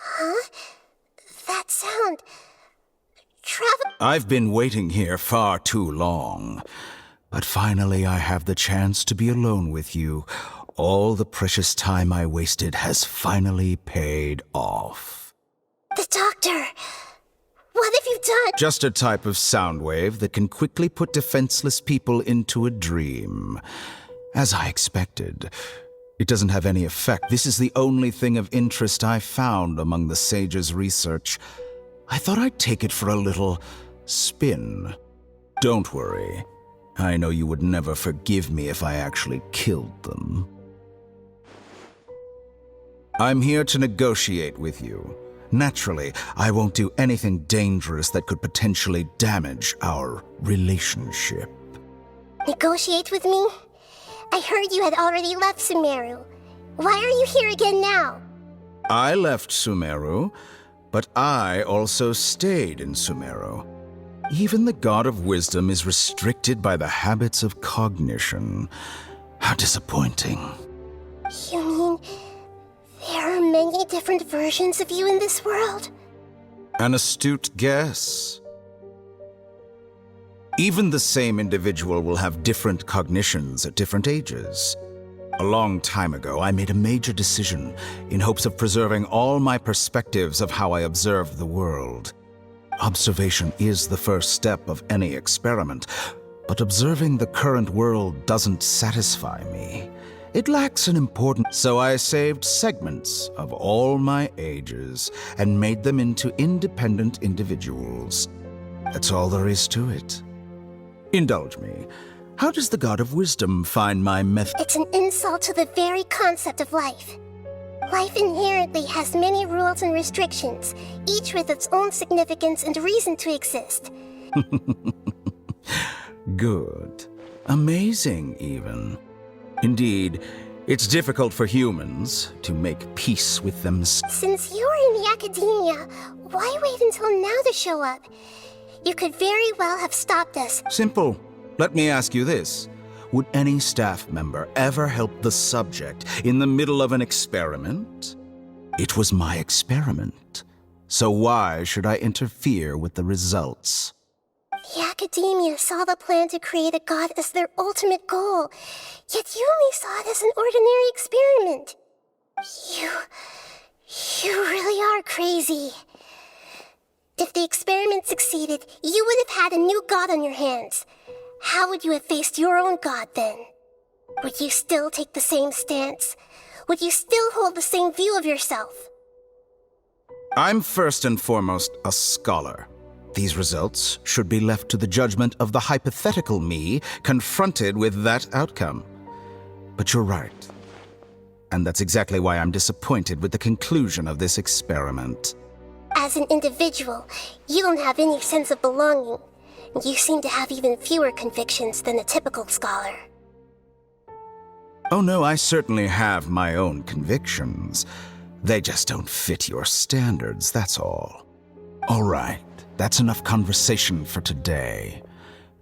Huh? That sound... Travel... I've been waiting here far too long. But finally I have the chance to be alone with you. All the precious time I wasted has finally paid off. The doctor! What have you done? Just a type of sound wave that can quickly put defenseless people into a dream. As I expected. It doesn't have any effect. This is the only thing of interest I found among the sage's research. I thought I'd take it for a little spin. Don't worry. I know you would never forgive me if I actually killed them. I'm here to negotiate with you. Naturally, I won't do anything dangerous that could potentially damage our relationship. Negotiate with me? I heard you had already left Sumeru. Why are you here again now? I left Sumeru, but I also stayed in Sumeru. Even the God of Wisdom is restricted by the habits of cognition. How disappointing. You mean there are many different versions of you in this world? An astute guess. Even the same individual will have different cognitions at different ages. A long time ago, I made a major decision in hopes of preserving all my perspectives of how I observed the world. Observation is the first step of any experiment, but observing the current world doesn't satisfy me. It lacks an important... So I saved segments of all my ages and made them into independent individuals. That's all there is to it. Indulge me. How does the God of Wisdom find my method? It's an insult to the very concept of life. Life inherently has many rules and restrictions, each with its own significance and reason to exist. Good. Amazing, even. Indeed, it's difficult for humans to make peace with themselves. Since you were in the academia, why wait until now to show up? You could very well have stopped us. Simple. Let me ask you this. Would any staff member ever help the subject in the middle of an experiment? It was my experiment, so why should I interfere with the results? The Academia saw the plan to create a god as their ultimate goal, yet you only saw it as an ordinary experiment. You really are crazy. If the experiment succeeded, you would have had a new god on your hands. How would you have faced your own god then? Would you still take the same stance? Would you still hold the same view of yourself? I'm first and foremost a scholar. These results should be left to the judgment of the hypothetical me confronted with that outcome. But you're right. And that's exactly why I'm disappointed with the conclusion of this experiment. As an individual, you don't have any sense of belonging. You seem to have even fewer convictions than a typical scholar. Oh no, I certainly have my own convictions. They just don't fit your standards, that's all. All right, that's enough conversation for today.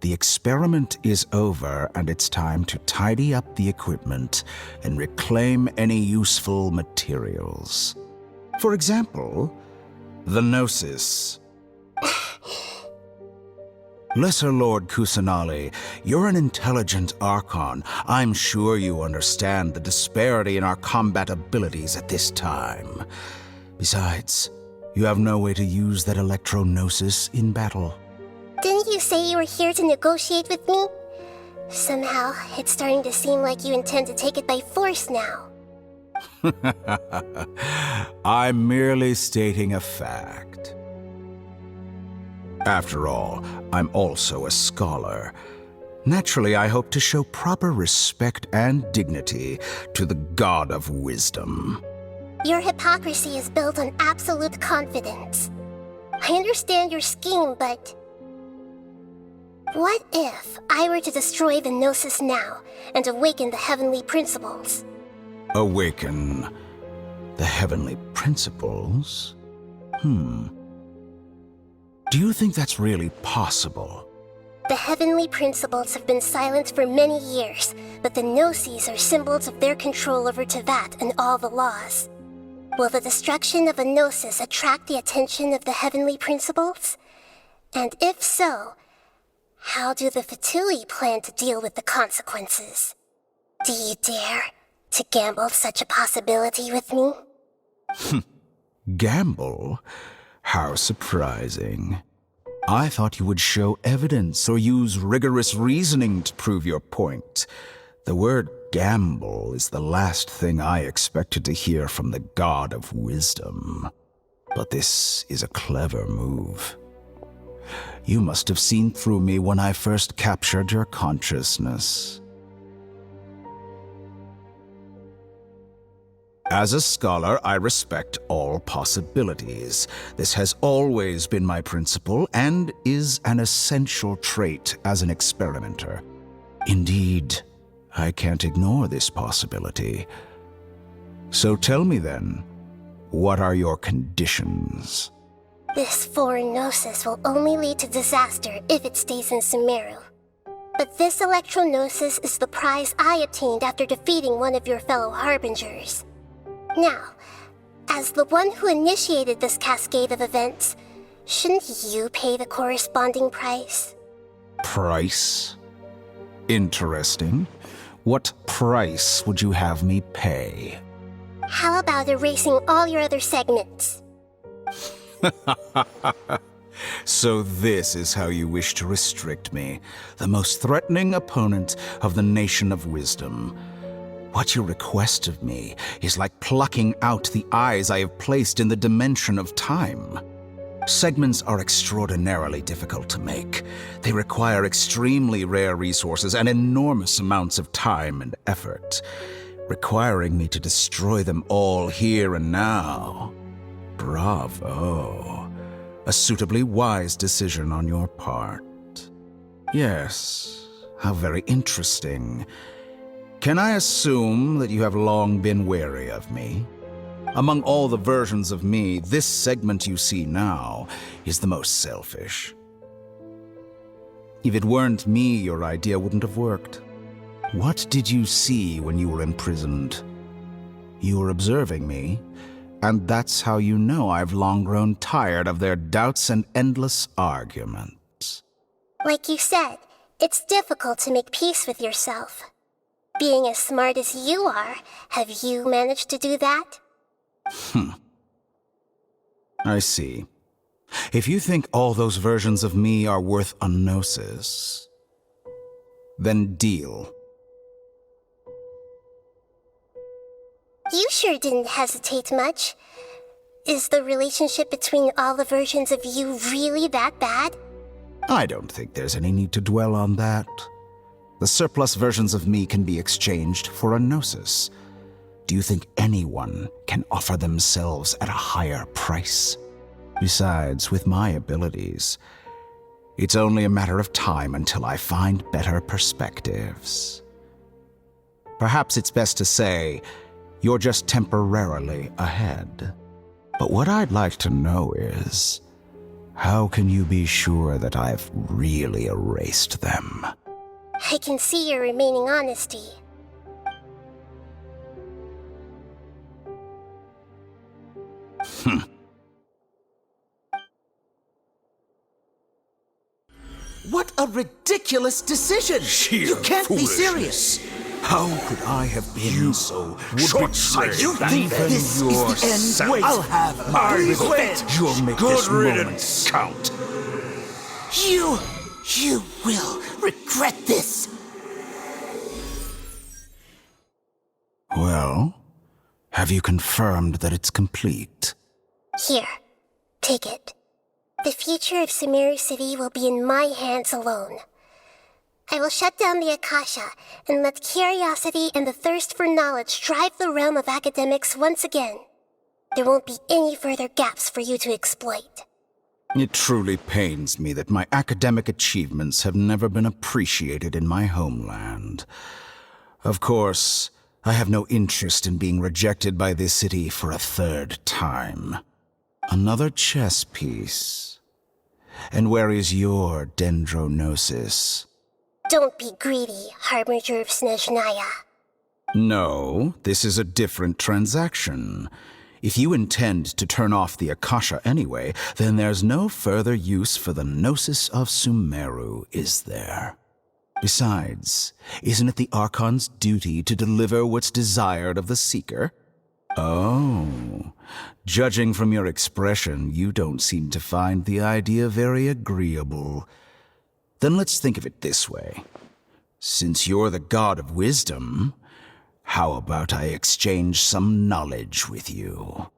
The experiment is over, and it's time to tidy up the equipment and reclaim any useful materials. For example, the Gnosis. Lesser Lord Kusanali, you're an intelligent Archon. I'm sure you understand the disparity in our combat abilities at this time. Besides, you have no way to use that Electro-Gnosis in battle. Didn't you say you were here to negotiate with me? Somehow, it's starting to seem like you intend to take it by force now. I'm merely stating a fact. After all, I'm also a scholar. Naturally, I hope to show proper respect and dignity to the God of Wisdom. Your hypocrisy is built on absolute confidence. I understand your scheme, but... what if I were to destroy the Gnosis now and awaken the heavenly principles? Awaken the heavenly principles? Do you think that's really possible? The heavenly principles have been silent for many years, but the Gnosis are symbols of their control over Tevat and all the laws. Will the destruction of a Gnosis attract the attention of the heavenly principles? And if so, how do the Fatui plan to deal with the consequences? Do you dare to gamble such a possibility with me? Gamble? How surprising. I thought you would show evidence or use rigorous reasoning to prove your point. The word gamble is the last thing I expected to hear from the God of Wisdom. But this is a clever move. You must have seen through me when I first captured your consciousness. As a scholar, I respect all possibilities. This has always been my principle and is an essential trait as an experimenter. Indeed, I can't ignore this possibility. So tell me then, what are your conditions? This foreign Gnosis will only lead to disaster if it stays in Sumeru. But this Electro-Gnosis is the prize I obtained after defeating one of your fellow Harbingers. Now, as the one who initiated this cascade of events, shouldn't you pay the corresponding price? Price? Interesting. What price would you have me pay? How about erasing all your other segments? So this is how you wish to restrict me, the most threatening opponent of the Nation of Wisdom. What you request of me is like plucking out the eyes I have placed in the dimension of time. Segments are extraordinarily difficult to make. They require extremely rare resources and enormous amounts of time and effort, requiring me to destroy them all here and now. Bravo. A suitably wise decision on your part. Yes, how very interesting. Can I assume that you have long been wary of me? Among all the versions of me, this segment you see now is the most selfish. If it weren't me, your idea wouldn't have worked. What did you see when you were imprisoned? You were observing me, and that's how you know I've long grown tired of their doubts and endless arguments. Like you said, it's difficult to make peace with yourself. Being as smart as you are, have you managed to do that? I see. If you think all those versions of me are worth a gnosis, then deal. You sure didn't hesitate much. Is the relationship between all the versions of you really that bad? I don't think there's any need to dwell on that. The surplus versions of me can be exchanged for a gnosis. Do you think anyone can offer themselves at a higher price? Besides, with my abilities, it's only a matter of time until I find better perspectives. Perhaps it's best to say, you're just temporarily ahead. But what I'd like to know is, how can you be sure that I've really erased them? I can see your remaining honesty. What a ridiculous decision! You can't be serious! How could I have been so short-sighted? You think this is the end? Wait, I'll have my revenge! You'll make Good this riddance. moment count. You will regret this! Well, have you confirmed that it's complete? Here, take it. The future of Sumeru City will be in my hands alone. I will shut down the Akasha and let curiosity and the thirst for knowledge drive the realm of academics once again. There won't be any further gaps for you to exploit. It truly pains me that my academic achievements have never been appreciated in my homeland. Of course, I have no interest in being rejected by this city for a third time. Another chess piece. And where is your dendronosis? Don't be greedy, Harbinger of Snezhnaya. No, this is a different transaction. If you intend to turn off the Akasha anyway, then there's no further use for the Gnosis of Sumeru, is there? Besides, isn't it the Archon's duty to deliver what's desired of the Seeker? Oh, judging from your expression, you don't seem to find the idea very agreeable. Then let's think of it this way. Since you're the god of wisdom, how about I exchange some knowledge with you?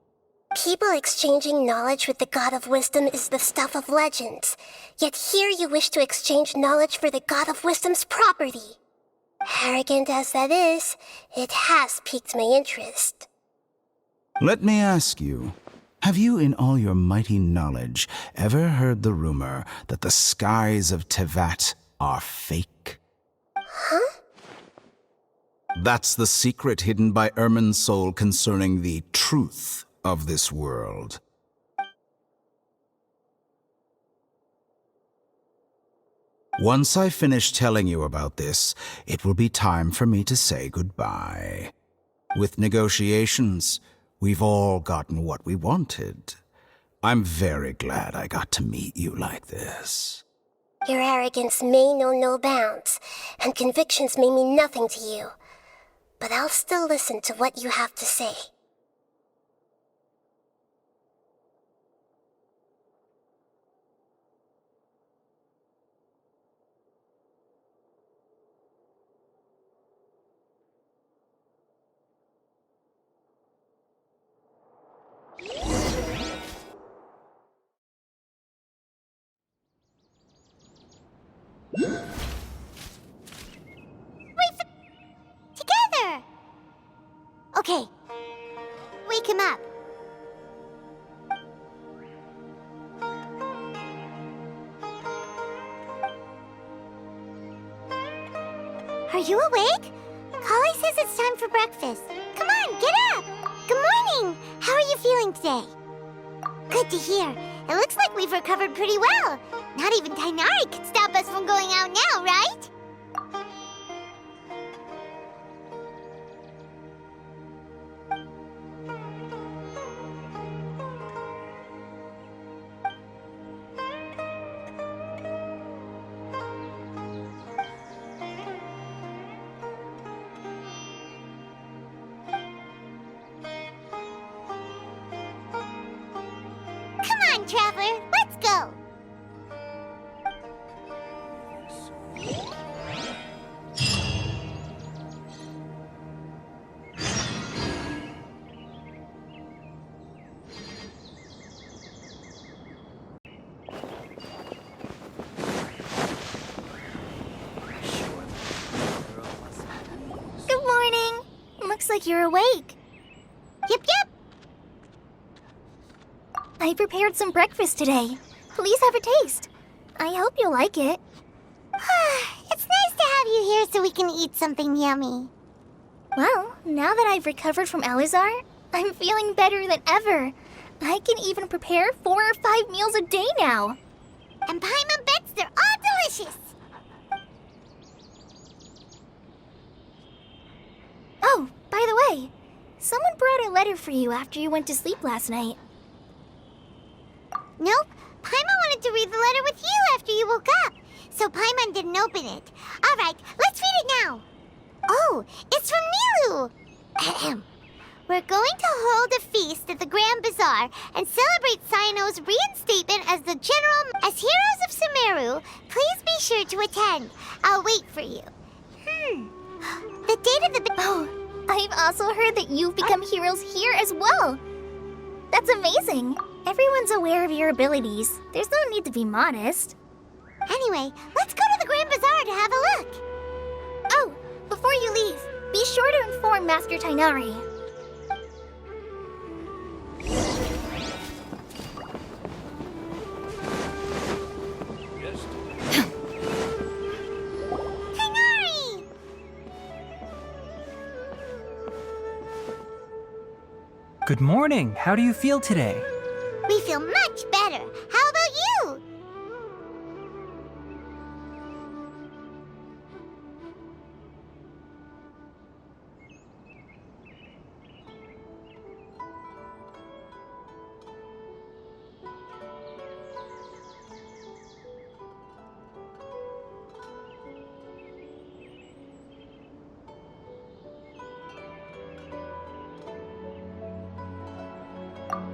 People exchanging knowledge with the God of Wisdom is the stuff of legends. Yet here you wish to exchange knowledge for the God of Wisdom's property. Arrogant as that is, it has piqued my interest. Let me ask you, have you in all your mighty knowledge ever heard the rumor that the skies of Tevat are fake? Huh? That's the secret hidden by Ermin's soul concerning the truth of this world. Once I finish telling you about this, it will be time for me to say goodbye. With negotiations, we've all gotten what we wanted. I'm very glad I got to meet you like this. Your arrogance may know no bounds, and convictions may mean nothing to you. But I'll still listen to what you have to say. Together! Okay. Wake him up. Are you awake? Kali says it's time for breakfast. Come on, get up! Good morning! How are you feeling today? Good to hear. It looks like we've recovered pretty well. Not even Tainari could stop us from going out now, right? like you're awake. Yep. I prepared some breakfast today. Please have a taste. I hope you'll like it. It's nice to have you here so we can eat something yummy. Well, now that I've recovered from Elazar, I'm feeling better than ever. I can even prepare 4 or 5 meals a day now. And Paimon bets they're all delicious. Oh, by the way, someone brought a letter for you after you went to sleep last night. Nope. Paimon wanted to read the letter with you after you woke up, so Paimon didn't open it. All right, let's read it now. Oh, it's from Nilu. Ahem. We're going to hold a feast at the Grand Bazaar and celebrate Cyano's reinstatement as the general. As heroes of Sumeru, please be sure to attend. I'll wait for you. The date of the... Oh, I've also heard that you've become heroes here as well. That's amazing. Everyone's aware of your abilities. There's no need to be modest. Anyway, let's go to the Grand Bazaar to have a look. Oh, before you leave, be sure to inform Master Tainari. Tainari! Good morning. How do you feel today? We feel much better. How about you?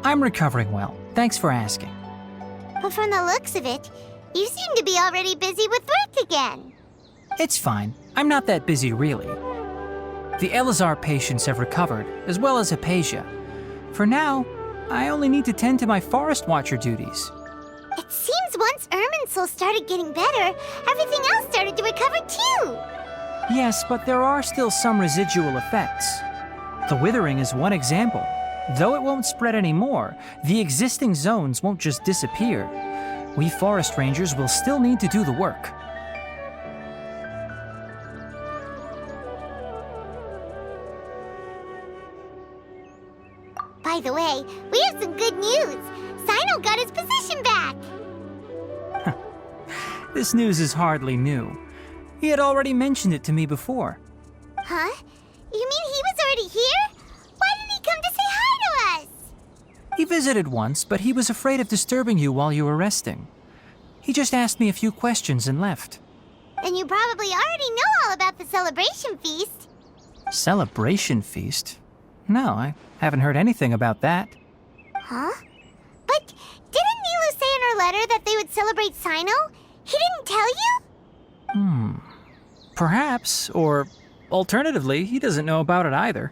I'm recovering well. Thanks for asking. But from the looks of it, you seem to be already busy with work again. It's fine. I'm not that busy, really. The Elazar patients have recovered, as well as Hypatia. For now, I only need to tend to my Forest Watcher duties. It seems once Irminsul started getting better, everything else started to recover too. Yes, but there are still some residual effects. The withering is one example. Though it won't spread anymore, the existing zones won't just disappear. We forest rangers will still need to do the work. By the way, we have some good news. Cyno got his position back. This news is hardly new. He had already mentioned it to me before. Huh? You mean he was already here? Why didn't he come to say hi to us? He visited once, but he was afraid of disturbing you while you were resting. He just asked me a few questions and left. Then you probably already know all about the celebration feast. Celebration feast? No, I haven't heard anything about that. Huh? But didn't Nilu say in her letter that they would celebrate Cyno? He didn't tell you? Perhaps, or alternatively, he doesn't know about it either.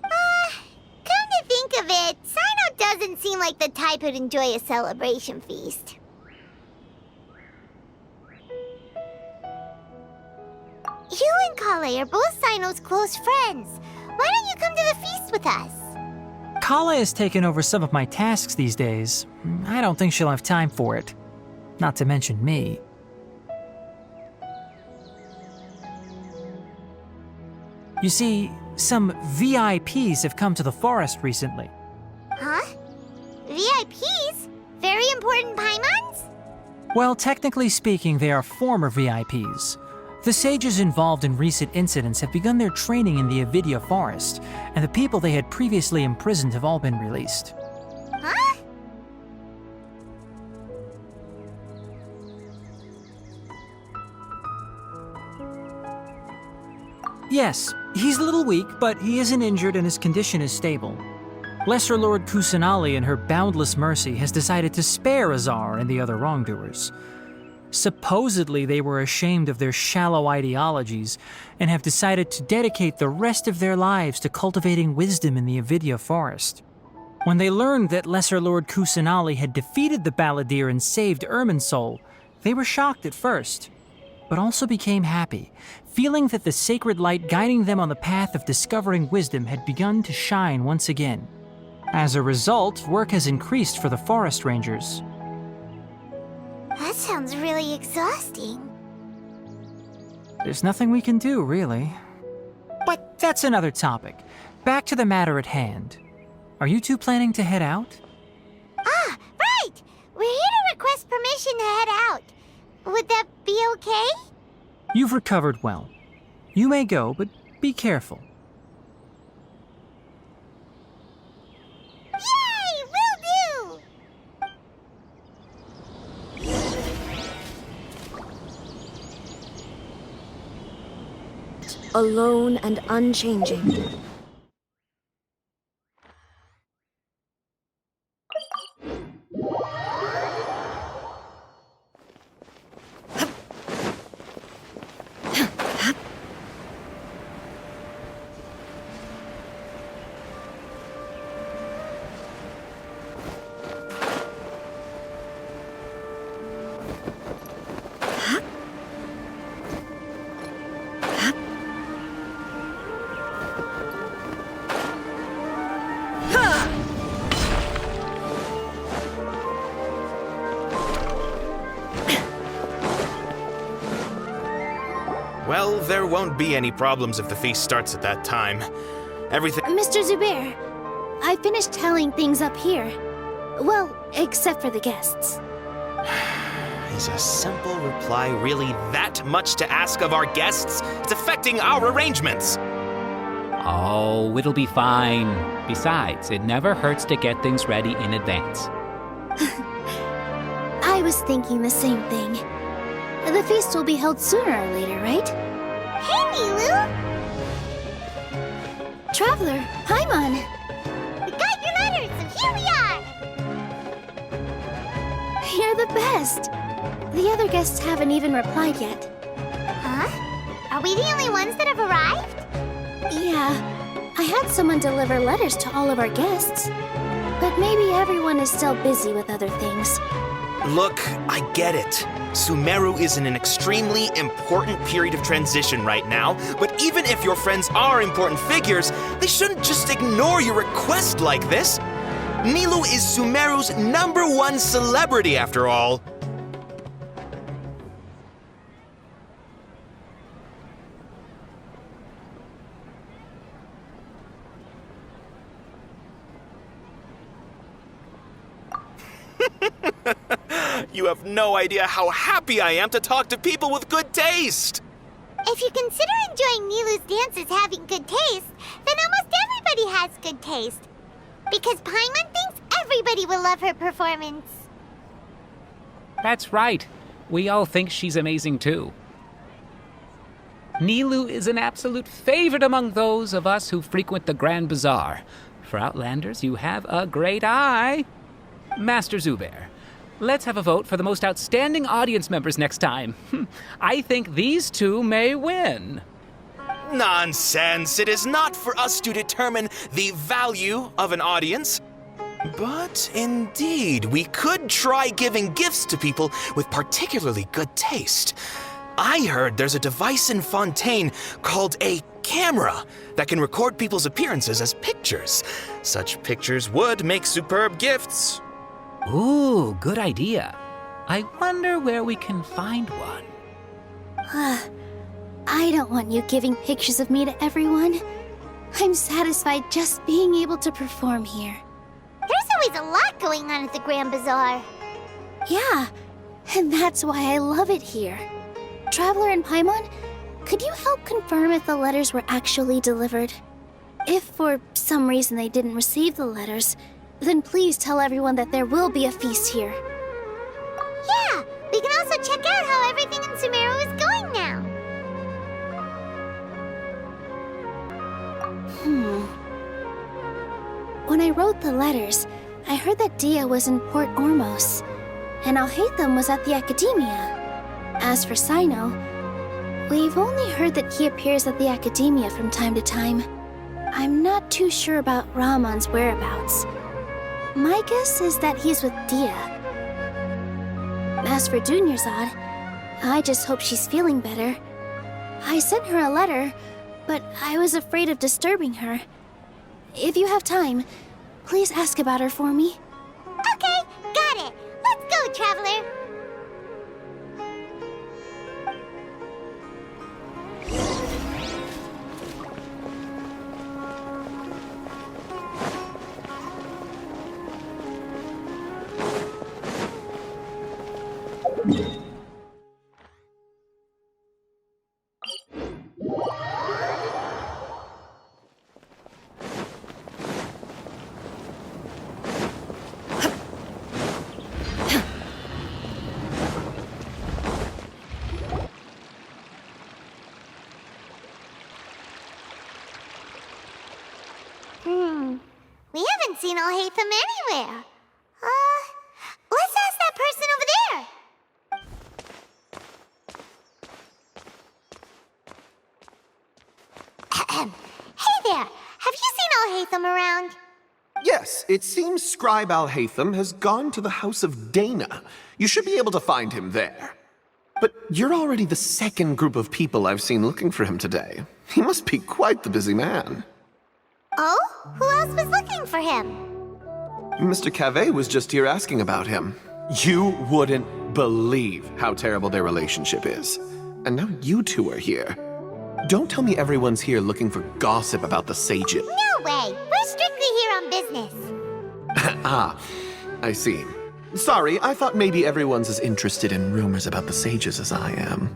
Come to think of it, Cyno doesn't seem like the type who'd enjoy a celebration feast. You and Kale are both Cyno's close friends. Why don't you come to the feast with us? Kala has taken over some of my tasks these days. I don't think she'll have time for it. Not to mention me. You see, some VIPs have come to the forest recently. Huh? VIPs? Very important Paimons? Well, technically speaking, they are former VIPs. The sages involved in recent incidents have begun their training in the Avidya forest, and the people they had previously imprisoned have all been released. Huh? Yes, he's a little weak, but he isn't injured and his condition is stable. Lesser Lord Kusanali, in her boundless mercy, has decided to spare Azar and the other wrongdoers. Supposedly, they were ashamed of their shallow ideologies and have decided to dedicate the rest of their lives to cultivating wisdom in the Avidya forest. When they learned that Lesser Lord Kusanali had defeated the Balladeer and saved Irminsul, they were shocked at first. but also became happy, feeling that the sacred light guiding them on the path of discovering wisdom had begun to shine once again. As a result, work has increased for the forest rangers. That sounds really exhausting. There's nothing we can do, really. But that's another topic. Back to the matter at hand. Are you two planning to head out? Ah, right! We're here to request permission to head out. Would that be okay? You've recovered well. You may go, but be careful. Yay! Will do! Alone and unchanging. Well, there won't be any problems if the feast starts at that time. Everything— Mr. Zubair, I finished tallying things up here. Well, except for the guests. Is a simple reply really that much to ask of our guests? It's affecting our arrangements. Oh, it'll be fine. Besides, it never hurts to get things ready in advance. I was thinking the same thing. The feast will be held sooner or later, right? Hey, Nilu! Traveler, Paimon! We got your letters, and here we are! You're the best! The other guests haven't even replied yet. Huh? Are we the only ones that have arrived? Yeah, I had someone deliver letters to all of our guests. But maybe everyone is still busy with other things. Look, I get it. Sumeru is in an extremely important period of transition right now, but even if your friends are important figures, they shouldn't just ignore your request like this. Nilu is Sumeru's #1 celebrity, after all. You have no idea how happy I am to talk to people with good taste! If you consider enjoying Nilu's dances having good taste, then almost everybody has good taste. Because Paimon thinks everybody will love her performance. That's right. We all think she's amazing too. Nilu is an absolute favorite among those of us who frequent the Grand Bazaar. For Outlanders, you have a great eye. Master Zubair, let's have a vote for the most outstanding audience members next time. I think these two may win. Nonsense! It is not for us to determine the value of an audience. But indeed, we could try giving gifts to people with particularly good taste. I heard there's a device in Fontaine called a camera that can record people's appearances as pictures. Such pictures would make superb gifts. Ooh, good idea. I wonder where we can find one. I don't want you giving pictures of me to everyone. I'm satisfied just being able to perform here. There's always a lot going on at the Grand Bazaar. Yeah, and that's why I love it here. Traveler and Paimon, could you help confirm if the letters were actually delivered? If for some reason they didn't receive the letters, then please tell everyone that there will be a feast here. Yeah, we can also check out how everything in Sumeru is going now. When I wrote the letters, I heard that Dia was in Port Ormos, and Alhaitham was at the Academia. As for Sino, we've only heard that he appears at the Academia from time to time. I'm not too sure about Ramon's whereabouts. My guess is that he's with Dia. As for Dunyarzad, I just hope she's feeling better. I sent her a letter, but I was afraid of disturbing her. If you have time, please ask about her for me. Okay, got it. Let's go, Traveler. We haven't seen Alhaitham anywhere. Let's ask that person over there. Hey there, have you seen Alhaitham around? Yes, it seems Scribe Alhaitham has gone to the House of Dana. You should be able to find him there. But you're already the second group of people I've seen looking for him today. He must be quite the busy man. Oh? Who else was looking for him? Mr. Cavey was just here asking about him. You wouldn't believe how terrible their relationship is. And now you two are here. Don't tell me everyone's here looking for gossip about the sages. No way! We're strictly here on business. Ah, I see. Sorry, I thought maybe everyone's as interested in rumors about the sages as I am.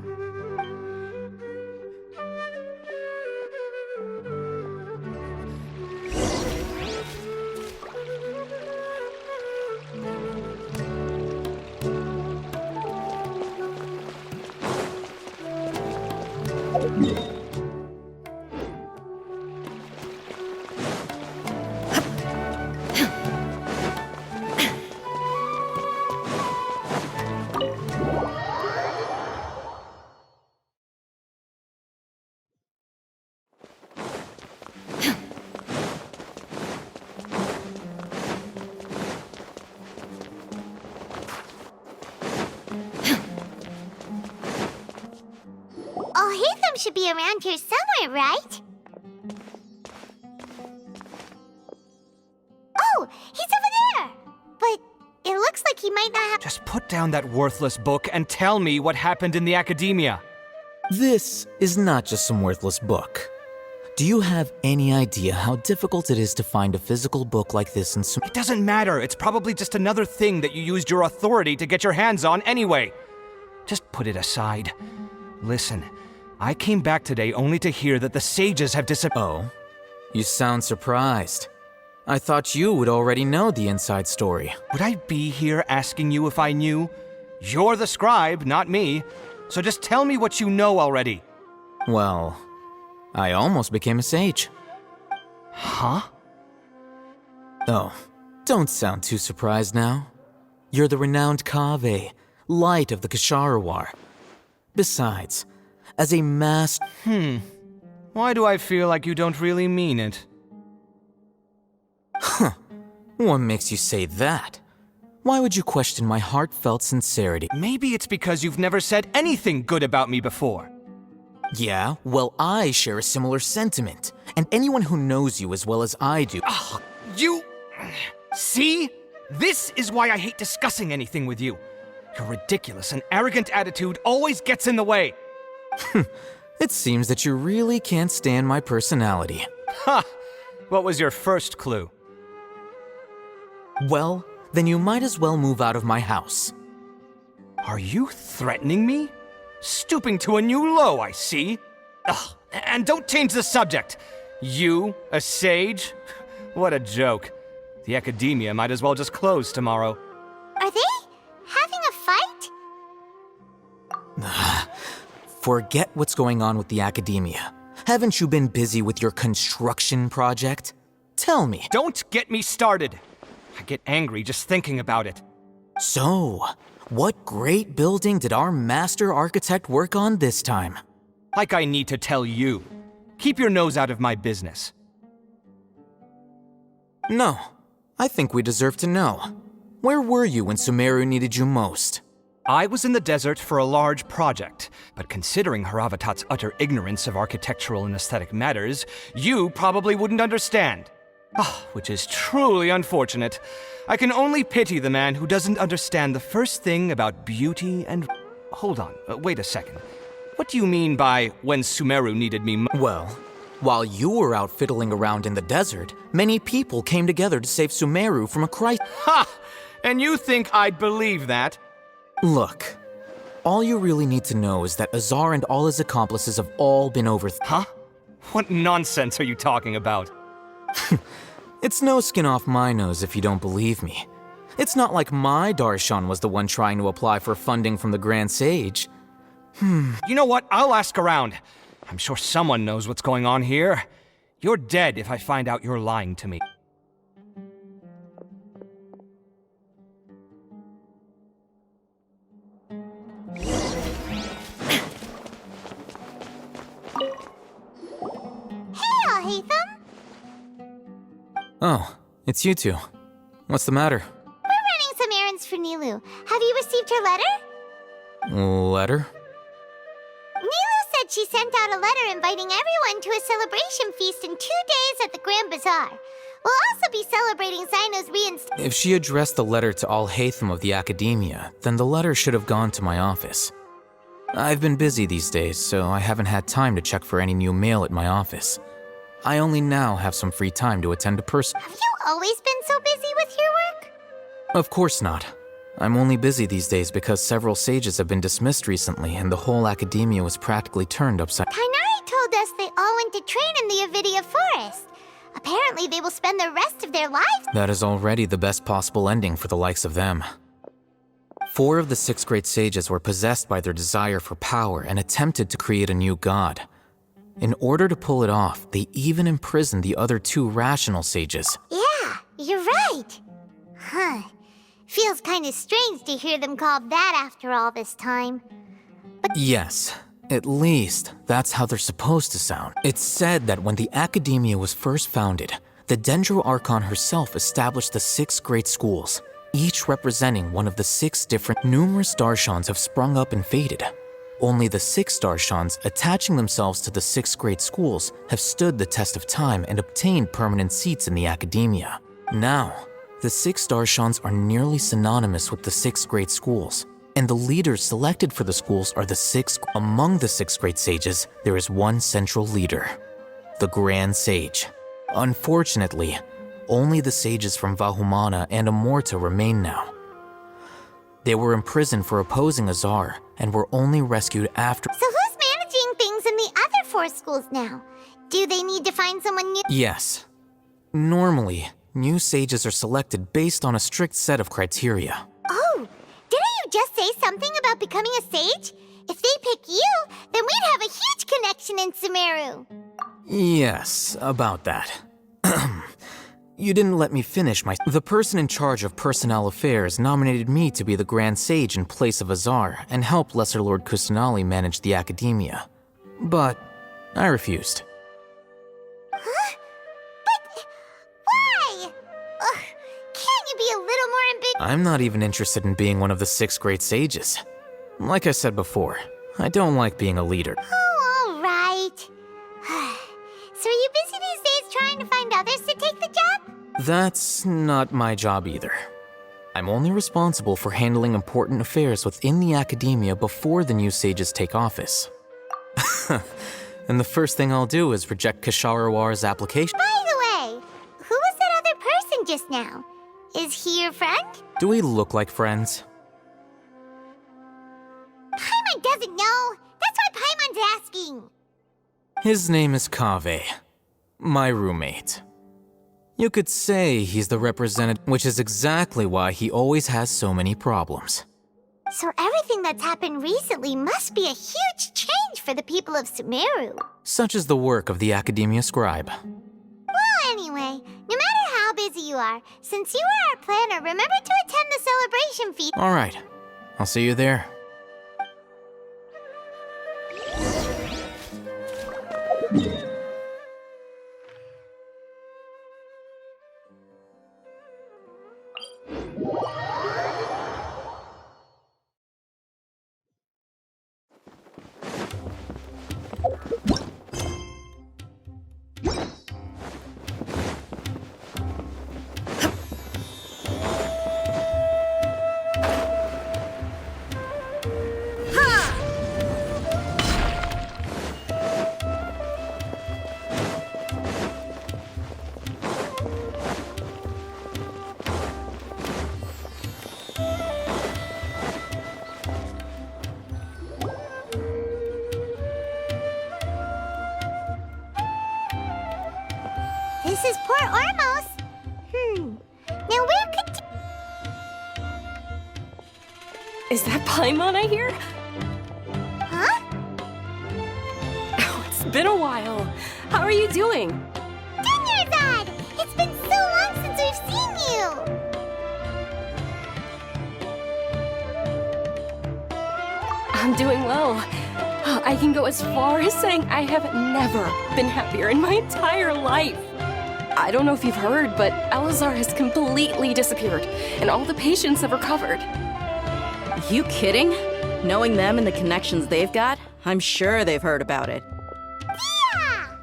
Alhaitham should be around here somewhere, right? Oh, he's over there! But it looks like he might not have— Just put down that worthless book and tell me what happened in the academia. This is not just some worthless book. Do you have any idea how difficult it is to find a physical book like this in Sumeru? It doesn't matter. It's probably just another thing that you used your authority to get your hands on anyway. Just put it aside. Listen, I came back today only to hear that the sages have disappeared. Oh, you sound surprised. I thought you would already know the inside story. Would I be here asking you if I knew? You're the scribe, not me. So just tell me what you know already. Well, I almost became a sage. Huh? Oh, don't sound too surprised now. You're the renowned Kaveh, light of the Ksharawar. Besides, as a master— Why do I feel like you don't really mean it? Huh. What makes you say that? Why would you question my heartfelt sincerity? Maybe it's because you've never said anything good about me before. Yeah, well, I share a similar sentiment. And anyone who knows you as well as I do— Ugh, you— See? This is why I hate discussing anything with you. Your ridiculous and arrogant attitude always gets in the way. It seems that you really can't stand my personality. Ha! What was your first clue? Well, then you might as well move out of my house. Are you threatening me? Stooping to a new low, I see. Ugh, and don't change the subject. You, a sage? What a joke. The academia might as well just close tomorrow. Are they having a fight? Forget what's going on with the academia. Haven't you been busy with your construction project? Tell me. Don't get me started. I get angry just thinking about it. So, what great building did our master architect work on this time? Like I need to tell you. Keep your nose out of my business. No, I think we deserve to know. Where were you when Sumeru needed you most? I was in the desert for a large project, but considering Haravatat's utter ignorance of architectural and aesthetic matters, you probably wouldn't understand. Which is truly unfortunate. I can only pity the man who doesn't understand the first thing about beauty and... Hold on, wait a second. What do you mean by when Sumeru needed me Well, while you were out fiddling around in the desert, many people came together to save Sumeru from a crisis. Ha! And you think I'd believe that? Look, all you really need to know is that Azar and all his accomplices have all been over... Huh? What nonsense are you talking about? It's no skin off my nose if you don't believe me. It's not like my Darshan was the one trying to apply for funding from the Grand Sage. You know what? I'll ask around. I'm sure someone knows what's going on here. You're dead if I find out you're lying to me. Hey, Alhaitham! Oh, it's you two. What's the matter? We're running some errands for Nilu. Have you received her letter? Letter? Nilu said she sent out a letter inviting everyone to a celebration feast in 2 days at the Grand Bazaar. We'll also be celebrating Zino's reinstatement. If she addressed the letter to Alhaitham of the Academia, then the letter should have gone to my office. I've been busy these days, so I haven't had time to check for any new mail at my office. I only now have some free time to attend a person. Have you always been so busy with your work? Of course not. I'm only busy these days because several sages have been dismissed recently and the whole Academia was practically turned upside... Tainari told us they all went to train in the Avidia Forest. Apparently they will spend the rest of their lives... That is already the best possible ending for the likes of them. 4 of the 6 great sages were possessed by their desire for power and attempted to create a new god. In order to pull it off, they even imprisoned the other 2 rational sages. Yeah, you're right. Huh. Feels kind of strange to hear them called that after all this time. Yes, at least that's how they're supposed to sound. It's said that when the Academia was first founded, the Dendro Archon herself established the 6 great schools, each representing one of the 6 different... Numerous Darshans have sprung up and faded. Only the 6 Darshans, attaching themselves to the 6 great schools, have stood the test of time and obtained permanent seats in the Academia. Now, the 6 Darshans are nearly synonymous with the 6 great schools, and the leaders selected for the schools are the 6... Among the 6 great sages, there is one central leader, the Grand Sage. Unfortunately, only the sages from Vahumana and Amorta remain now. They were imprisoned for opposing Azar, and were only rescued after... So who's managing things in the other 4 schools now? Do they need to find someone new? Yes. Normally, new sages are selected based on a strict set of criteria. Oh, didn't you just say something about becoming a sage? If they pick you, then we'd have a huge connection in Sumeru. Yes, about that. You didn't let me finish my... The person in charge of personnel affairs nominated me to be the Grand Sage in place of Azar and help Lesser Lord Kusanali manage the Academia. But I refused. Huh? But why? Ugh, can't you be a little more ambitious? I'm not even interested in being one of the 6 great sages. Like I said before, I don't like being a leader. Oh, all right. So are you busy these days trying to find others to take the job? That's not my job either. I'm only responsible for handling important affairs within the Academia before the new sages take office. And the first thing I'll do is reject Kasharawar's application. By the way, who was that other person just now? Is he your friend? Do we look like friends? Paimon doesn't know. That's why Paimon's asking. His name is Kaveh, my roommate. You could say he's the representative, which is exactly why he always has so many problems. So everything that's happened recently must be a huge change for the people of Sumeru. Such is the work of the Academia Scribe. Well, anyway, no matter how busy you are, since you are our planner, remember to attend the celebration feast. All right, I'll see you there. this is Port Ormos. Now where could... Is that Paimon I hear? Huh? Oh, it's been a while. How are you doing? Jnagarbha! It's been so long since we've seen you! I'm doing well. I can go as far as saying I have never been happier in my entire life. I don't know if you've heard, but Elazar has completely disappeared, and all the patients have recovered. You kidding? Knowing them and the connections they've got, I'm sure they've heard about it. Yeah!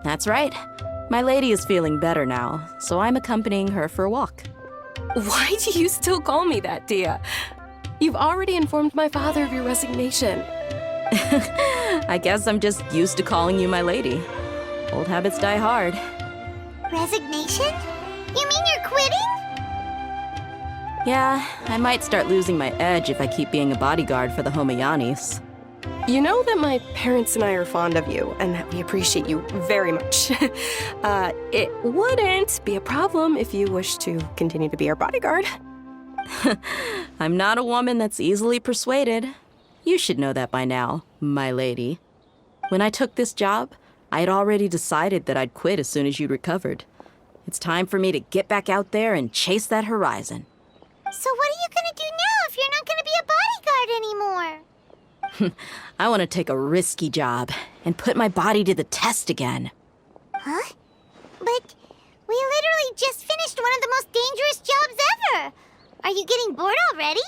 That's right. My lady is feeling better now, so I'm accompanying her for a walk. Why do you still call me that, Dia? You've already informed my father of your resignation. I guess I'm just used to calling you my lady. Old habits die hard. Resignation? You mean you're quitting? Yeah, I might start losing my edge if I keep being a bodyguard for the Homayanis. You know that my parents and I are fond of you, and that we appreciate you very much. It wouldn't be a problem if you wish to continue to be our bodyguard. I'm not a woman that's easily persuaded. You should know that by now, my lady. When I took this job, I had already decided that I'd quit as soon as you'd recovered. It's time for me to get back out there and chase that horizon. So what are you gonna do now if you're not gonna be a bodyguard anymore? I want to take a risky job and put my body to the test again. Huh? But we literally just finished one of the most dangerous jobs ever! Are you getting bored already?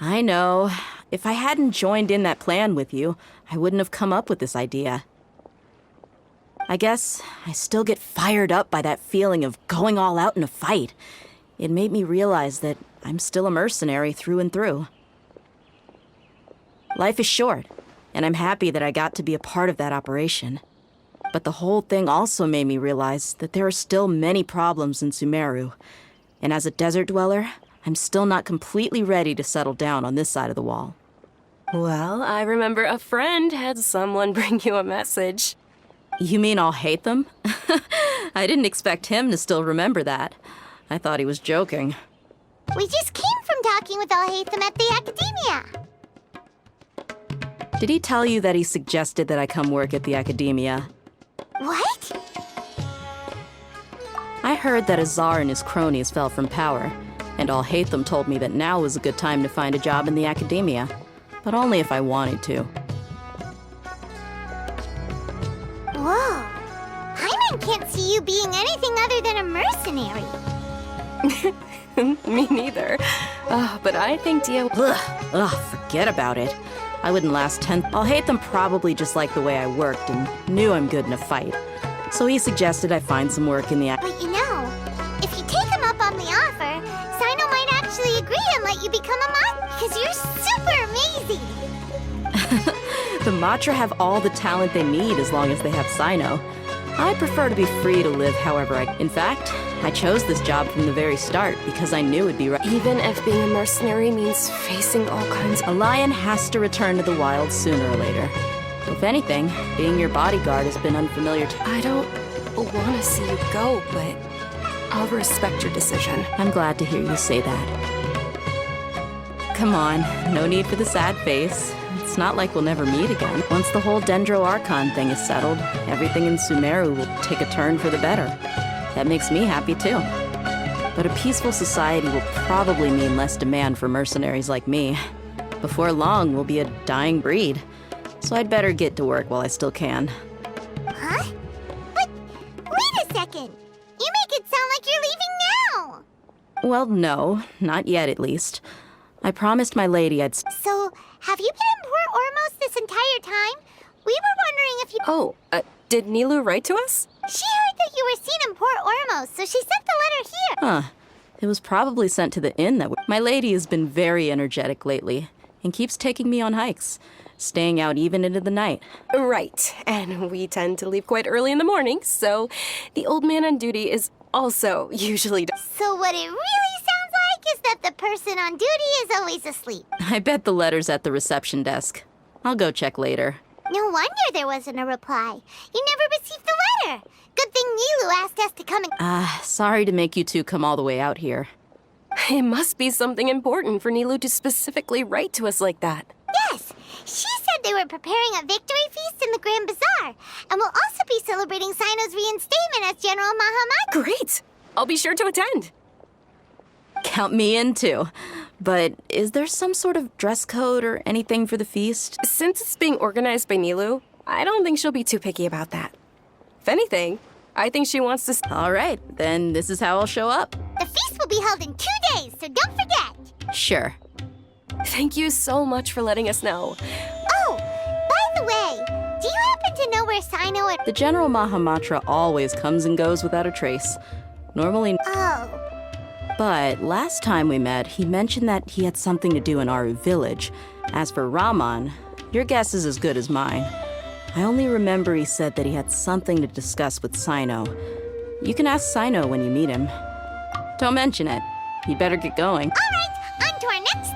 I know. If I hadn't joined in that plan with you, I wouldn't have come up with this idea. I guess I still get fired up by that feeling of going all out in a fight. It made me realize that I'm still a mercenary through and through. Life is short, and I'm happy that I got to be a part of that operation. But the whole thing also made me realize that there are still many problems in Sumeru. And as a desert dweller, I'm still not completely ready to settle down on this side of the wall. Well, I remember a friend had someone bring you a message. You mean I'll hate them? I didn't expect him to still remember that. I thought he was joking. We just came from talking with Alhaitham at the Academia. Did he tell you that he suggested that I come work at the Academia? What? I heard that Azar and his cronies fell from power, and Alhaitham told me that now was a good time to find a job in the Academia, but only if I wanted to. Whoa. Paimon can't see you being anything other than a mercenary. Me neither. But I think Dia... Ugh, forget about it. I wouldn't last 10... Alhaitham probably just liked the way I worked and knew I'm good in a fight. So he suggested I find some work in the... But you know, if you take him up on the offer, Sino might actually agree and let you become a Matra, because you're super amazing! The Matra have all the talent they need as long as they have Sino. I prefer to be free to live however I... In fact, I chose this job from the very start because I knew it'd be right. Even if being a mercenary means facing all kinds... A lion has to return to the wild sooner or later. If anything, being your bodyguard has been unfamiliar to... I don't want to see you go, but I'll respect your decision. I'm glad to hear you say that. Come on, no need for the sad face. It's not like we'll never meet again. Once the whole Dendro Archon thing is settled, everything in Sumeru will take a turn for the better. That makes me happy too. But a peaceful society will probably mean less demand for mercenaries like me. Before long, we'll be a dying breed. So I'd better get to work while I still can. Huh? But wait a second! You make it sound like you're leaving now! Well, no, not yet at least. I promised my lady I'd... So, have you been in Port Ormos this entire time? We were wondering if you... Oh, did Nilu write to us? She heard that you were seen in Port Ormos, so she sent the letter here. Huh. It was probably sent to the inn that... My lady has been very energetic lately and keeps taking me on hikes, staying out even into the night. Right, and we tend to leave quite early in the morning, so the old man on duty is also usually... So what it really sounds like is that the person on duty is always asleep. I bet the letter's at the reception desk. I'll go check later. No wonder there wasn't a reply. You never received the letter. Good thing Nilu asked us to come and... Sorry to make you two come all the way out here. It must be something important for Nilu to specifically write to us like that. Yes! She said they were preparing a victory feast in the Grand Bazaar, and will also be celebrating Sino's reinstatement as General Mahamad. Great! I'll be sure to attend. Count me in too. But is there some sort of dress code or anything for the feast? Since it's being organized by Nilu, I don't think she'll be too picky about that. If anything, I think she wants to... All right, then this is how I'll show up. The feast will be held in 2 days, so don't forget. Sure. Thank you so much for letting us know. Oh, by the way, do you happen to know where Sino and... The General Mahamatra always comes and goes without a trace. Normally... Oh. But last time we met, he mentioned that he had something to do in Aru village. As for Raman, your guess is as good as mine. I only remember he said that he had something to discuss with Sino. You can ask Sino when you meet him. Don't mention it. You'd better get going. All right, on to our next...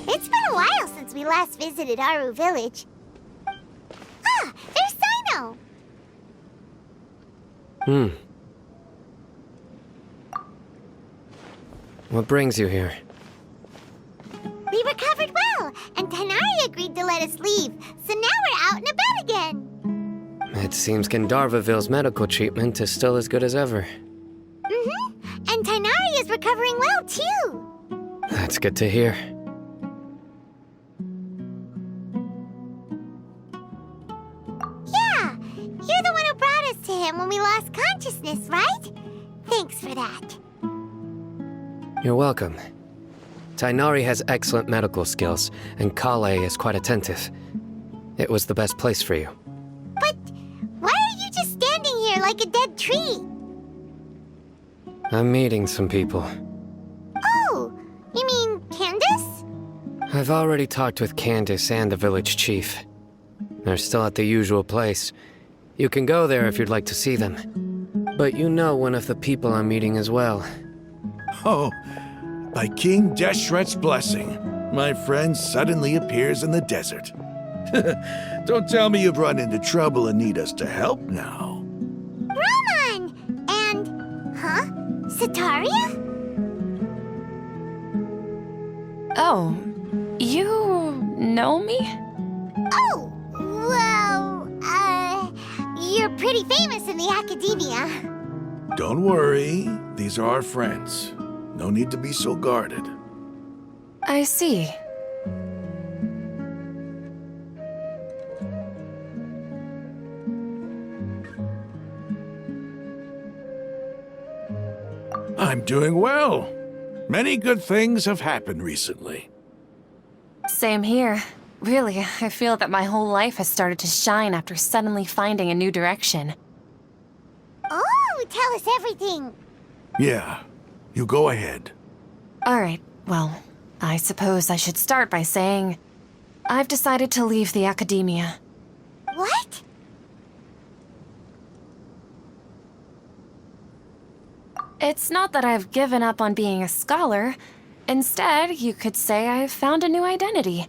It's been a while since we last visited Aru village. Ah, there's Sino! What brings you here? We recovered well, and Tanari agreed to let us leave, so now we're out and about again. It seems Jnagarbhaville's medical treatment is still as good as ever. And Tanari is recovering well, too. That's good to hear. Yeah, you're the one who brought us to him when we lost consciousness, right? Thanks for that. You're welcome. Tainari has excellent medical skills, and Kale is quite attentive. It was the best place for you. But why are you just standing here like a dead tree? I'm meeting some people. Oh, you mean Candace? I've already talked with Candace and the village chief. They're still at the usual place. You can go there if you'd like to see them. But you know one of the people I'm meeting as well. Oh, by King Deshret's blessing, my friend suddenly appears in the desert. Don't tell me you've run into trouble and need us to help now. Raman! And... huh? Sataria? Oh, you know me? Oh, well, you're pretty famous in the academia. Don't worry, these are our friends. No need to be so guarded. I see. I'm doing well. Many good things have happened recently. Same here. Really, I feel that my whole life has started to shine after suddenly finding a new direction. Oh, tell us everything. Yeah, you go ahead. Alright, well, I suppose I should start by saying I've decided to leave the academia. What? It's not that I've given up on being a scholar. Instead, you could say I've found a new identity.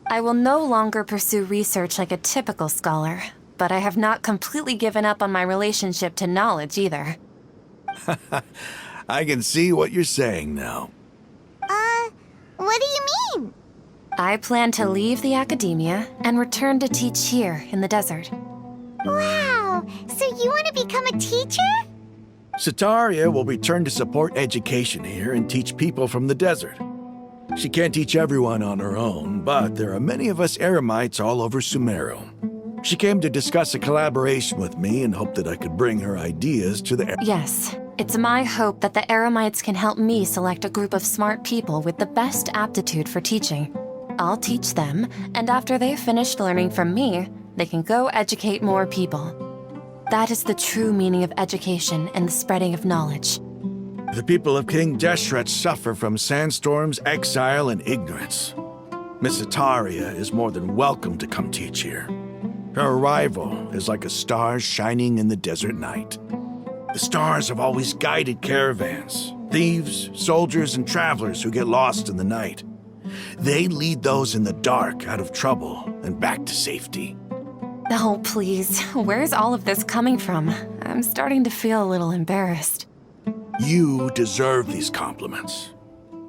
I will no longer pursue research like a typical scholar, but I have not completely given up on my relationship to knowledge either. I can see what you're saying now. What do you mean? I plan to leave the academia and return to teach here in the desert. Wow, so you want to become a teacher? Sataria will return to support education here and teach people from the desert. She can't teach everyone on her own, but there are many of us Eremites all over Sumeru. She came to discuss a collaboration with me and hoped that I could bring her ideas to the... Yes, It's my hope that the Eremites can help me select a group of smart people with the best aptitude for teaching. I'll teach them, and after they've finished learning from me, they can go educate more people. That is the true meaning of education and the spreading of knowledge. The people of King Deshret suffer from sandstorms, exile, and ignorance. Miss Itaria is more than welcome to come teach here. Her arrival is like a star shining in the desert night. The stars have always guided caravans, thieves, soldiers, and travelers who get lost in the night. They lead those in the dark out of trouble and back to safety. Oh, please. Where's all of this coming from? I'm starting to feel a little embarrassed. You deserve these compliments.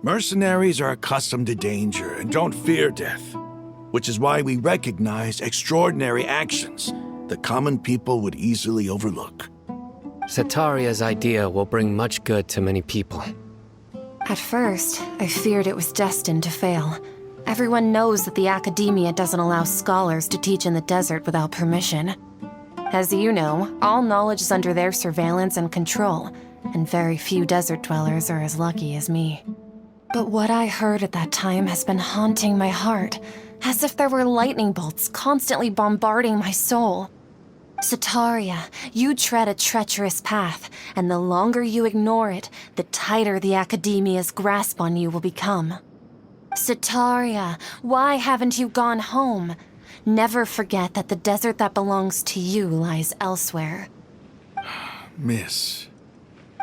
Mercenaries are accustomed to danger and don't fear death, which is why we recognize extraordinary actions that common people would easily overlook. Setaria's idea will bring much good to many people. At first, I feared it was destined to fail. Everyone knows that the Academia doesn't allow scholars to teach in the desert without permission. As you know, all knowledge is under their surveillance and control, and very few desert dwellers are as lucky as me. But what I heard at that time has been haunting my heart, as if there were lightning bolts constantly bombarding my soul. Setaria, you tread a treacherous path, and the longer you ignore it, the tighter the Academia's grasp on you will become. Setaria, why haven't you gone home? Never forget that the desert that belongs to you lies elsewhere. Miss.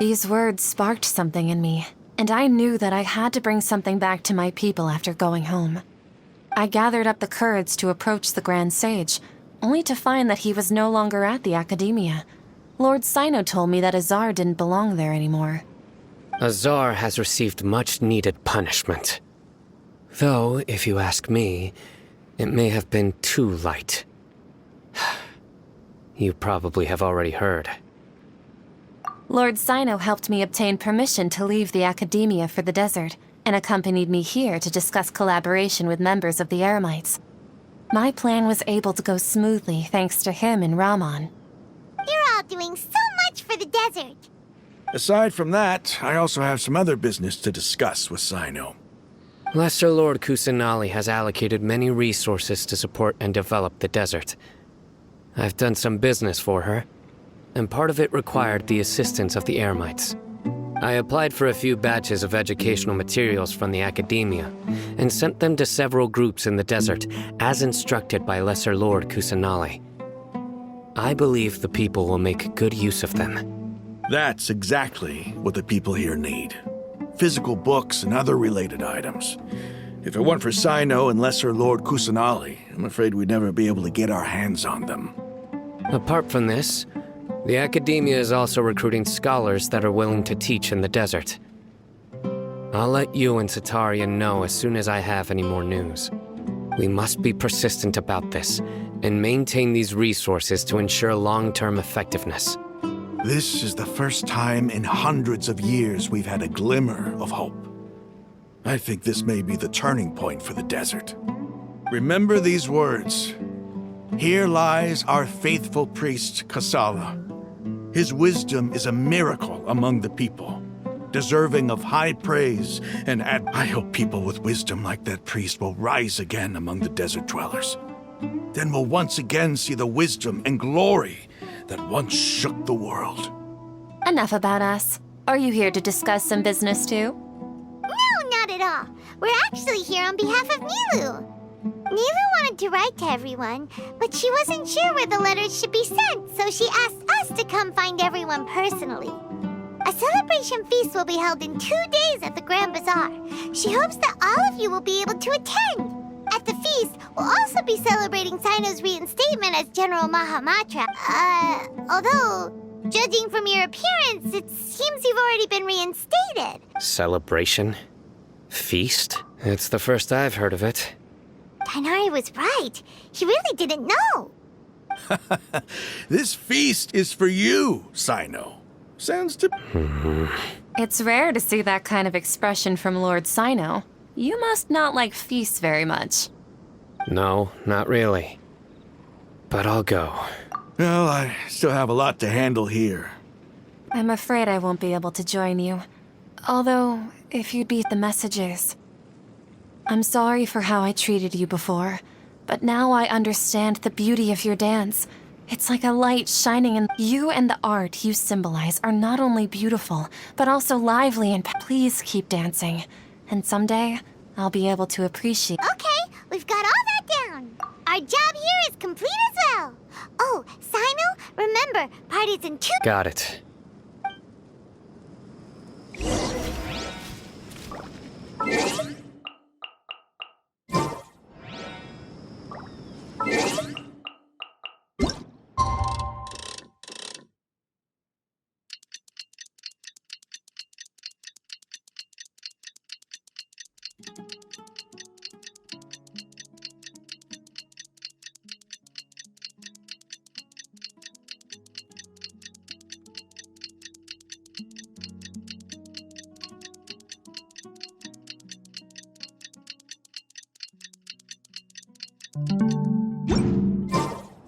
These words sparked something in me, and I knew that I had to bring something back to my people after going home. I gathered up the courage to approach the Grand Sage, only to find that he was no longer at the Academia. Lord Sino told me that Azar didn't belong there anymore. Azar has received much-needed punishment. Though, if you ask me, it may have been too light. You probably have already heard. Lord Sino helped me obtain permission to leave the Academia for the desert, and accompanied me here to discuss collaboration with members of the Eremites. My plan was able to go smoothly thanks to him and Rahman. You're all doing so much for the desert. Aside from that, I also have some other business to discuss with Sino. Lesser Lord Kusanali has allocated many resources to support and develop the desert. I've done some business for her, and part of it required the assistance of the Eremites. I applied for a few batches of educational materials from the Academia, and sent them to several groups in the desert, as instructed by Lesser Lord Kusanali. I believe the people will make good use of them. That's exactly what the people here need. Physical books and other related items. If it weren't for Sino and Lesser Lord Kusanali, I'm afraid we'd never be able to get our hands on them. Apart from this, the Academia is also recruiting scholars that are willing to teach in the desert. I'll let you and Setaria know as soon as I have any more news. We must be persistent about this, and maintain these resources to ensure long-term effectiveness. This is the first time in hundreds of years we've had a glimmer of hope. I think this may be the turning point for the desert. Remember these words. Here lies our faithful priest, Kasala. His wisdom is a miracle among the people, deserving of high praise, and I hope people with wisdom like that priest will rise again among the desert dwellers. Then we'll once again see the wisdom and glory that once shook the world. Enough about us. Are you here to discuss some business too? No, not at all. We're actually here on behalf of Nilu. Nilu wanted to write to everyone, but she wasn't sure where the letters should be sent, so she asked us to come find everyone personally. A celebration feast will be held in 2 days at the Grand Bazaar. She hopes that all of you will be able to attend. At the feast, we'll also be celebrating Sino's reinstatement as General Mahamatra. Although, judging from your appearance, it seems you've already been reinstated. Celebration? Feast? It's the first I've heard of it. Tainari was right. He really didn't know. This feast is for you, Sino. Sounds to... It's rare to see that kind of expression from Lord Sino. You must not like feasts very much. No, not really. But I'll go. Well, I still have a lot to handle here. I'm afraid I won't be able to join you. Although, if you'd beat the messages. I'm sorry for how I treated you before, but now I understand the beauty of your dance. It's like a light shining in you, and the art you symbolize are not only beautiful, but also lively, and please keep dancing. And someday, I'll be able to appreciate. Okay, we've got all that down. Our job here is complete as well. Oh, Sino, remember, party's in 2... Got it.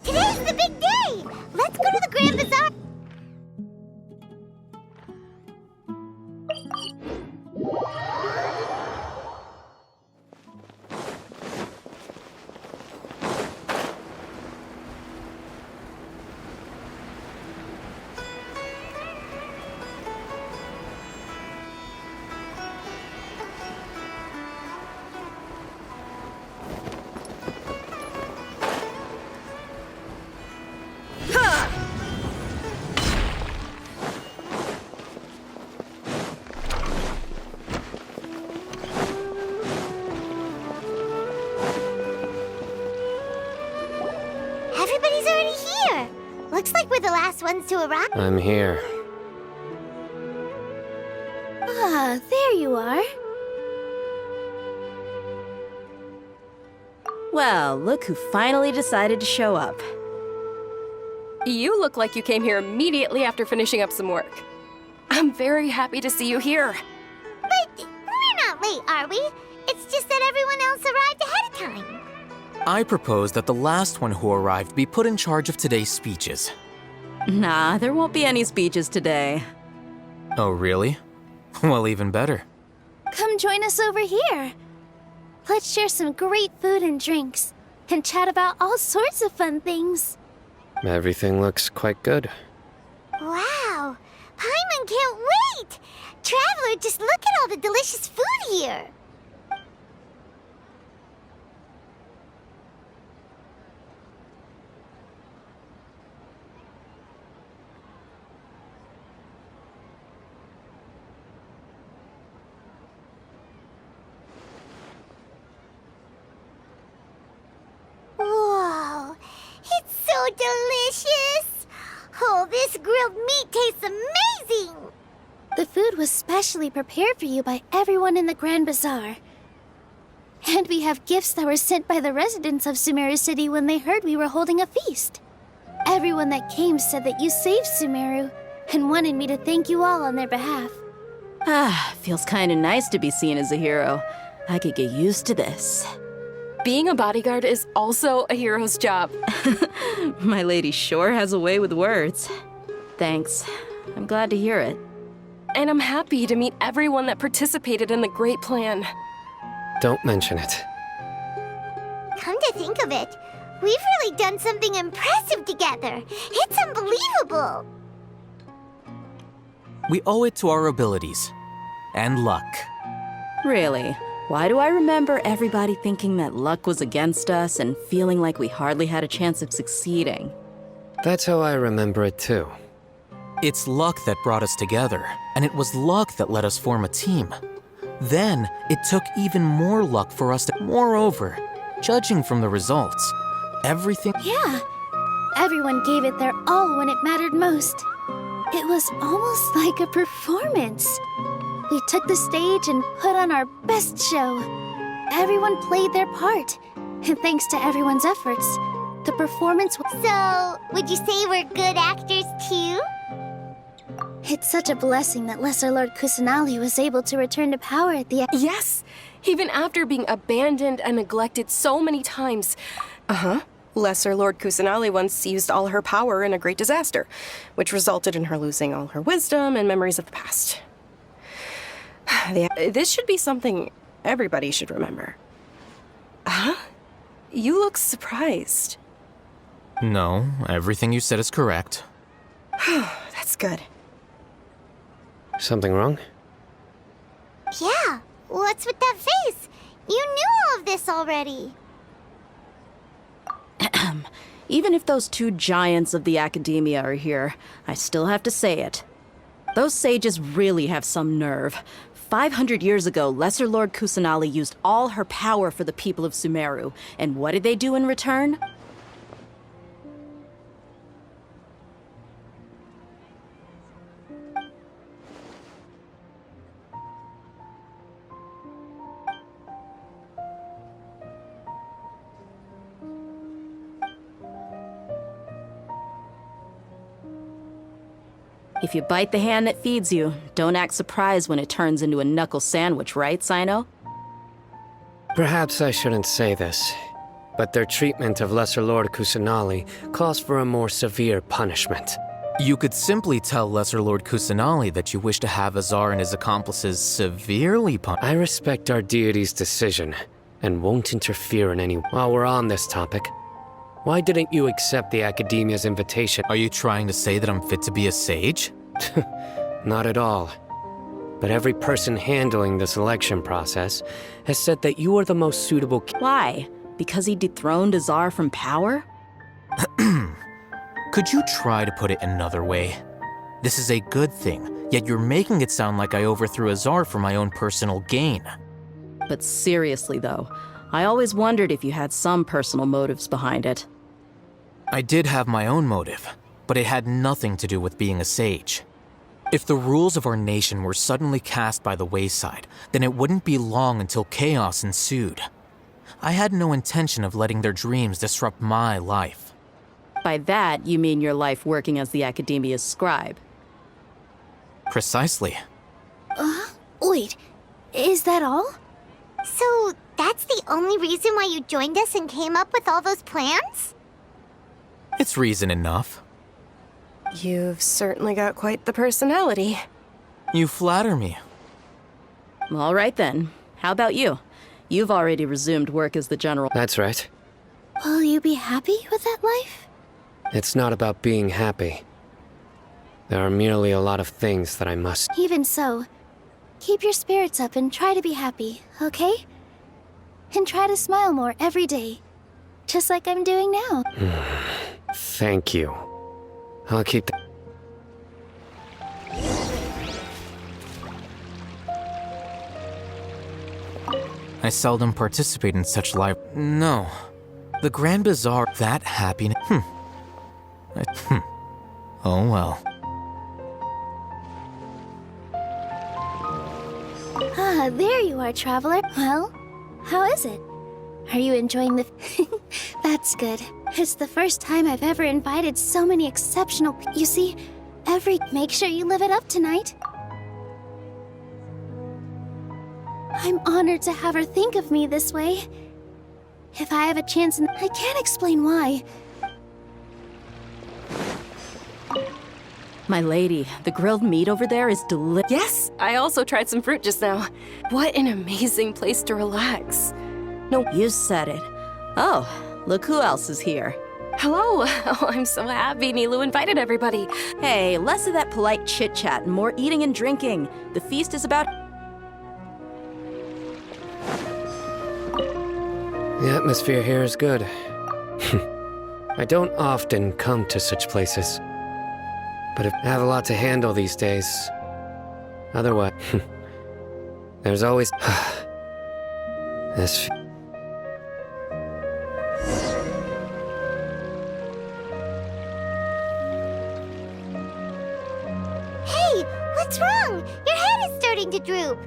Today's the big day! Let's go to the Grand Bazaar! Everybody's already here! Looks like we're the last ones to arrive. I'm here. Ah, there you are. Well, look who finally decided to show up. You look like you came here immediately after finishing up some work. I'm very happy to see you here. But we're not late, are we? It's just that everyone else arrived ahead of time. I propose that the last one who arrived be put in charge of today's speeches. Nah, there won't be any speeches today. Oh, really? Well, even better. Come join us over here. Let's share some great food and drinks, and chat about all sorts of fun things. Everything looks quite good. Wow! Paimon can't wait! Traveler, just look at all the delicious food here! Whoa! It's so delicious! Oh, this grilled meat tastes amazing! The food was specially prepared for you by everyone in the Grand Bazaar. And we have gifts that were sent by the residents of Sumeru City when they heard we were holding a feast. Everyone that came said that you saved Sumeru, and wanted me to thank you all on their behalf. Ah, feels kinda nice to be seen as a hero. I could get used to this. Being a bodyguard is also a hero's job. My lady sure has a way with words. Thanks. I'm glad to hear it. And I'm happy to meet everyone that participated in the great plan. Don't mention it. Come to think of it, we've really done something impressive together. It's unbelievable. We owe it to our abilities. And luck. Really? Why do I remember everybody thinking that luck was against us and feeling like we hardly had a chance of succeeding? That's how I remember it too. It's luck that brought us together, and it was luck that let us form a team. Then, it took even more luck for us to... Moreover, judging from the results, everything... Yeah, everyone gave it their all when it mattered most. It was almost like a performance. We took the stage and put on our best show. Everyone played their part, and thanks to everyone's efforts, the performance was... So, would you say we're good actors too? It's such a blessing that Lesser Lord Kusanali was able to return to power at the... Yes! Even after being abandoned and neglected so many times. Lesser Lord Kusanali once used all her power in a great disaster, which resulted in her losing all her wisdom and memories of the past. This should be something everybody should remember. Huh? You look surprised. No, everything you said is correct. That's good. Something wrong? Yeah, what's with that face? You knew all of this already. Even if those two giants of the academia are here, I still have to say it. Those sages really have some nerve. 500 years ago, Lesser Lord Kusanali used all her power for the people of Sumeru, and what did they do in return? If you bite the hand that feeds you, don't act surprised when it turns into a knuckle sandwich, right, Sino? Perhaps I shouldn't say this, but their treatment of Lesser Lord Kusanali calls for a more severe punishment. You could simply tell Lesser Lord Kusanali that you wish to have Azar and his accomplices severely punished. I respect our deity's decision, and won't interfere in any... While we're on this topic, why didn't you accept the Academia's invitation? Are you trying to say that I'm fit to be a sage? Not at all. But every person handling the selection process has said that you are the most suitable... Why? Because he dethroned Azar from power? Could you try to put it another way? This is a good thing, yet you're making it sound like I overthrew Azar for my own personal gain. But seriously, though, I always wondered if you had some personal motives behind it. I did have my own motive, but it had nothing to do with being a sage. If the rules of our nation were suddenly cast by the wayside, then it wouldn't be long until chaos ensued. I had no intention of letting their dreams disrupt my life. By that, you mean your life working as the Academia's scribe? Precisely. Wait, is that all? So, that's the only reason why you joined us and came up with all those plans? It's reason enough. You've certainly got quite the personality. You flatter me. All right then. How about you? You've already resumed work as the general. That's right. Will you be happy with that life? It's not about being happy. There are merely a lot of things that I must... Even so, keep your spirits up and try to be happy, okay? And try to smile more every day. Just like I'm doing now. Thank you. I'll keep... I seldom participate in such life. No. The Grand Bazaar, that happiness... Oh well. Ah, there you are, traveler. Well, how is it? Are you enjoying the... That's good. It's the first time I've ever invited so many exceptional... You see, Make sure you live it up tonight. I'm honored to have her think of me this way. If I have a chance, I can't explain why. My lady, the grilled meat over there is delicious. Yes, I also tried some fruit just now. What an amazing place to relax. No, you said it. Oh, look who else is here. Hello. Oh, I'm so happy Nilu invited everybody. Hey, less of that polite chit-chat and more eating and drinking. The feast is about... The atmosphere here is good. I don't often come to such places. But I have a lot to handle these days. Otherwise, there's always this. Hey, what's wrong? Your head is starting to droop.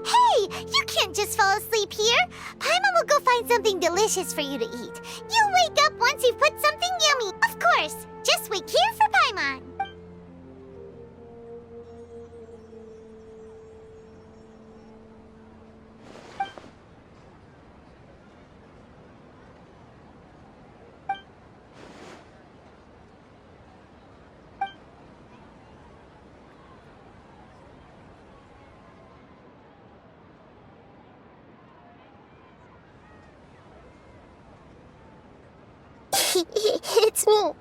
Hey, you can't just fall asleep here. Paimon will go find something delicious for you to eat. You'll wake up once you've put something yummy. Of course, just wait here for Paimon. It's me.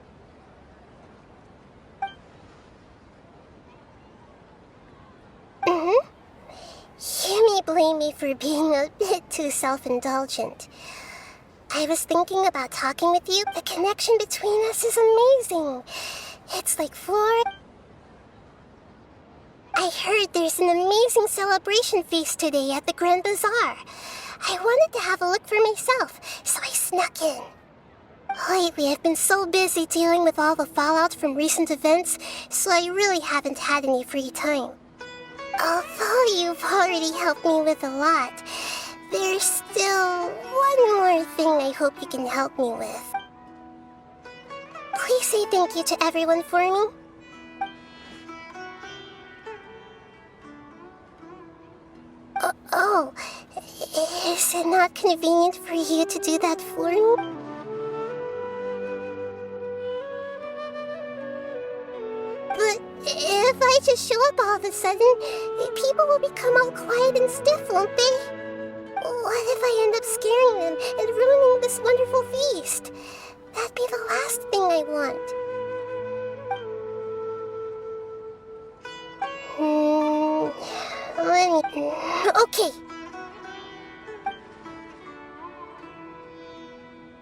You may blame me for being a bit too self-indulgent. I was thinking about talking with you. The connection between us is amazing. It's like Flora. I heard there's an amazing celebration feast today at the Grand Bazaar. I wanted to have a look for myself, so I snuck in. Lately, I've been so busy dealing with all the fallout from recent events, so I really haven't had any free time. Although you've already helped me with a lot, there's still one more thing I hope you can help me with. Please say thank you to everyone for me. Oh, is it not convenient for you to do that for me? But if I just show up all of a sudden, people will become all quiet and stiff, won't they? What if I end up scaring them and ruining this wonderful feast? That'd be the last thing I want. Okay.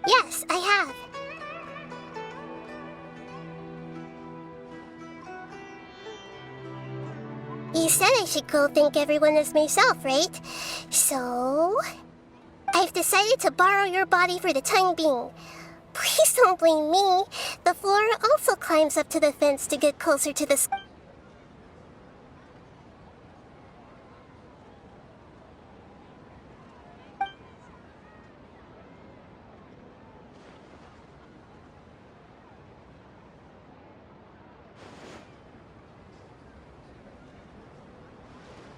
Yes, I have. You said I should go thank everyone as myself, right? So, I've decided to borrow your body for the time being. Please don't blame me. The Flora also climbs up to the fence to get closer to the sky.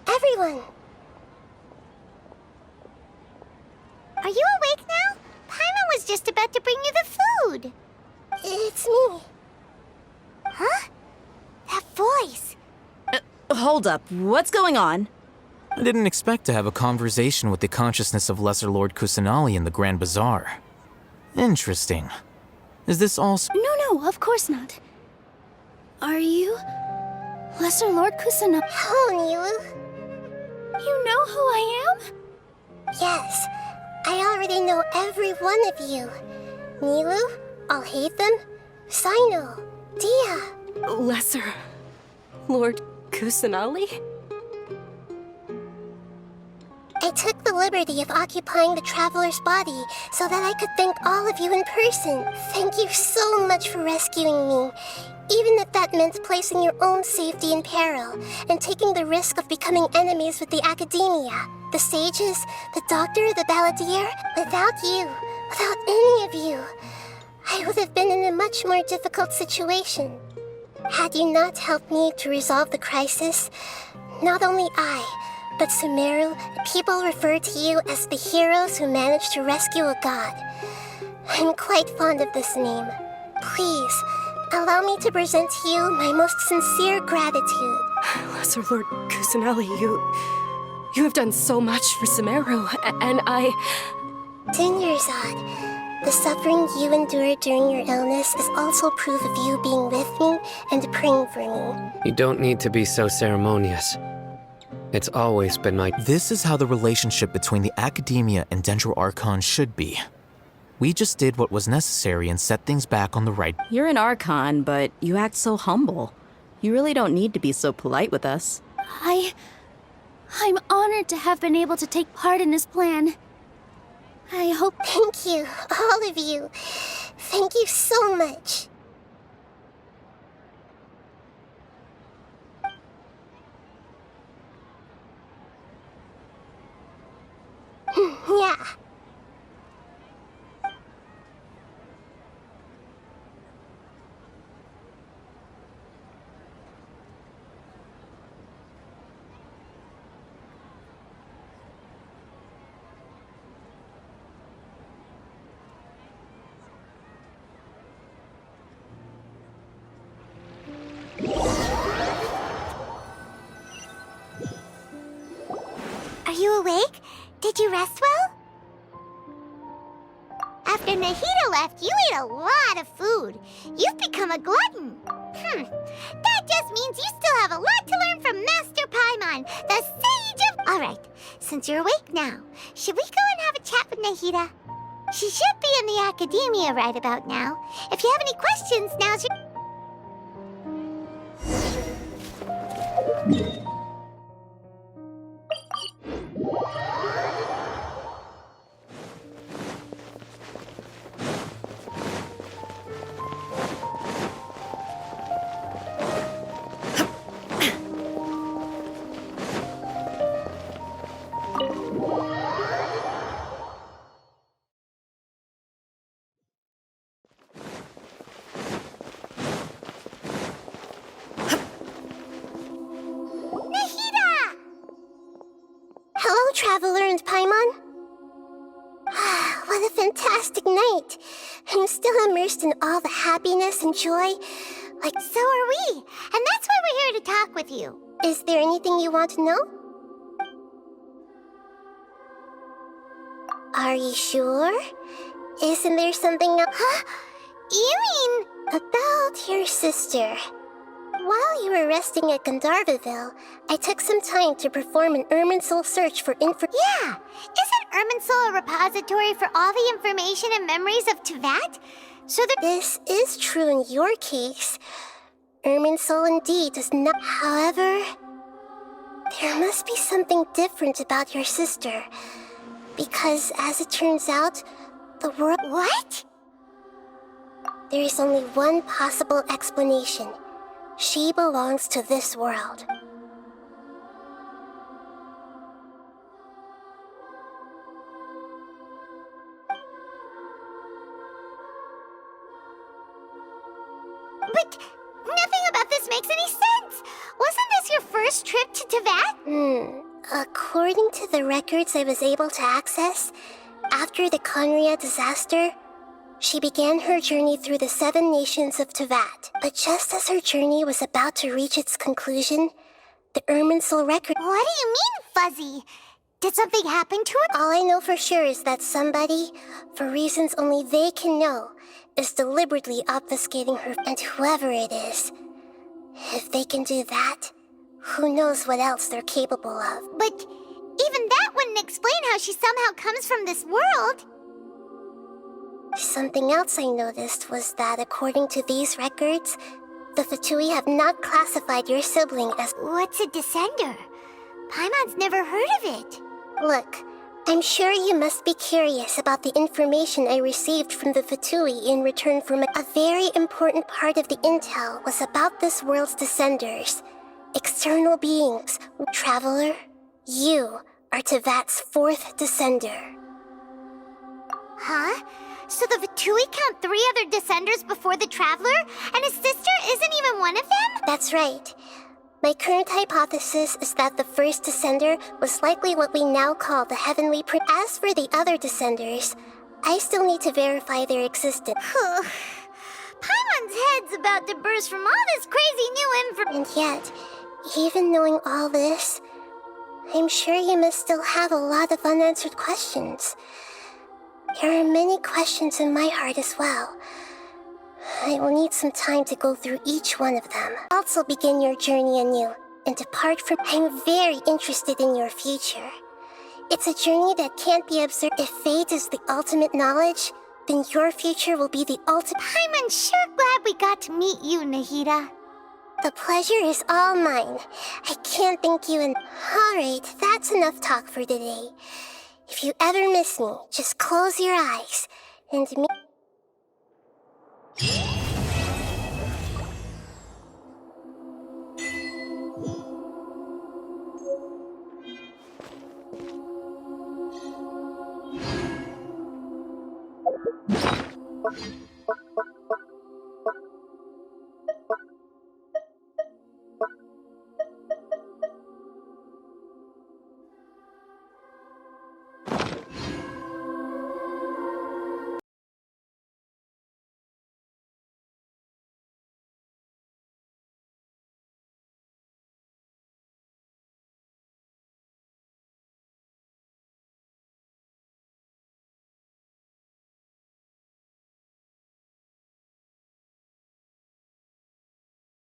Everyone! Are you awake now? Paimon was just about to bring you the food. It's me. Huh? That voice. Hold up, what's going on? I didn't expect to have a conversation with the consciousness of Lesser Lord Kusanali in the Grand Bazaar. Interesting. Is this all... No, of course not. Are you... Lesser Lord Kusanali? Hello, Nilu. You know who I am? Yes, I already know every one of you. Nilu, Alhaitham, Sino, Dia. Lesser Lord Kusanali? I took the liberty of occupying the Traveler's body so that I could thank all of you in person. Thank you so much for rescuing me. Even if that meant placing your own safety in peril and taking the risk of becoming enemies with the Academia, the sages, the doctor, the balladeer. Without you, without any of you, I would have been in a much more difficult situation. Had you not helped me to resolve the crisis, not only I, but Sumeru, people refer to you as the heroes who managed to rescue a god. I'm quite fond of this name. Please, allow me to present to you my most sincere gratitude. Lesser Lord Kusanali, you have done so much for Sumeru, and I... Dinyarzad, the suffering you endured during your illness is also proof of you being with me and praying for me. You don't need to be so ceremonious. It's always been my... This is how the relationship between the Academia and Dendro Archon should be. We just did what was necessary and set things back on the right... You're an Archon, but you act so humble. You really don't need to be so polite with us. I'm honored to have been able to take part in this plan. I hope... Thank you, all of you. Thank you so much. Yeah. Are you awake? Did you rest well? After After Nahida left, you ate a lot of food. You've become a glutton. That just means you still have a lot to learn from Master Paimon, the Sage of... Alright, since you're awake now, should we go and have a chat with Nahida? She should be in the academia right about now. If you have any questions, now's your... Hello, Traveler and Paimon. What a fantastic night. I'm still immersed in all the happiness and joy. Like, so are we. And that's why we're here to talk with you. Is there anything you want to know? Are you sure? Isn't there something else? Huh? You mean... About your sister. While you were resting at Jnagarbhaville, I took some time to perform an Irminsul search for info. Yeah! Isn't Irminsul a repository for all the information and memories of Teyvat? So that... This is true in your case. Irminsul indeed does not... However, there must be something different about your sister. Because, as it turns out, the world... What? There is only one possible explanation. She belongs to this world. But nothing about this makes any sense! Wasn't this your first trip to Teyvat? According to the records I was able to access, after the Conria disaster, she began her journey through the 7 nations of Teyvat. But just as her journey was about to reach its conclusion, the Irminsul record... What do you mean, Fuzzy? Did something happen to her? All I know for sure is that somebody, for reasons only they can know, is deliberately obfuscating her. And whoever it is, if they can do that, who knows what else they're capable of. But even that wouldn't explain how she somehow comes from this world. Something else I noticed was that according to these records, the Fatui have not classified your sibling as... What's a descender? Paimon's never heard of it. Look, I'm sure you must be curious about the information I received from the Fatui in return for a very important part of the intel was about this world's descenders. External beings. Traveler, you are Teyvat's 4th descender. Huh? So the Fatui count 3 other descenders before the Traveler? And his sister isn't even one of them? That's right. My current hypothesis is that the first descender was likely what we now call the Heavenly Prince. As for the other descenders, I still need to verify their existence. Paimon's head's about to burst from all this crazy new information. And yet, even knowing all this, I'm sure you must still have a lot of unanswered questions. There are many questions in my heart as well. I will need some time to go through each one of them. Also begin your journey anew, and depart from... I'm very interested in your future. It's a journey that can't be observed. If fate is the ultimate knowledge, then your future will be the ultimate... Paimon's sure glad we got to meet you, Nahida. The pleasure is all mine. I can't thank you enough. Alright, that's enough talk for today. If you ever miss me, just close your eyes and me.